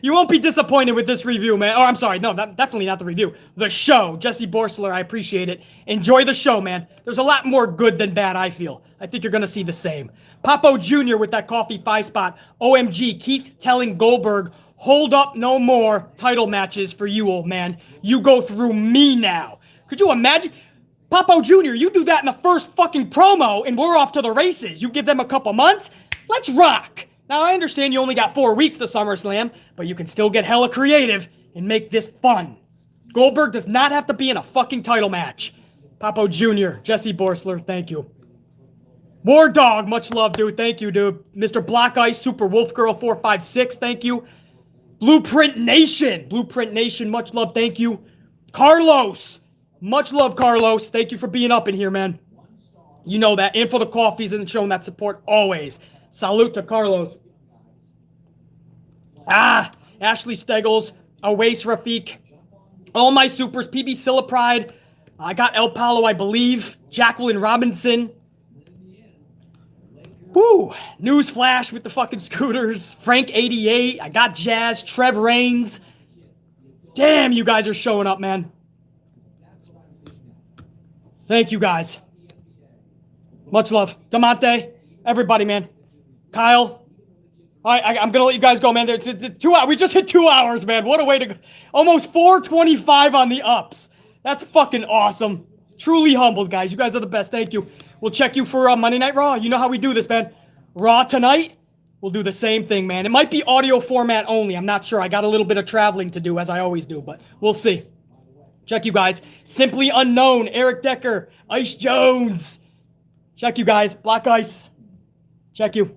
You won't be disappointed with this review, man. Oh, I'm sorry. No, definitely not the review. The show. Jesse Borsler, I appreciate it. Enjoy the show, man. There's a lot more good than bad, I feel. I think you're going to see the same. Papo Jr. with that coffee 5-spot. OMG, Keith telling Goldberg, hold up, no more title matches for you, old man. You go through me now. Could you imagine? Papo Jr., you do that in the first fucking promo, and we're off to the races. You give them a couple months? Let's rock. Now, I understand you only got 4 weeks to SummerSlam, but you can still get hella creative and make this fun. Goldberg does not have to be in a fucking title match. Papo Jr., Jesse Borsler, thank you. War Dog, much love, dude. Thank you, dude. Mr. Black Ice, Super Wolf Girl 456, thank you. Blueprint Nation, much love, thank you. Carlos, much love, Carlos. Thank you for being up in here, man. You know that. And for the coffees and showing that support always. Salute to Carlos. Ashley Steggles, Awais Rafiq, all my supers, PB Silipride. I got El Palo, I believe. Jacqueline Robinson. Woo! Newsflash with the fucking scooters. Frank88. I got Jazz. Trev Reigns. Damn, you guys are showing up, man. Thank you, guys. Much love. Damante. Everybody, man. Kyle. All right, I'm going to let you guys go, man. 2 hours. We just hit 2 hours, man. What a way to go. Almost 425 on the ups. That's fucking awesome. Truly humbled, guys. You guys are the best. Thank you. We'll check you for Monday Night Raw. You know how we do this, man. Raw tonight, we'll do the same thing, man. It might be audio format only. I'm not sure. I got a little bit of traveling to do, as I always do, but we'll see. Check you guys. Simply Unknown, Eric Decker, Ice Jones. Check you guys. Black Ice. Check you.